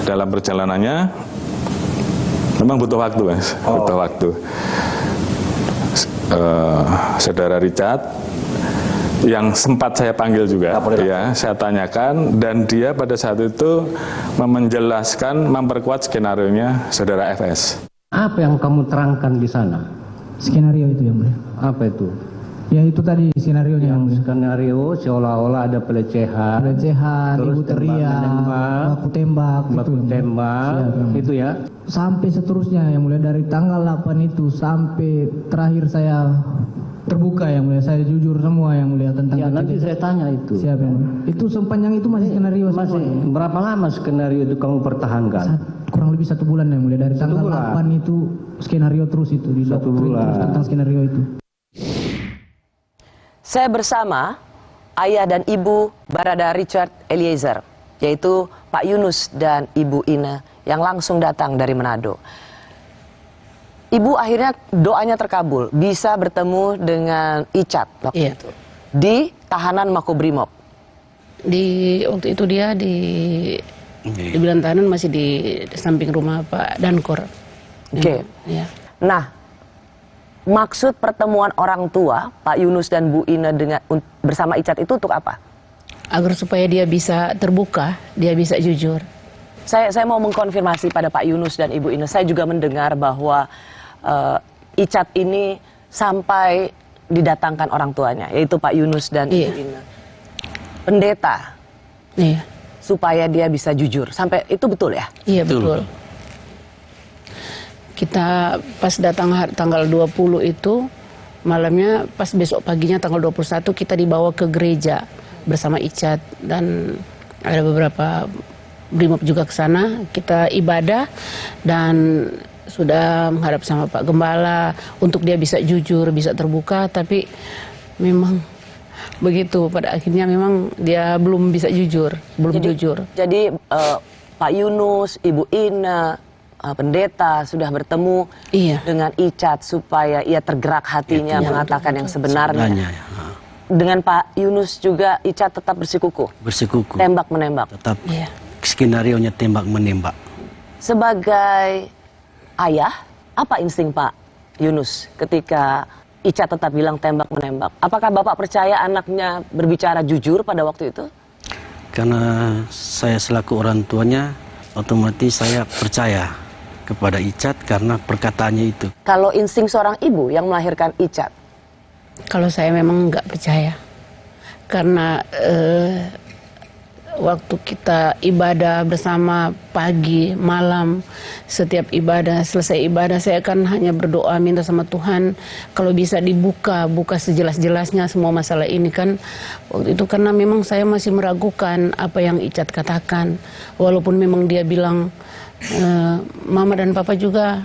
Dalam perjalanannya memang butuh waktu, Mas. Butuh waktu. Saudara Richard yang sempat saya panggil juga, ya, saya tanyakan, dan dia pada saat itu menjelaskan, memperkuat skenarionya saudara FS. Apa yang kamu terangkan di sana? Skenario itu yang mulia. Apa itu? Ya itu tadi skenario yang skenario seolah-olah ada pelecehan, ibu teriak, baku tembak, itu ya. Sampai seterusnya yang mulia, dari tanggal 8 itu sampai terakhir saya terbuka yang mulia, saya jujur semua yang mulia tentang ya, nanti saya tanya itu. Siapa yang mulia? Itu sepanjang itu masih skenario masih semua. Berapa lama skenario itu kamu pertahankan? Kurang lebih 1 bulan yang mulia, dari tanggal 8 itu skenario terus itu di 1 bulan terus tentang skenario itu. Saya bersama ayah dan ibu Barada Richard Eliezer, yaitu Pak Yunus dan Ibu Ine yang langsung datang dari Manado. Ibu akhirnya doanya terkabul, bisa bertemu dengan Icat waktu itu di tahanan Makobrimob. Waktu itu dia di bilang tahanan masih di samping rumah Pak Dankor. Oke. Ya. Nah, maksud pertemuan orang tua Pak Yunus dan Bu Ine bersama Icat itu untuk apa? Agar supaya dia bisa terbuka, dia bisa jujur. Saya mau mengkonfirmasi pada Pak Yunus dan Ibu Ine. Saya juga mendengar bahwa Icat ini sampai didatangkan orang tuanya, yaitu Pak Yunus dan Ibu Ine. Pendeta. Iya. Supaya dia bisa jujur. Sampai itu betul ya? Iya betul. Kita pas datang tanggal 20 itu, malamnya pas besok paginya tanggal 21 kita dibawa ke gereja bersama Icat, dan ada beberapa brimob juga ke sana. Kita ibadah dan sudah menghadap sama Pak Gembala untuk dia bisa jujur, bisa terbuka, tapi memang begitu pada akhirnya memang dia belum bisa jujur, jujur. Jadi Pak Yunus, Ibu Ine, pendeta sudah bertemu dengan Icat supaya ia tergerak hatinya mengatakan yang sebenarnya. Dengan Pak Yunus juga Icat tetap bersikukuh. Bersikukuh. Tembak menembak. Tetap skenarionya tembak menembak. Sebagai ayah, apa insting Pak Yunus ketika Icat tetap bilang tembak-menembak. Apakah Bapak percaya anaknya berbicara jujur pada waktu itu? Karena saya selaku orang tuanya, otomatis saya percaya kepada Icat karena perkataannya itu. Kalau insting seorang ibu yang melahirkan Icat? Kalau saya memang nggak percaya. Karena waktu kita ibadah bersama pagi, malam, setiap ibadah, selesai ibadah saya kan hanya berdoa minta sama Tuhan kalau bisa buka sejelas-jelasnya semua masalah ini kan. Waktu itu karena memang saya masih meragukan apa yang Icat katakan. Walaupun memang dia bilang Mama dan Papa juga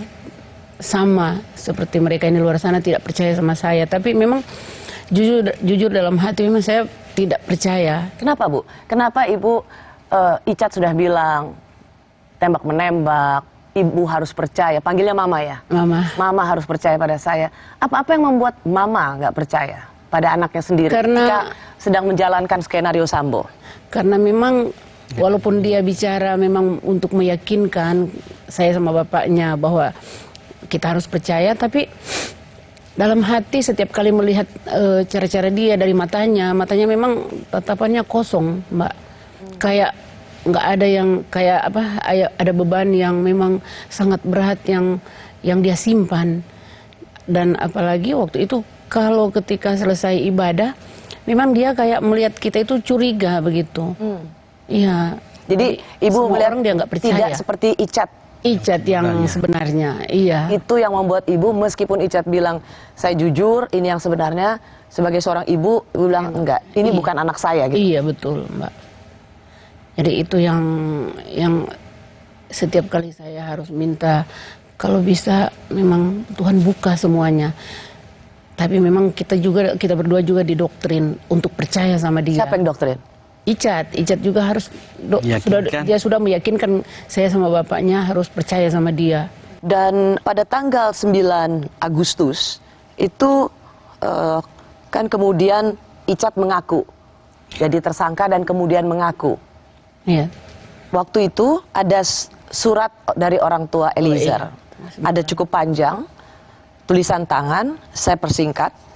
sama seperti mereka ini luar sana tidak percaya sama saya. Tapi memang jujur dalam hati memang saya tidak percaya. Kenapa Bu? Kenapa Ibu Icat sudah bilang tembak-menembak, Ibu harus percaya, panggilnya Mama ya? Mama harus percaya pada saya. Apa yang membuat Mama nggak percaya pada anaknya sendiri ketika sedang menjalankan skenario Sambo? Karena memang walaupun dia bicara memang untuk meyakinkan saya sama bapaknya bahwa kita harus percaya, tapi dalam hati setiap kali melihat cara-cara dia dari matanya memang tatapannya kosong, Mbak. Kayak nggak ada yang kayak apa? Ada beban yang memang sangat berat yang dia simpan. Dan apalagi waktu itu kalau ketika selesai ibadah, memang dia kayak melihat kita itu curiga begitu. Iya. Jadi Ibu melihat orang dia nggak percaya. Tidak seperti Icat yang sebenarnya, iya. Itu yang membuat Ibu, meskipun Icat bilang saya jujur, ini yang sebenarnya, sebagai seorang ibu bilang enggak, ini bukan anak saya gitu. Iya betul, Mbak. Jadi itu yang setiap kali saya harus minta kalau bisa memang Tuhan buka semuanya. Tapi memang kita berdua juga didoktrin untuk percaya sama dia. Siapa yang doktrin? Icat juga harus dia sudah meyakinkan saya sama bapaknya harus percaya sama dia. Dan pada tanggal 9 Agustus itu kan kemudian Icat mengaku jadi tersangka dan kemudian mengaku. Iya. Waktu itu ada surat dari orang tua Eliezer. Ada cukup panjang, tulisan tangan, saya persingkat.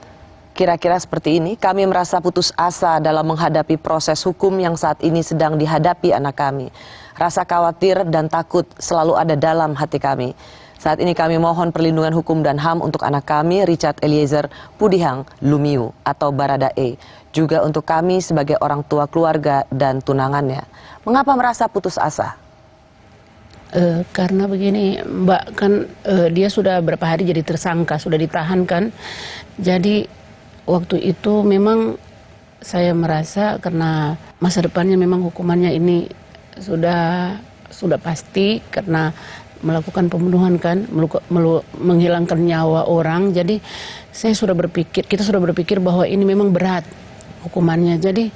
Kira-kira seperti ini, kami merasa putus asa dalam menghadapi proses hukum yang saat ini sedang dihadapi anak kami. Rasa khawatir dan takut selalu ada dalam hati kami. Saat ini kami mohon perlindungan hukum dan HAM untuk anak kami, Richard Eliezer Pudihang Lumiu atau Baradae. Juga untuk kami sebagai orang tua keluarga dan tunangannya. Mengapa merasa putus asa? Karena begini, Mbak, kan dia sudah berapa hari jadi tersangka, sudah ditahan kan. Jadi waktu itu memang saya merasa karena masa depannya memang hukumannya ini sudah pasti karena melakukan pembunuhan kan, menghilangkan nyawa orang. Jadi kita sudah berpikir bahwa ini memang berat hukumannya. Jadi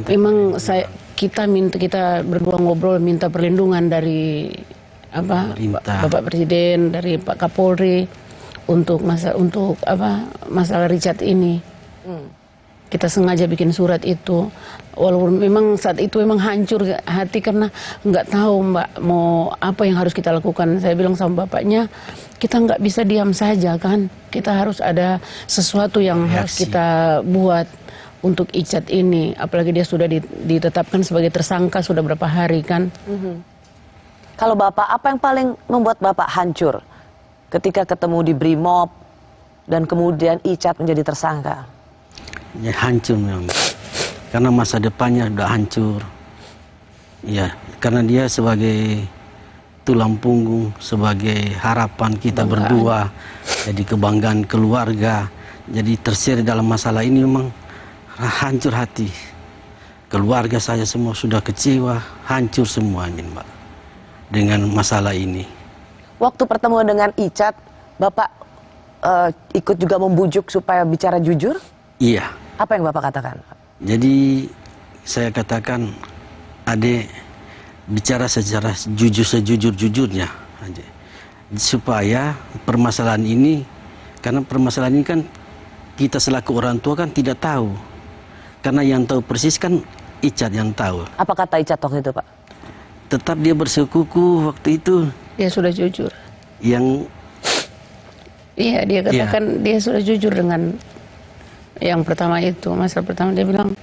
memang kita berdua ngobrol minta perlindungan dari Bapak Presiden, dari Pak Kapolri untuk masalah Richard ini. Kita sengaja bikin surat itu, walaupun memang saat itu memang hancur hati karena nggak tahu Mbak mau apa yang harus kita lakukan. Saya bilang sama bapaknya, kita nggak bisa diam saja kan, kita harus ada sesuatu yang harus kita buat untuk Icat ini, apalagi dia sudah ditetapkan sebagai tersangka sudah berapa hari kan. Kalau Bapak, apa yang paling membuat Bapak hancur ketika ketemu di Brimob dan kemudian Icat menjadi tersangka? Ya hancur memang, karena masa depannya udah hancur. Ya, karena dia sebagai tulang punggung, sebagai harapan kita berdua, jadi kebanggaan keluarga, jadi terseret dalam masalah ini memang hancur hati. Keluarga saya semua sudah kecewa, hancur semuanya Mbak, dengan masalah ini. Waktu pertemuan dengan Icat, Bapak ikut juga membujuk supaya bicara jujur? Iya. Apa yang Bapak katakan? Jadi saya katakan, Adek bicara secara jujur sejujur-jujurnya, supaya permasalahan ini, karena permasalahan ini kan kita selaku orang tua kan tidak tahu, karena yang tahu persis kan Icat yang tahu. Apa kata Icat waktu itu Pak? Tetap dia bersekuku waktu itu. Dia sudah jujur. Yang Iya, dia katakan dia sudah jujur dengan yang pertama itu. Masalah pertama dia bilang,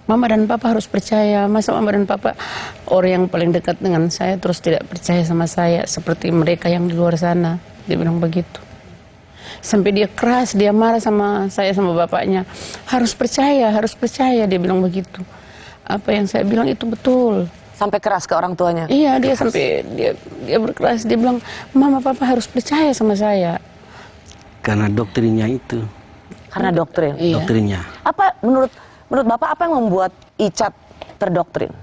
Mama dan Papa harus percaya. Masa Mama dan Papa orang yang paling dekat dengan saya terus tidak percaya sama saya seperti mereka yang di luar sana. Dia bilang begitu. Sampai dia keras, dia marah sama saya sama bapaknya. Harus percaya, dia bilang begitu. Apa yang saya bilang itu betul. Sampai keras ke orang tuanya? Iya, dia sampai dia berkeras. Dia bilang, Mama Papa harus percaya sama saya. Karena doktrinnya itu. Karena doktrin? Iya. Doktrinnya. Apa menurut Bapak apa yang membuat Icat terdoktrin?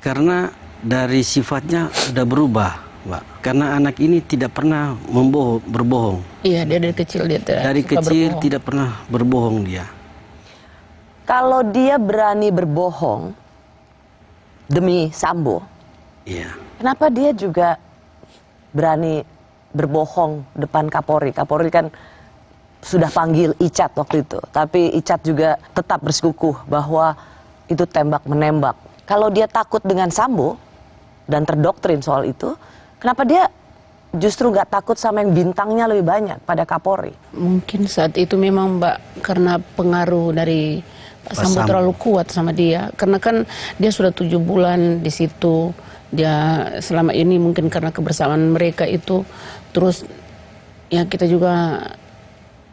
Karena dari sifatnya sudah berubah, Mbak. Karena anak ini tidak pernah berbohong. Iya, dia dari kecil dia dari kecil berbohong. Tidak pernah berbohong dia. Kalau dia berani berbohong demi Sambo, iya. Kenapa dia juga berani berbohong depan Kapolri? Kapolri kan sudah panggil Icat waktu itu, tapi Icat juga tetap bersikukuh bahwa itu tembak-menembak. Kalau dia takut dengan Sambo dan terdoktrin soal itu, kenapa dia justru nggak takut sama yang bintangnya lebih banyak pada Kapolri? Mungkin saat itu memang Mbak, karena pengaruh dari Pak Sambo terlalu kuat sama dia. Karena kan dia sudah 7 bulan di situ. Dia selama ini mungkin karena kebersamaan mereka itu, terus ya kita juga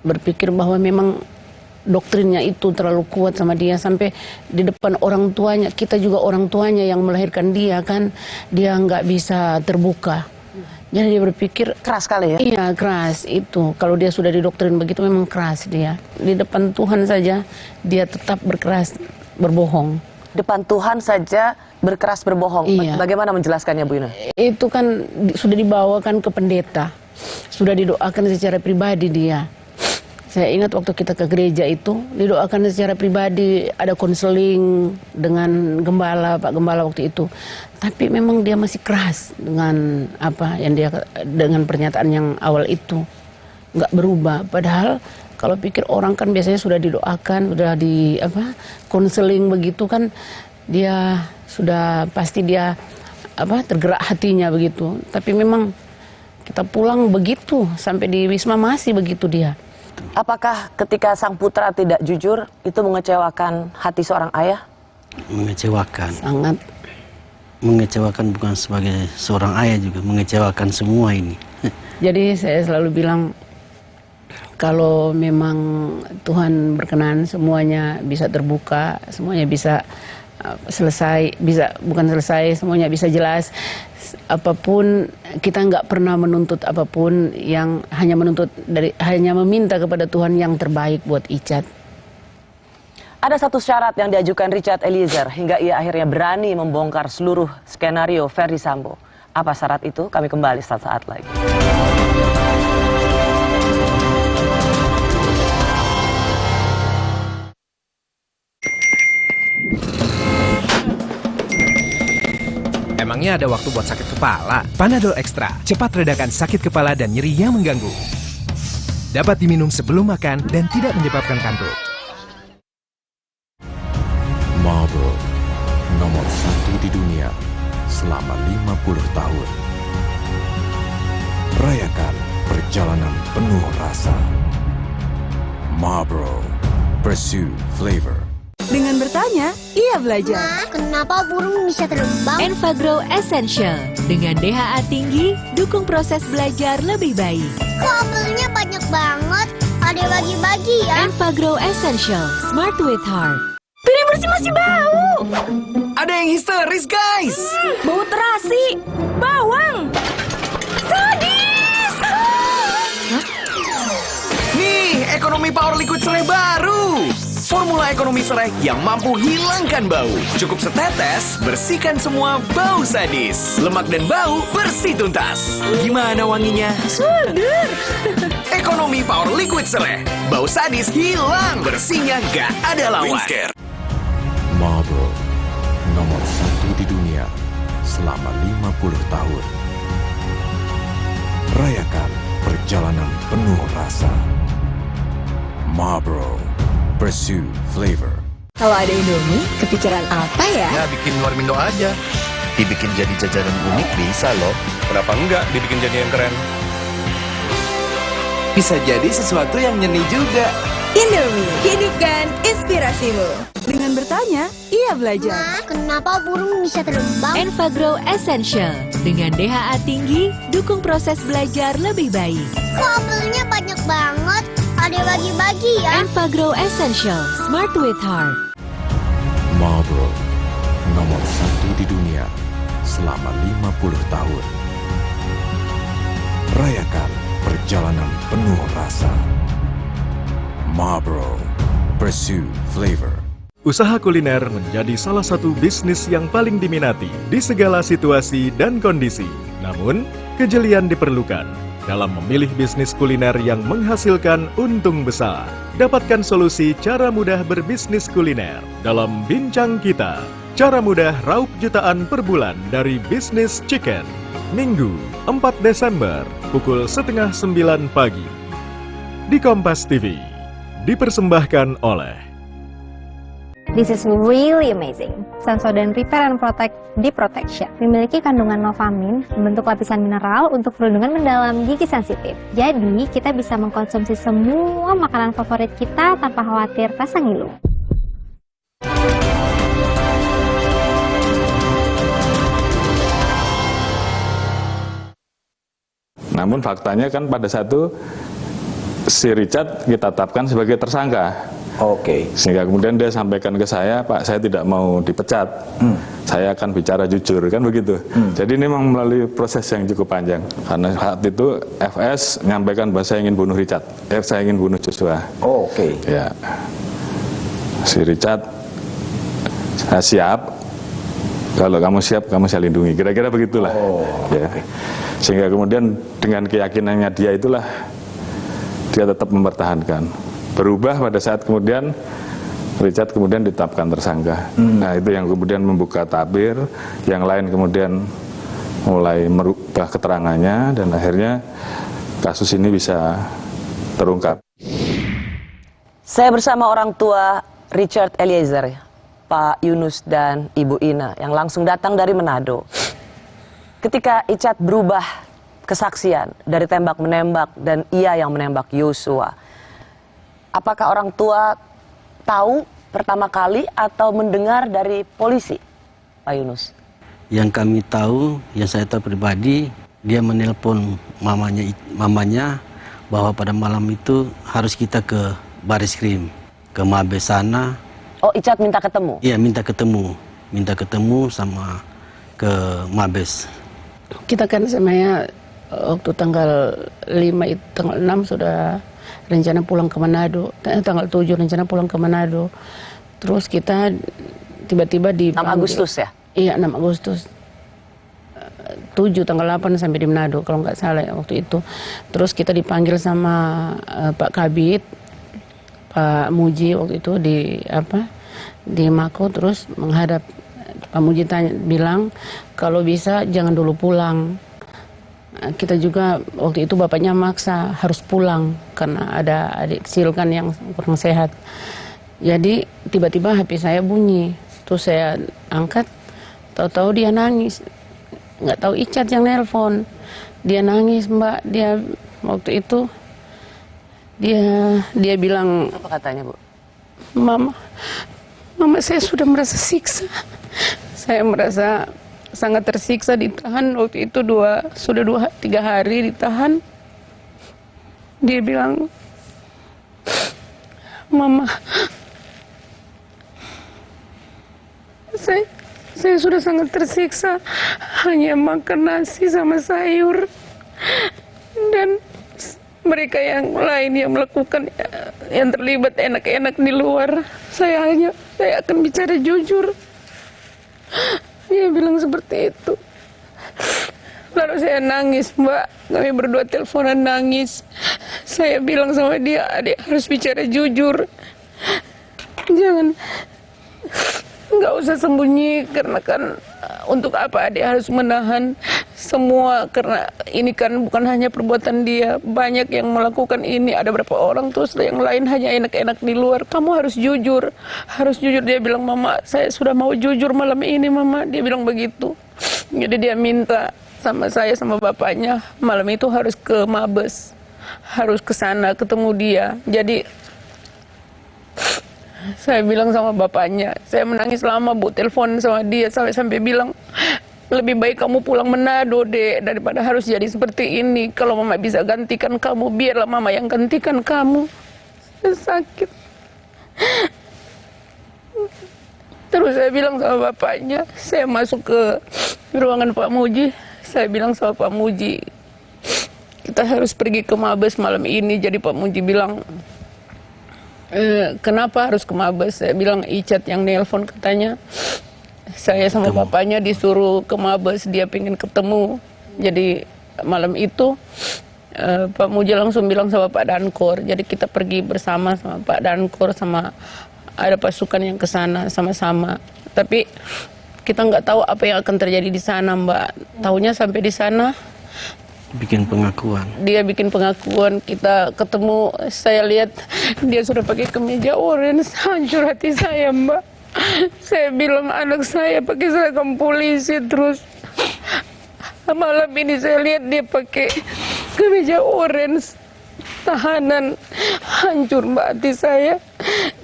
berpikir bahwa memang doktrinnya itu terlalu kuat sama dia sampai di depan orang tuanya, kita juga orang tuanya yang melahirkan dia kan, dia nggak bisa terbuka. Jadi dia berpikir keras kali ya? Iya, keras itu. Kalau dia sudah didoktrin begitu memang keras dia. Di depan Tuhan saja dia tetap berkeras berbohong. Depan Tuhan saja berkeras berbohong. Iya. Bagaimana menjelaskannya, Bu Ina? Itu kan sudah dibawakan ke pendeta. Sudah didoakan secara pribadi dia. Saya ingat waktu kita ke gereja itu, didoakan secara pribadi, ada konseling dengan gembala, Pak Gembala waktu itu. Tapi memang dia masih keras dengan apa yang dia dengan pernyataan yang awal itu. Nggak berubah. Padahal kalau pikir orang kan biasanya sudah didoakan, sudah di konseling begitu kan, dia sudah pasti dia tergerak hatinya begitu. Tapi memang kita pulang begitu, sampai di Wisma masih begitu dia. Apakah ketika sang putra tidak jujur, itu mengecewakan hati seorang ayah? Mengecewakan. Sangat. Mengecewakan bukan sebagai seorang ayah juga, mengecewakan semua ini. Jadi saya selalu bilang, kalau memang Tuhan berkenan semuanya bisa terbuka, semuanya bisa selesai, semuanya bisa jelas. Apapun, kita nggak pernah menuntut apapun, yang hanya meminta kepada Tuhan yang terbaik buat Icat. Ada satu syarat yang diajukan Richard Eliezer hingga ia akhirnya berani membongkar seluruh skenario Verdi Sambo. Apa syarat itu? Kami kembali saat lagi. Emangnya ada waktu buat sakit kepala? Panadol Extra, cepat redakan sakit kepala dan nyeri yang mengganggu. Dapat diminum sebelum makan dan tidak menyebabkan kantuk. Marlboro, nomor 1 di dunia selama 50 tahun. Rayakan perjalanan penuh rasa. Marlboro, pursue flavor. Dengan bertanya, ia belajar. Ma, kenapa burung bisa terbang? Enfagrow Essential. Dengan DHA tinggi, dukung proses belajar lebih baik. Kok apelnya banyak banget? Ada bagi-bagi ya? Enfagrow Essential. Smart with heart. Piring bersih masih bau. Ada yang histeris, guys. Bau terasi. Bawang. Sadis. Nih, ekonomi power liquid serai baru. Formula ekonomi serai yang mampu hilangkan bau. Cukup setetes, bersihkan semua bau sadis. Lemak dan bau bersih tuntas. Gimana wanginya? Seger. Ekonomi power liquid serai. Bau sadis hilang, bersihnya gak ada lawan. Marlboro, nomor 1 di dunia selama 50 tahun. Rayakan perjalanan penuh rasa. Marlboro, pursue flavor. Kalau ada Indomie, kepikiran apa ya? Ya, bikin warmindo aja. Dibikin jadi jajanan unik bisa loh. Kenapa enggak dibikin jadi yang keren? bisa jadi sesuatu yang nyeni juga. Indomie, hidupkan inspirasimu. Dengan bertanya, ia belajar. Ma, kenapa burung bisa terbang? Enfagrow Essential. Dengan DHA tinggi, dukung proses belajar lebih baik. Kok apelnya banyak banget? Ada bagi-bagi ya? Enfagrow Essential, Smart with Heart. Marlboro, nomor 1 di dunia selama 50 tahun. Rayakan perjalanan penuh rasa. Marlboro, pursue flavor. Usaha kuliner menjadi salah satu bisnis yang paling diminati di segala situasi dan kondisi. Namun, kejelian diperlukan dalam memilih bisnis kuliner yang menghasilkan untung besar. Dapatkan solusi cara mudah berbisnis kuliner dalam Bincang Kita. Cara mudah raup jutaan per bulan dari bisnis chicken. Minggu, 4 Desember, pukul 8:30 pagi. Di Kompas TV. Dipersembahkan oleh This is really amazing. Sensodyne Repair and Protect Deep Protection memiliki kandungan novamin, membentuk lapisan mineral untuk perlindungan mendalam gigi sensitif. Jadi, kita bisa mengkonsumsi semua makanan favorit kita tanpa khawatir rasa ngilu. Namun faktanya kan pada saat itu si Richard kita tetapkan sebagai tersangka. Oke. Sehingga kemudian dia sampaikan ke saya, Pak, saya tidak mau dipecat. Saya akan bicara jujur, kan begitu. Jadi ini memang melalui proses yang cukup panjang. Karena saat itu FS menyampaikan bahwa saya ingin bunuh Richard. Saya ingin bunuh Joshua. Oke. Ya. Si Richard, saya siap. Kalau kamu siap, kamu saya lindungi. Kira-kira begitulah. Ya. Sehingga kemudian dengan keyakinannya dia itulah dia tetap mempertahankan. Berubah pada saat kemudian Richard kemudian ditetapkan tersangka. Nah, itu yang kemudian membuka tabir, yang lain kemudian mulai merubah keterangannya dan akhirnya kasus ini bisa terungkap. Saya bersama orang tua Richard Eliezer, Pak Yunus dan Ibu Ina yang langsung datang dari Manado. Ketika Richard berubah kesaksian dari tembak-menembak dan ia yang menembak Yosua, apakah orang tua tahu pertama kali atau mendengar dari polisi, Pak Yunus? Yang kami tahu, yang saya tahu pribadi, dia menelpon mamanya bahwa pada malam itu harus kita ke Bariskrim, ke Mabes sana. Oh, Richard minta ketemu? Iya, minta ketemu sama ke Mabes. Kita kan sebenarnya waktu tanggal 5 itu, tanggal 6 sudah rencana pulang ke Manado. Tanggal 7 rencana pulang ke Manado. Terus kita tiba-tiba di 6 Agustus ya? Iya, 6 Agustus. 7 tanggal 8 sampai di Manado kalau nggak salah ya, waktu itu. Terus kita dipanggil sama Pak Kabit, Pak Muji waktu itu di Mako, terus menghadap Pak Muji bilang kalau bisa jangan dulu pulang. Kita juga waktu itu bapaknya maksa harus pulang karena ada adik kecil kan yang kurang sehat. Jadi tiba-tiba HP saya bunyi, terus saya angkat, tahu-tahu dia nangis. Nggak tahu Richard yang nelpon, dia nangis Mbak. Dia waktu itu dia bilang, apa katanya Bu? Mama saya sudah merasa siksa. Saya merasa sangat tersiksa, ditahan waktu itu sudah 2-3 hari ditahan. Dia bilang, Mama, saya sudah sangat tersiksa, hanya makan nasi sama sayur. Dan mereka yang lain yang melakukan, yang terlibat enak-enak di luar, saya akan bicara jujur. Dia bilang seperti itu. Lalu saya nangis, Mbak. Kami berdua teleponan nangis. Saya bilang sama dia, adik harus bicara jujur. Jangan, nggak usah sembunyi, karena kan untuk apa adik harus menahan semua, karena ini kan bukan hanya perbuatan dia, banyak yang melakukan ini, ada berapa orang, terus yang lain hanya enak-enak di luar. Kamu harus jujur, harus jujur. Dia bilang, Mama, saya sudah mau jujur malam ini, Mama. Dia bilang begitu. Jadi dia minta sama saya, sama bapaknya, malam itu harus ke Mabes. harus ke sana ketemu dia. Jadi saya bilang sama bapaknya, saya menangis lama Bu, telepon sama dia sampai bilang, lebih baik kamu pulang Manado Dek, daripada harus jadi seperti ini. Kalau Mama bisa gantikan kamu, biarlah Mama yang gantikan kamu. Saya sakit. Terus saya bilang sama bapaknya, saya masuk ke ruangan Pak Muji, saya bilang sama Pak Muji, kita harus pergi ke Mabes malam ini. Jadi Pak Muji bilang, kenapa harus ke Mabes? Saya bilang Icat yang nelpon katanya. Saya sama bapaknya disuruh ke Mabes, dia pengen ketemu. Jadi malam itu Pak Muji langsung bilang sama Pak Dankor. Jadi kita pergi bersama sama Pak Dankor, sama ada pasukan yang ke sana sama-sama. Tapi kita nggak tahu apa yang akan terjadi di sana, Mbak. Taunya sampai di sana bikin pengakuan. Dia bikin pengakuan, kita ketemu, saya lihat dia sudah pakai kemeja orange. Hancur hati saya, Mbak. Saya bilang anak saya pakai seragam polisi, terus malam ini saya lihat dia pakai kemeja orange tahanan. Hancur Mbak hati saya.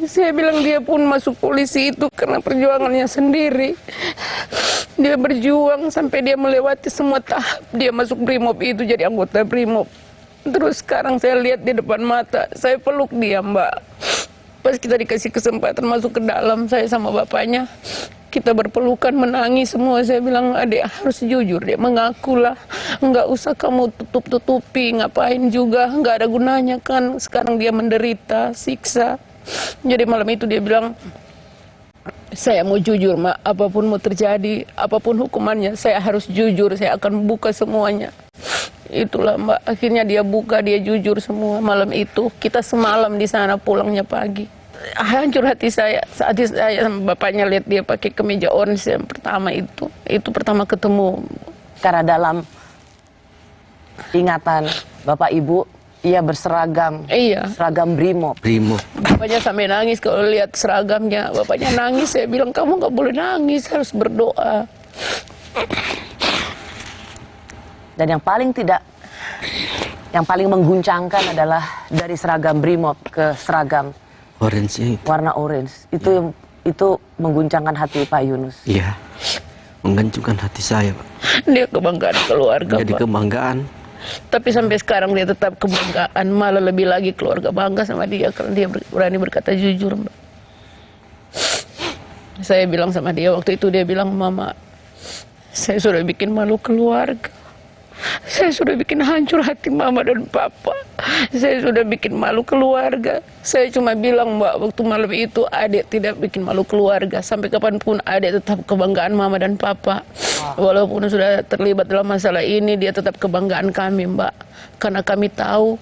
Saya bilang dia pun masuk polisi itu karena perjuangannya sendiri. Dia berjuang sampai dia melewati semua tahap. Dia masuk Brimob itu jadi anggota Brimob. Terus sekarang saya lihat di depan mata, saya peluk dia, Mbak. Pas kita dikasih kesempatan masuk ke dalam, saya sama bapaknya, kita berpelukan, menangis semua. Saya bilang, adik harus jujur, dia mengakulah. Nggak usah kamu tutup-tutupi, ngapain juga, nggak ada gunanya kan. Sekarang dia menderita, siksa. Jadi malam itu dia bilang, saya mau jujur, Mak, apapun mau terjadi, apapun hukumannya, saya harus jujur, saya akan buka semuanya. Itulah Mbak, akhirnya dia buka, dia jujur semua malam itu. Kita semalam di sana, pulangnya pagi. Hancur hati saya saat saya sama bapaknya lihat dia pakai kemeja orange yang pertama itu. Itu pertama ketemu. Karena dalam ingatan Bapak Ibu, ia berseragam. Iya. Seragam Brimob. Brimob. Bapaknya sampai nangis kalau lihat seragamnya. Bapaknya nangis, saya bilang kamu nggak boleh nangis, harus berdoa. Dan yang paling mengguncangkan adalah dari seragam Brimob ke seragam orange, warna orange. Itu mengguncangkan hati Pak Yunus. Iya, mengguncangkan hati saya, Pak. Dia kebanggaan keluarga, jadi Pak. Kebanggaan. Tapi sampai sekarang dia tetap kebanggaan, malah lebih lagi keluarga bangga sama dia karena dia berani berkata jujur, Mbak. Saya bilang sama dia waktu itu, dia bilang, Mama, saya sudah bikin malu keluarga. Saya sudah bikin hancur hati Mama dan Papa. Saya sudah bikin malu keluarga. Saya cuma bilang, Mbak, waktu malam itu adik tidak bikin malu keluarga. Sampai kapanpun adik tetap kebanggaan Mama dan Papa. Walaupun sudah terlibat dalam masalah ini, dia tetap kebanggaan kami, Mbak. Karena kami tahu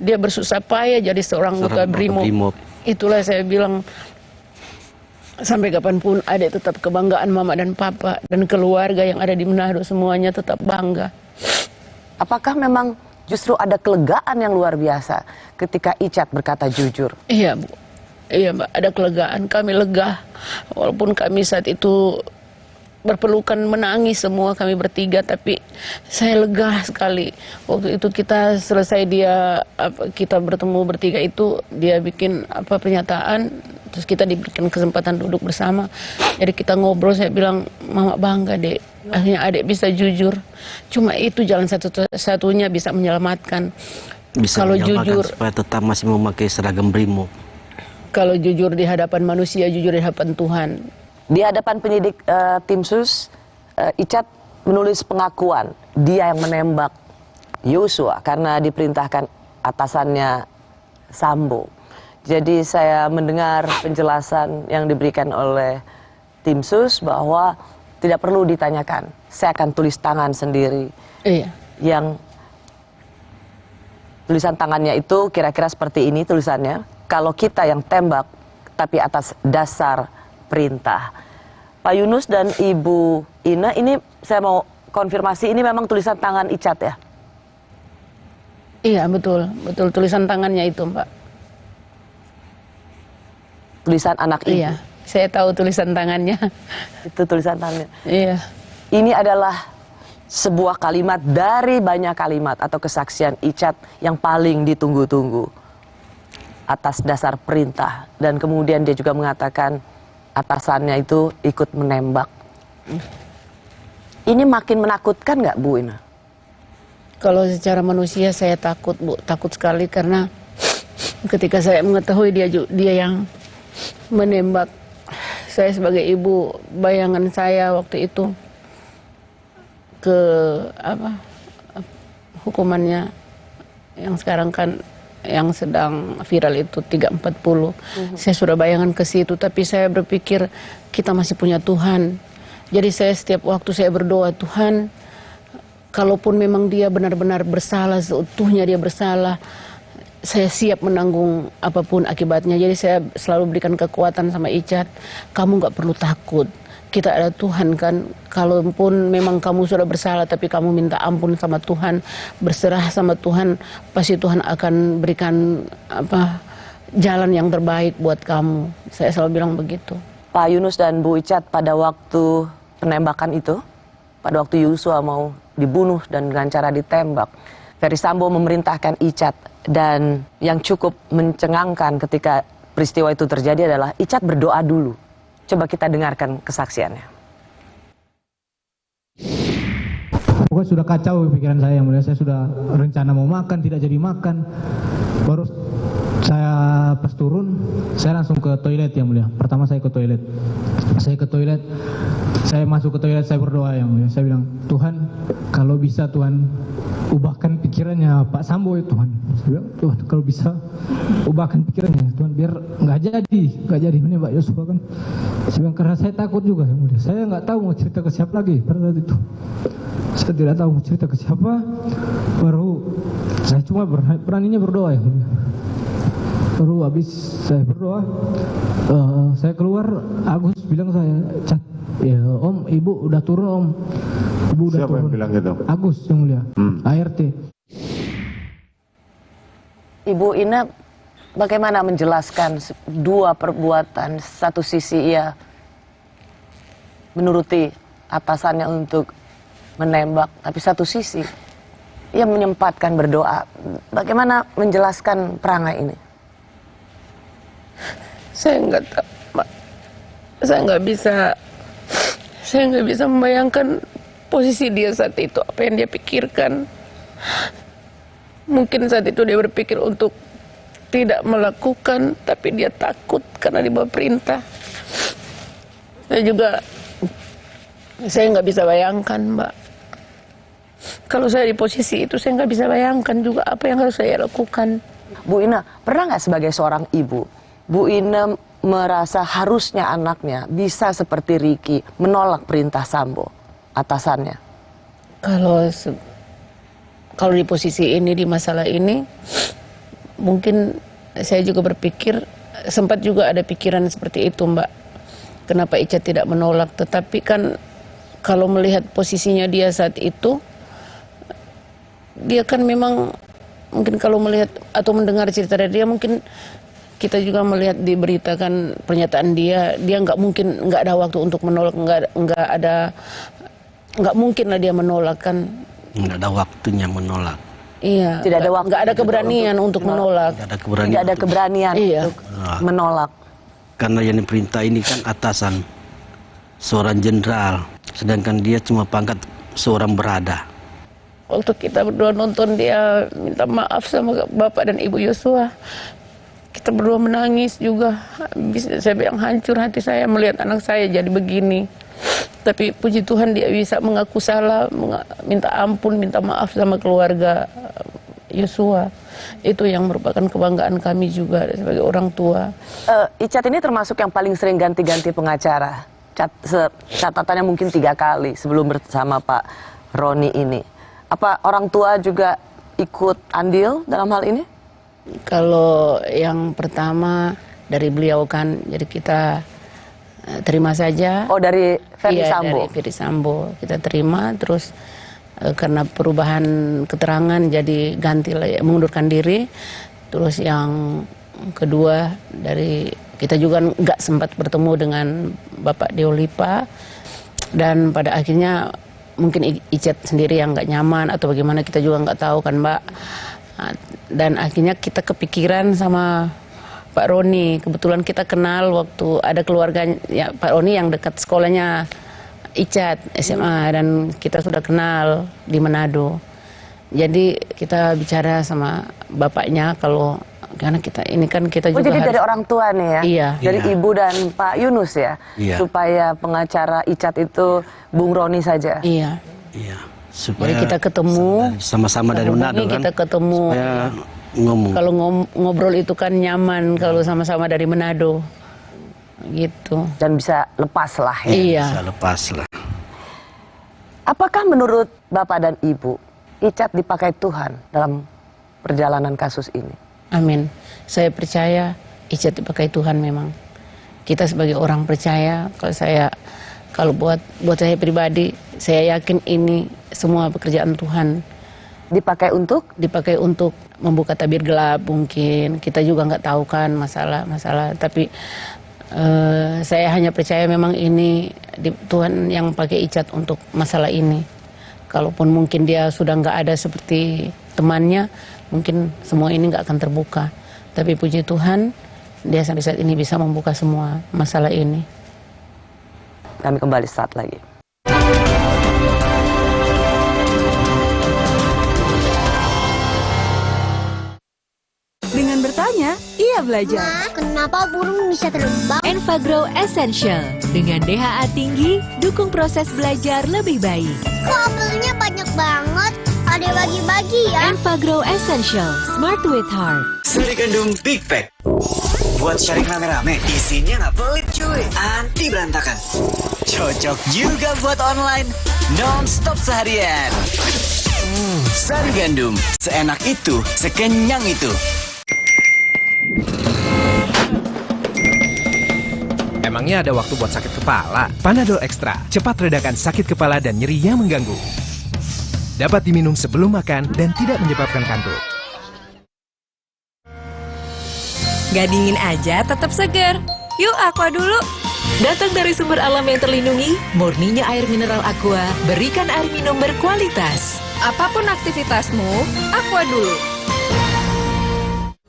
dia bersusah payah jadi seorang anggota Brimob. Itulah saya bilang, sampai kapanpun adik tetap kebanggaan Mama dan Papa. Dan keluarga yang ada di Manado semuanya tetap bangga. Apakah memang justru ada kelegaan yang luar biasa ketika Icat berkata jujur? Iya, Bu. Iya, Mbak, ada kelegaan. Kami legah. Walaupun kami saat itu berpelukan menangis semua kami bertiga, tapi saya lega sekali. Waktu itu kita selesai kita bertemu bertiga itu, dia bikin pernyataan, terus kita diberikan kesempatan duduk bersama. Jadi kita ngobrol, saya bilang, Mama bangga, Dek. Akhirnya adik bisa jujur. Cuma itu jalan satu-satunya bisa menyelamatkan. Bisa kalau menyelamatkan jujur supaya tetap masih memakai seragam Brimob. Kalau jujur di hadapan manusia, jujur di hadapan Tuhan. Di hadapan penyidik tim sus, Icat menulis pengakuan dia yang menembak Yosua karena diperintahkan atasannya Sambo. Jadi saya mendengar penjelasan yang diberikan oleh tim sus bahwa tidak perlu ditanyakan, saya akan tulis tangan sendiri. Iya. Yang tulisan tangannya itu kira-kira seperti ini tulisannya. Kalau kita yang tembak, tapi atas dasar perintah. Pak Yunus dan Ibu Ina, ini saya mau konfirmasi, ini memang tulisan tangan Icat ya? Iya, betul. Betul, tulisan tangannya itu, Mbak. Tulisan anak ibu? Iya, saya tahu tulisan tangannya. Itu tulisan tangannya? Iya. Ini adalah sebuah kalimat dari banyak kalimat atau kesaksian Icat yang paling ditunggu-tunggu atas dasar perintah, dan kemudian dia juga mengatakan atasannya itu ikut menembak. Ini makin menakutkan nggak, Bu Ina? Kalau secara manusia saya takut, Bu, takut sekali, karena ketika saya mengetahui dia yang menembak saya sebagai ibu, bayangan saya waktu itu hukumannya yang sekarang kan yang sedang viral itu 340. Saya sudah bayangan ke situ, tapi saya berpikir kita masih punya Tuhan. Jadi saya setiap waktu saya berdoa, Tuhan, kalaupun memang dia benar-benar bersalah, seutuhnya dia bersalah, saya siap menanggung apapun akibatnya. Jadi saya selalu berikan kekuatan sama Icat, kamu nggak perlu takut. Kita ada Tuhan kan, kalaupun memang kamu sudah bersalah tapi kamu minta ampun sama Tuhan, berserah sama Tuhan, pasti Tuhan akan berikan jalan yang terbaik buat kamu. Saya selalu bilang begitu. Pak Yunus dan Bu Icat, pada waktu penembakan itu, pada waktu Yosua mau dibunuh dan dengan cara ditembak, Ferdy Sambo memerintahkan Icat, dan yang cukup mencengangkan ketika peristiwa itu terjadi adalah Icat berdoa dulu. Coba kita dengarkan kesaksiannya. Pokoknya sudah kacau pikiran saya, yang mulia. Saya sudah rencana mau makan, tidak jadi makan. Baru saya pas turun, saya langsung ke toilet, yang mulia. Pertama saya ke toilet. Saya masuk ke toilet, saya berdoa, yang mulia. Saya bilang, Tuhan, kalau bisa Tuhan ubahkan pikirannya Pak Sambo ya Tuhan. Saya bilang, Tuhan, kalau bisa ubahkan pikirannya Tuhan, biar nggak jadi menembak Yosua kan. Saya bilang, karena saya takut juga, yang mulia. Saya nggak tahu mau cerita ke siapa lagi pada saat itu. Saya tidak tahu mau cerita ke siapa. Baru saya cuma beraninya berdoa, yang mulia. Baru habis saya berdoa, saya keluar, Agus bilang saya, Cat, ya Om, Ibu udah turun Om. Ibu udah Siapa turun. yang bilang gitu? Agus, yang mulia, ART. Ibu Ina bagaimana menjelaskan dua perbuatan? Satu sisi ia menuruti atasannya untuk menembak, tapi satu sisi ia menyempatkan berdoa. Bagaimana menjelaskan perangai ini? Saya nggak tahu, Pak. Saya nggak bisa membayangkan posisi dia saat itu, apa yang dia pikirkan. Mungkin saat itu dia berpikir untuk tidak melakukan, tapi dia takut karena di bawah perintah. Saya nggak bisa bayangkan, Mbak. Kalau saya di posisi itu, saya nggak bisa bayangkan juga apa yang harus saya lakukan. Bu Ina, pernah nggak sebagai seorang ibu, Bu Ina merasa harusnya anaknya bisa seperti Ricky menolak perintah Sambo, atasannya? Kalau di posisi ini, di masalah ini, mungkin saya juga berpikir, sempat juga ada pikiran seperti itu, Mbak. Kenapa Icat tidak menolak? Tetapi kan kalau melihat posisinya dia saat itu, dia kan memang, mungkin kalau melihat atau mendengar cerita dari dia, mungkin kita juga melihat diberitakan pernyataan dia nggak mungkin, nggak ada waktu untuk menolak, nggak mungkin lah dia menolak kan. Nggak ada waktunya menolak. Iya. Tidak ada waktu. Nggak ada keberanian untuk menolak. Nggak ada keberanian. Iya. Menolak. Karena yang diperintah ini kan atasan, seorang jenderal, sedangkan dia cuma pangkat seorang berada. Waktu kita berdua nonton dia minta maaf sama Bapak dan Ibu Yosua, kita berdua menangis juga. Saya bilang hancur hati saya melihat anak saya jadi begini. Tapi puji Tuhan dia bisa mengaku salah, minta ampun, minta maaf sama keluarga Yosua. Itu yang merupakan kebanggaan kami juga sebagai orang tua. Icat ini termasuk yang paling sering ganti-ganti pengacara. Catatannya mungkin 3 kali sebelum bersama Pak Roni ini. Apa orang tua juga ikut andil dalam hal ini? Kalau yang pertama dari beliau kan, jadi kita terima saja. Oh, dari Ferdy Sambo? Dari Ferdy Sambo kita terima, terus karena perubahan keterangan jadi ganti, mengundurkan diri. Terus yang kedua dari kita juga nggak sempat bertemu dengan Bapak Deolipa, dan pada akhirnya mungkin Icet sendiri yang nggak nyaman atau bagaimana, kita juga nggak tahu kan Mbak. Dan akhirnya kita kepikiran sama Pak Roni. Kebetulan kita kenal waktu ada keluarganya ya, Pak Roni yang dekat sekolahnya Icet SMA, dan kita sudah kenal di Manado. Jadi kita bicara sama bapaknya kalau karena kita ini kan kita juga jadi dari orang tua nih ya? Iya. Dari Ibu dan Pak Yunus ya? Iya. Supaya pengacara Icat itu Bung Roni saja? Iya. Iya. Supaya jadi kita ketemu sama-sama dari Manado kan? Kita ketemu. Supaya ngomong. Kalau ngobrol itu kan nyaman kalau sama-sama dari Manado. Gitu. Dan bisa lepas lah ya? Iya. Bisa lepas lah. Apakah menurut Bapak dan Ibu, Icat dipakai Tuhan dalam perjalanan kasus ini? Amin. Saya percaya Icet dipakai Tuhan memang. Kita sebagai orang percaya, kalau buat saya pribadi, saya yakin ini semua pekerjaan Tuhan. Dipakai untuk? Dipakai untuk membuka tabir gelap mungkin. Kita juga nggak tahu kan masalah. Tapi saya hanya percaya memang ini Tuhan yang pakai Icat untuk masalah ini. Kalaupun mungkin dia sudah nggak ada seperti temannya, mungkin semua ini nggak akan terbuka. Tapi puji Tuhan, dia sampai saat ini bisa membuka semua masalah ini. Kami kembali saat lagi. Dengan bertanya, ia belajar. Ma, kenapa burung bisa terbang? Enfagrow Essential. Dengan DHA tinggi, dukung proses belajar lebih baik. Kok apelnya banyak banget? Ada bagi-bagi ya? Enfagrow Essential. Smart with Heart. Sari gandum Big Pack. Buat sharing rame-rame. Isinya nggak pelit cuy. Anti berantakan. Cocok juga buat online. Non-stop seharian. Sari gandum. Seenak itu, sekenyang itu. Emangnya ada waktu buat sakit kepala? Panadol Extra, cepat redakan sakit kepala dan nyeri yang mengganggu. Dapat diminum sebelum makan dan tidak menyebabkan kantuk. Gak dingin aja, tetap segar. Yuk, Aqua dulu. Datang dari sumber alam yang terlindungi, murninya air mineral Aqua, berikan air minum berkualitas. Apapun aktivitasmu, Aqua dulu.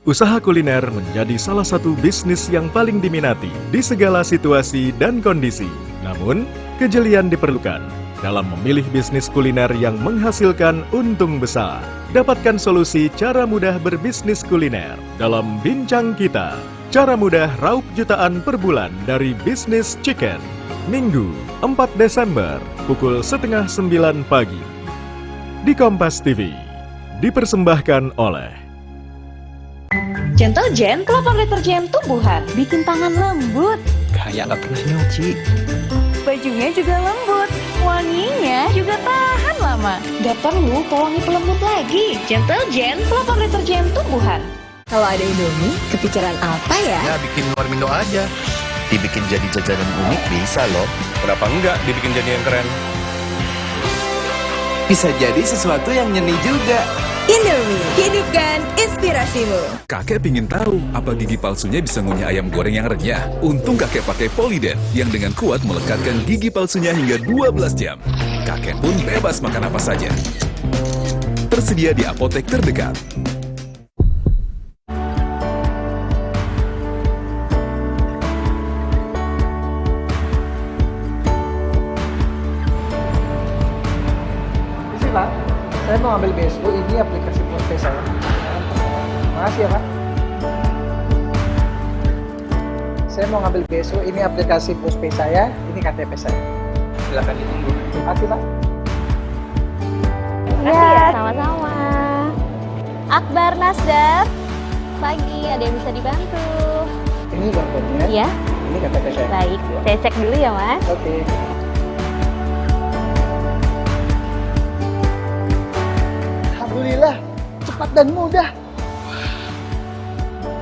Usaha kuliner menjadi salah satu bisnis yang paling diminati di segala situasi dan kondisi. Namun, kejelian diperlukan dalam memilih bisnis kuliner yang menghasilkan untung besar. Dapatkan solusi cara mudah berbisnis kuliner dalam Bincang Kita. Cara mudah raup jutaan per bulan dari bisnis chicken. Minggu, 4 Desember, pukul 8:30 pagi. Di Kompas TV, dipersembahkan oleh Gentle Gen, kelopak deterjen tumbuhan. Bikin tangan lembut. Kayak nggak pernah nyuci. Bajunya juga lembut. Wanginya juga tahan lama. Gak perlu pewangi pelembut lagi. Gentle Gen, kelopak deterjen tumbuhan. Kalau ada Indomie, kepikiran apa ya? Ya bikin warmindo aja. Dibikin jadi jajanan unik bisa loh. Kenapa enggak dibikin jadi yang keren? Bisa jadi sesuatu yang nyeni juga. Indomie, hidupkan inspirasimu. Kakek pingin tahu apa gigi palsunya bisa ngunyah ayam goreng yang renyah. Untung kakek pakai Polydent yang dengan kuat melekatkan gigi palsunya hingga 12 jam. Kakek pun bebas makan apa saja. Tersedia di apotek terdekat. Pak, saya mau ambil BSU, ini aplikasi postpay saya. Makasih ya Pak. Saya mau ngambil BSU, ini aplikasi postpay saya, ini KTP saya. Silakan ditunggu. Terima kasih Pak. Ya, sama-sama. Akbar Nasdaq. Pagi, ada yang bisa dibantu? Ini barcode-nya. Iya. Ini KTP saya. Baik, saya cek dulu ya Mas. Oke. Alhamdulillah, cepat dan mudah.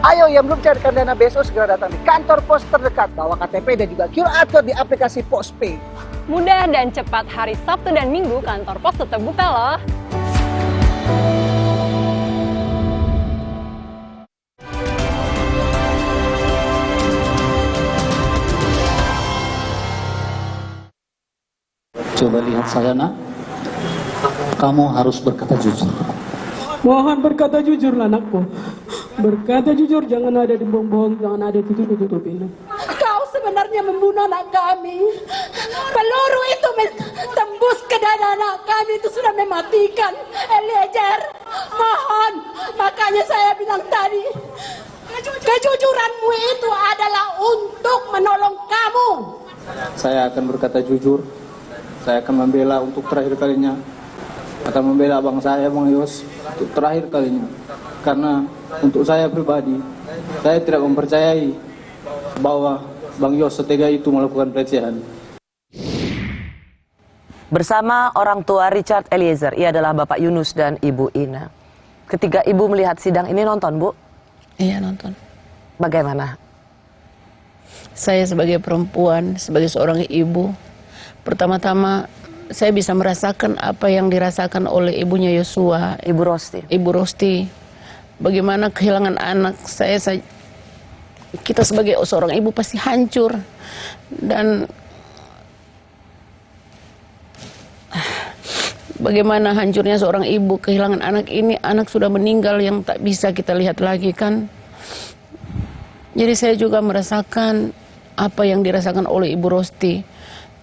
Ayo yang belum cairkan dana BSO segera datang di kantor pos terdekat, bawa KTP dan juga QR Code di aplikasi Postpay. Mudah dan cepat hari Sabtu dan Minggu kantor pos tetap buka loh. Coba lihat saya nak. Kamu harus berkata jujur. Mohon berkata jujur anakku. Berkata jujur, jangan ada dibohong-bohong, jangan ada tutup-tutupin. Kau sebenarnya membunuh anak kami. Peluru itu tembus ke dada anak kami, itu sudah mematikan. Eliezer, mohon. Makanya saya bilang tadi, kejujuranmu itu adalah untuk menolong kamu. Saya akan berkata jujur. Saya akan membela untuk terakhir kalinya. Akan membela abang saya, Bang Yos, untuk terakhir kalinya. Karena untuk saya pribadi, saya tidak mempercayai bahwa Bang Yos setega itu melakukan pelecehan. Bersama orang tua Richard Eliezer, ia adalah Bapak Yunus dan Ibu Ina. Ketika Ibu melihat sidang ini nonton, Bu? Iya, nonton. Bagaimana? Saya sebagai perempuan, sebagai seorang ibu, pertama-tama saya bisa merasakan apa yang dirasakan oleh ibunya Yosua, Ibu Rosti. Ibu Rosti. Bagaimana kehilangan anak saya, kita sebagai seorang ibu pasti hancur. Dan bagaimana hancurnya seorang ibu kehilangan anak ini, anak sudah meninggal yang tak bisa kita lihat lagi kan. Jadi saya juga merasakan apa yang dirasakan oleh Ibu Rosti.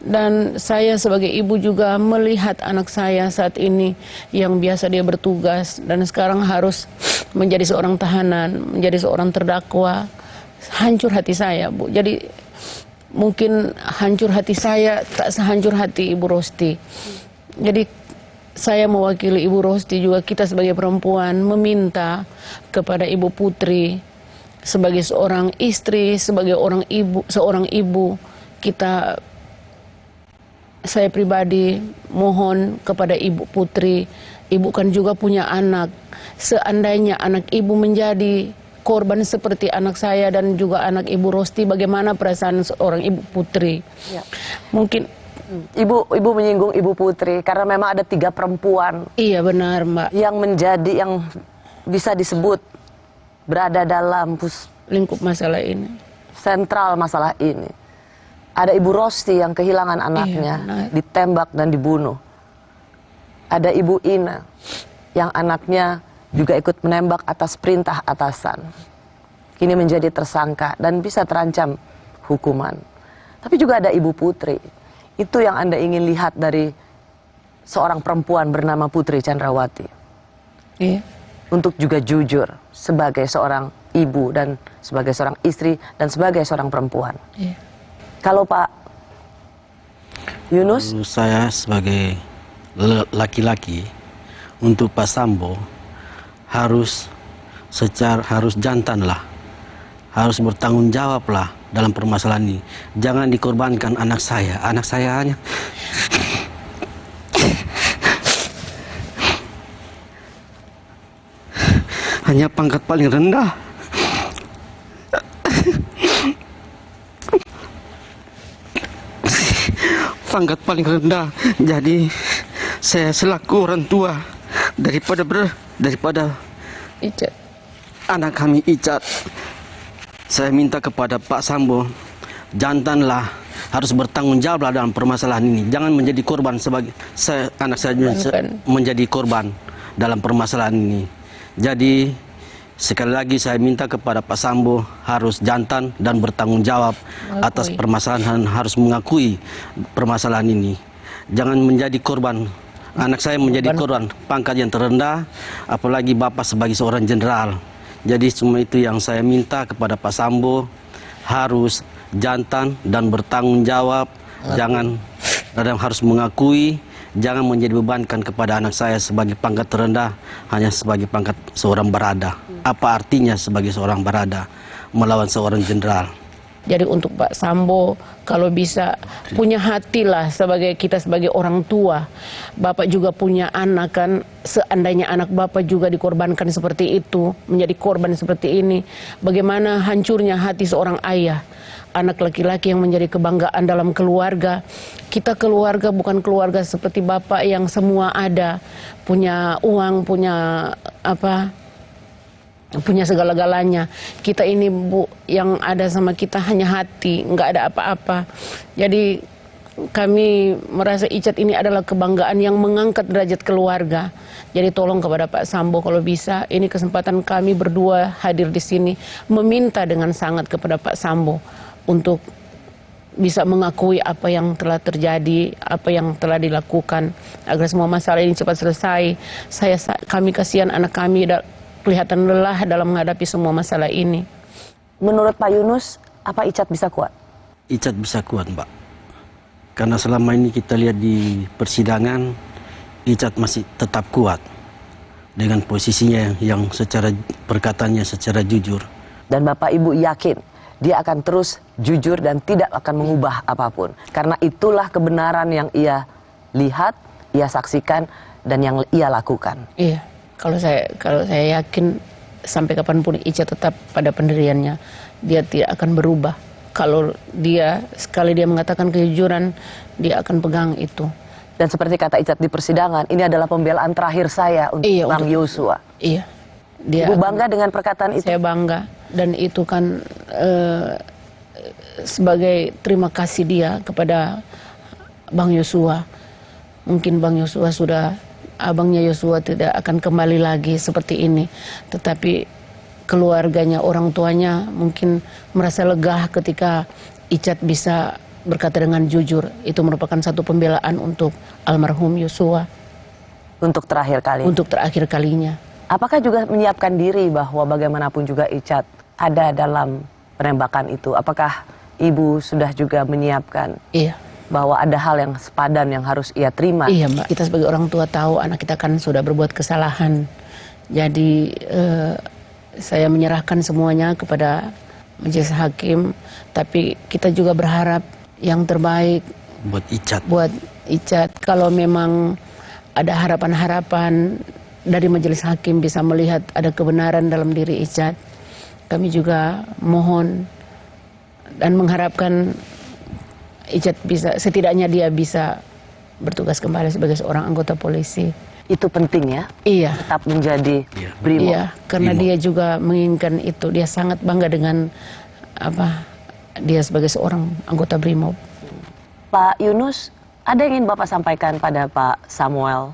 Dan saya sebagai ibu juga melihat anak saya saat ini yang biasa dia bertugas dan sekarang harus menjadi seorang tahanan, menjadi seorang terdakwa. Hancur hati saya, Bu. Jadi mungkin hancur hati saya tak sehancur hati Ibu Rosti. Jadi saya mewakili Ibu Rosti juga, kita sebagai perempuan meminta kepada Ibu Putri sebagai seorang istri, sebagai seorang ibu, saya pribadi mohon kepada Ibu Putri, Ibu kan juga punya anak. Seandainya anak Ibu menjadi korban seperti anak saya dan juga anak Ibu Rosti, bagaimana perasaan seorang Ibu Putri? Ya. Mungkin Ibu menyinggung Ibu Putri karena memang ada 3 perempuan. Iya benar, Mbak. Yang bisa disebut berada dalam lingkup masalah ini. Sentral masalah ini. Ada Ibu Rosti yang kehilangan anaknya, ditembak dan dibunuh. Ada Ibu Ina yang anaknya juga ikut menembak atas perintah atasan. Kini menjadi tersangka dan bisa terancam hukuman. Tapi juga ada Ibu Putri. Itu yang Anda ingin lihat dari seorang perempuan bernama Putri Chandrawati. Iya. Untuk juga jujur sebagai seorang ibu dan sebagai seorang istri dan sebagai seorang perempuan. Iya. Kalau Pak Yunus? Saya sebagai laki-laki, untuk Pak Sambo harus jantan lah, harus bertanggung jawab lah dalam permasalahan ini. Jangan dikorbankan anak saya hanya pangkat paling rendah. Pangkat paling rendah. Jadi saya selaku orang tua daripada Icat, anak kami Icat, saya minta kepada Pak Sambo, jantanlah, harus bertanggung jawab dalam permasalahan ini. Jangan menjadi korban anak saya menjadi korban dalam permasalahan ini. Jadi sekali lagi saya minta kepada Pak Sambo harus jantan dan bertanggung jawab atas permasalahan, harus mengakui permasalahan ini. Jangan menjadi korban. Anak saya menjadi korban pangkat yang terendah, apalagi Bapak sebagai seorang jenderal. Jadi semua itu yang saya minta kepada Pak Sambo, harus jantan dan bertanggung jawab. Jangan harus mengakui. Jangan menjadi bebankan kepada anak saya sebagai pangkat terendah, hanya sebagai pangkat seorang barada. Apa artinya sebagai seorang barada melawan seorang jenderal? Jadi untuk Pak Sambo, kalau bisa punya hati lah kita sebagai orang tua. Bapak juga punya anak kan, seandainya anak Bapak juga dikorbankan seperti itu, menjadi korban seperti ini, bagaimana hancurnya hati seorang ayah. Anak laki-laki yang menjadi kebanggaan dalam keluarga. Kita keluarga bukan keluarga seperti Bapak yang semua ada, punya uang, punya segala-galanya. Kita ini, Bu, yang ada sama kita hanya hati, nggak ada apa-apa. Jadi kami merasa Icat ini adalah kebanggaan yang mengangkat derajat keluarga. Jadi tolong kepada Pak Sambo kalau bisa, ini kesempatan kami berdua hadir di sini meminta dengan sangat kepada Pak Sambo untuk bisa mengakui apa yang telah terjadi, apa yang telah dilakukan, agar semua masalah ini cepat selesai. Kami kasihan anak kami kelihatan lelah dalam menghadapi semua masalah ini. Menurut Pak Yunus, apa Icat bisa kuat? Icat bisa kuat, Mbak. Karena selama ini kita lihat di persidangan, Icat masih tetap kuat dengan posisinya yang secara perkataannya secara jujur. Dan Bapak Ibu yakin dia akan terus jujur dan tidak akan mengubah apapun. Karena itulah kebenaran yang ia lihat, ia saksikan, dan yang ia lakukan. Iya, kalau saya yakin sampai kapanpun Icat tetap pada pendiriannya. Dia tidak akan berubah. Kalau sekali dia mengatakan kejujuran, dia akan pegang itu. Dan seperti kata Icat di persidangan, ini adalah pembelaan terakhir saya untuk Bang Yosua. Iya. Ibu bangga dengan perkataan itu? Saya bangga. Dan itu kan sebagai terima kasih dia kepada Bang Yosua. Mungkin Bang Yosua abangnya Yosua tidak akan kembali lagi seperti ini. Tetapi keluarganya, orang tuanya mungkin merasa lega ketika Icat bisa berkata dengan jujur. Itu merupakan satu pembelaan untuk almarhum Yosua. Untuk terakhir kali? Untuk terakhir kalinya. Apakah juga menyiapkan diri bahwa bagaimanapun juga Icat ada dalam penembakan itu? Apakah Ibu sudah juga menyiapkan bahwa ada hal yang sepadan yang harus ia terima? Iya, Mbak. Kita sebagai orang tua tahu anak kita kan sudah berbuat kesalahan. Jadi saya menyerahkan semuanya kepada majelis hakim. Tapi kita juga berharap yang terbaik buat Icat. Kalau memang ada harapan-harapan dari majelis hakim bisa melihat ada kebenaran dalam diri Icat, kami juga mohon dan mengharapkan Icat bisa, setidaknya dia bisa bertugas kembali sebagai seorang anggota polisi. Itu penting ya? Iya. Tetap menjadi BRIMOB. Iya, karena dia juga menginginkan itu. Dia sangat bangga dengan dia sebagai seorang anggota BRIMOB. Pak Yunus, ada yang ingin Bapak sampaikan pada Pak Samuel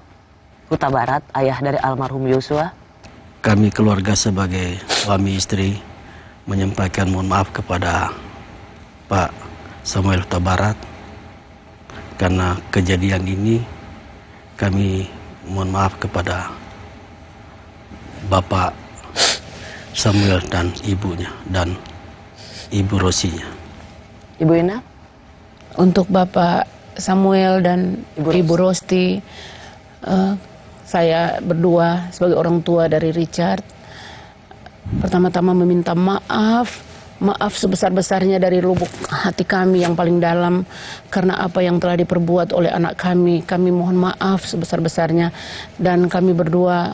Huta Barat, ayah dari almarhum Yosua? Kami keluarga sebagai suami istri menyampaikan mohon maaf kepada Pak Samuel Huta Barat karena kejadian ini. Kami mohon maaf kepada Bapak Samuel dan ibunya dan Ibu Rosinya. Ibu Ina? Untuk Bapak Samuel dan Ibu Rosti, saya berdua sebagai orang tua dari Richard, pertama-tama meminta maaf sebesar-besarnya dari lubuk hati kami yang paling dalam karena apa yang telah diperbuat oleh anak kami. Kami mohon maaf sebesar-besarnya dan kami berdua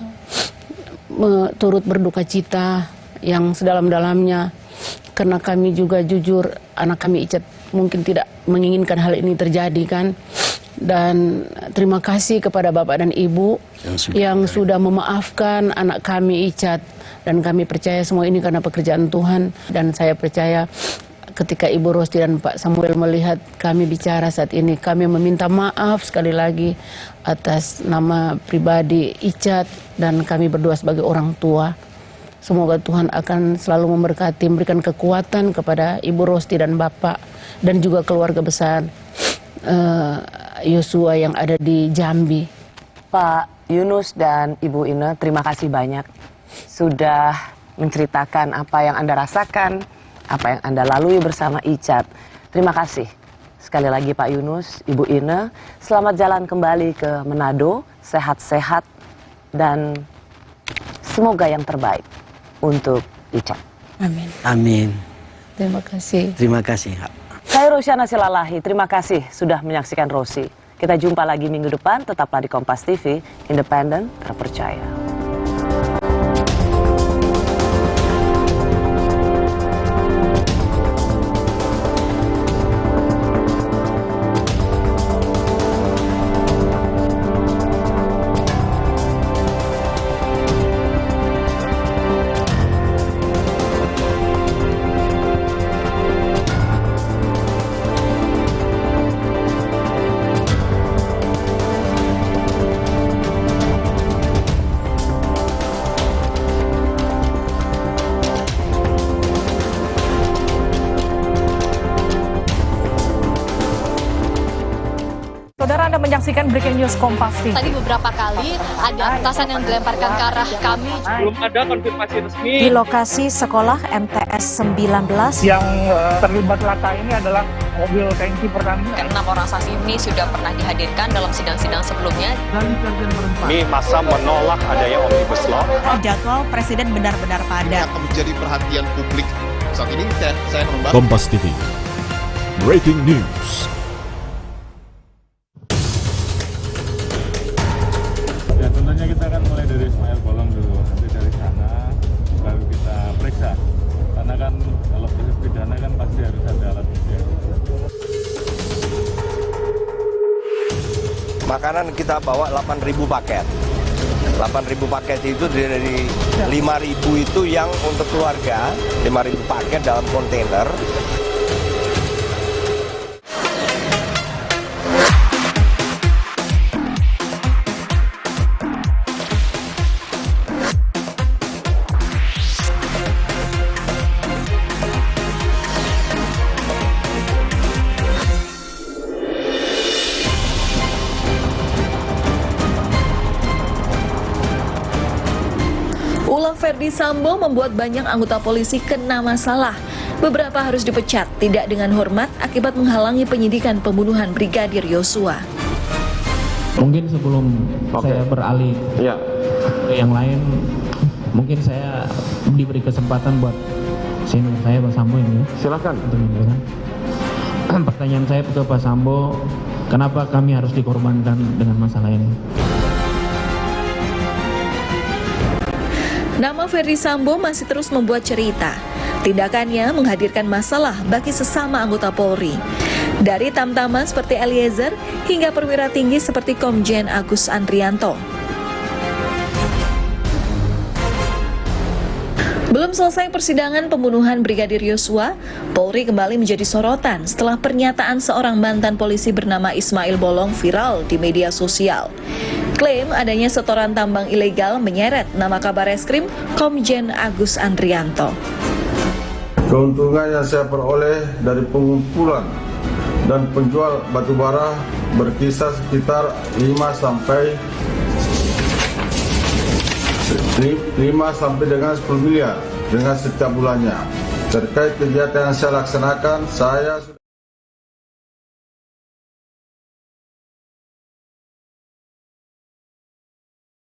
turut berduka cita yang sedalam-dalamnya karena kami juga jujur anak kami Icat mungkin tidak menginginkan hal ini terjadi kan. Dan terima kasih kepada Bapak dan Ibu yang sudah memaafkan anak kami Icat. Dan kami percaya semua ini karena pekerjaan Tuhan. Dan saya percaya ketika Ibu Rosti dan Pak Samuel melihat kami bicara saat ini, kami meminta maaf sekali lagi atas nama pribadi Icat. Dan kami berdua sebagai orang tua. Semoga Tuhan akan selalu memberkati, memberikan kekuatan kepada Ibu Rosti dan Bapak. Dan juga keluarga besar Yosua yang ada di Jambi. Pak Yunus dan Ibu Ina, terima kasih banyak sudah menceritakan apa yang Anda rasakan, apa yang Anda lalui bersama Icat. Terima kasih sekali lagi Pak Yunus, Ibu Ina. Selamat jalan kembali ke Manado, sehat-sehat dan semoga yang terbaik untuk Icat. Amin. Amin. Terima kasih. Terima kasih. Saya Rosyana Silalahi, terima kasih sudah menyaksikan Rosi. Kita jumpa lagi minggu depan, tetaplah di Kompas TV, independen, terpercaya. Anda menyaksikan Breaking News Kompas TV. Tadi beberapa kali ada petasan yang dilemparkan ke arah kami. Belum ada konfirmasi resmi. Di lokasi sekolah MTS 19. Yang terlibat laka ini adalah mobil tangki Pertamina. 6 orang saksi ini sudah pernah dihadirkan dalam sidang-sidang sebelumnya. Kami masa menolak adanya Omnibus Law. Jadwal Presiden benar-benar padat. Akan menjadi perhatian publik. Saat ini saya membahas Kompas TV Breaking News. Ya tentunya kita akan mulai dari Ismail Bolong dulu, nanti dari sana baru kita periksa. Karena kan kalau proses pidana kan pasti harus ada alat bukti. Makanan kita bawa 8.000 paket. 8.000 paket itu dari 5.000 itu yang untuk keluarga, 5.000 paket dalam kontainer. Ulah Ferdi Sambo membuat banyak anggota polisi kena masalah. Beberapa harus dipecat, tidak dengan hormat, akibat menghalangi penyidikan pembunuhan Brigadir Yosua. Mungkin sebelum saya beralih ke yang lain, mungkin saya diberi kesempatan buat senior saya Pak Sambo ini. Silakan. Pertanyaan saya ke Pak Sambo, kenapa kami harus dikorbankan dengan masalah ini? Nama Ferdi Sambo masih terus membuat cerita. Tindakannya menghadirkan masalah bagi sesama anggota Polri. Dari tamtama seperti Eliezer hingga perwira tinggi seperti Komjen Agus Andrianto. Belum selesai persidangan pembunuhan Brigadir Yosua, Polri kembali menjadi sorotan setelah pernyataan seorang mantan polisi bernama Ismail Bolong viral di media sosial. Klaim adanya setoran tambang ilegal menyeret nama Kabareskrim Komjen Agus Andrianto. Keuntungan yang saya peroleh dari pengumpulan dan penjual batubara berkisar sekitar 5 sampai dengan 10 miliar dengan setiap bulannya. Terkait kegiatan yang saya laksanakan, saya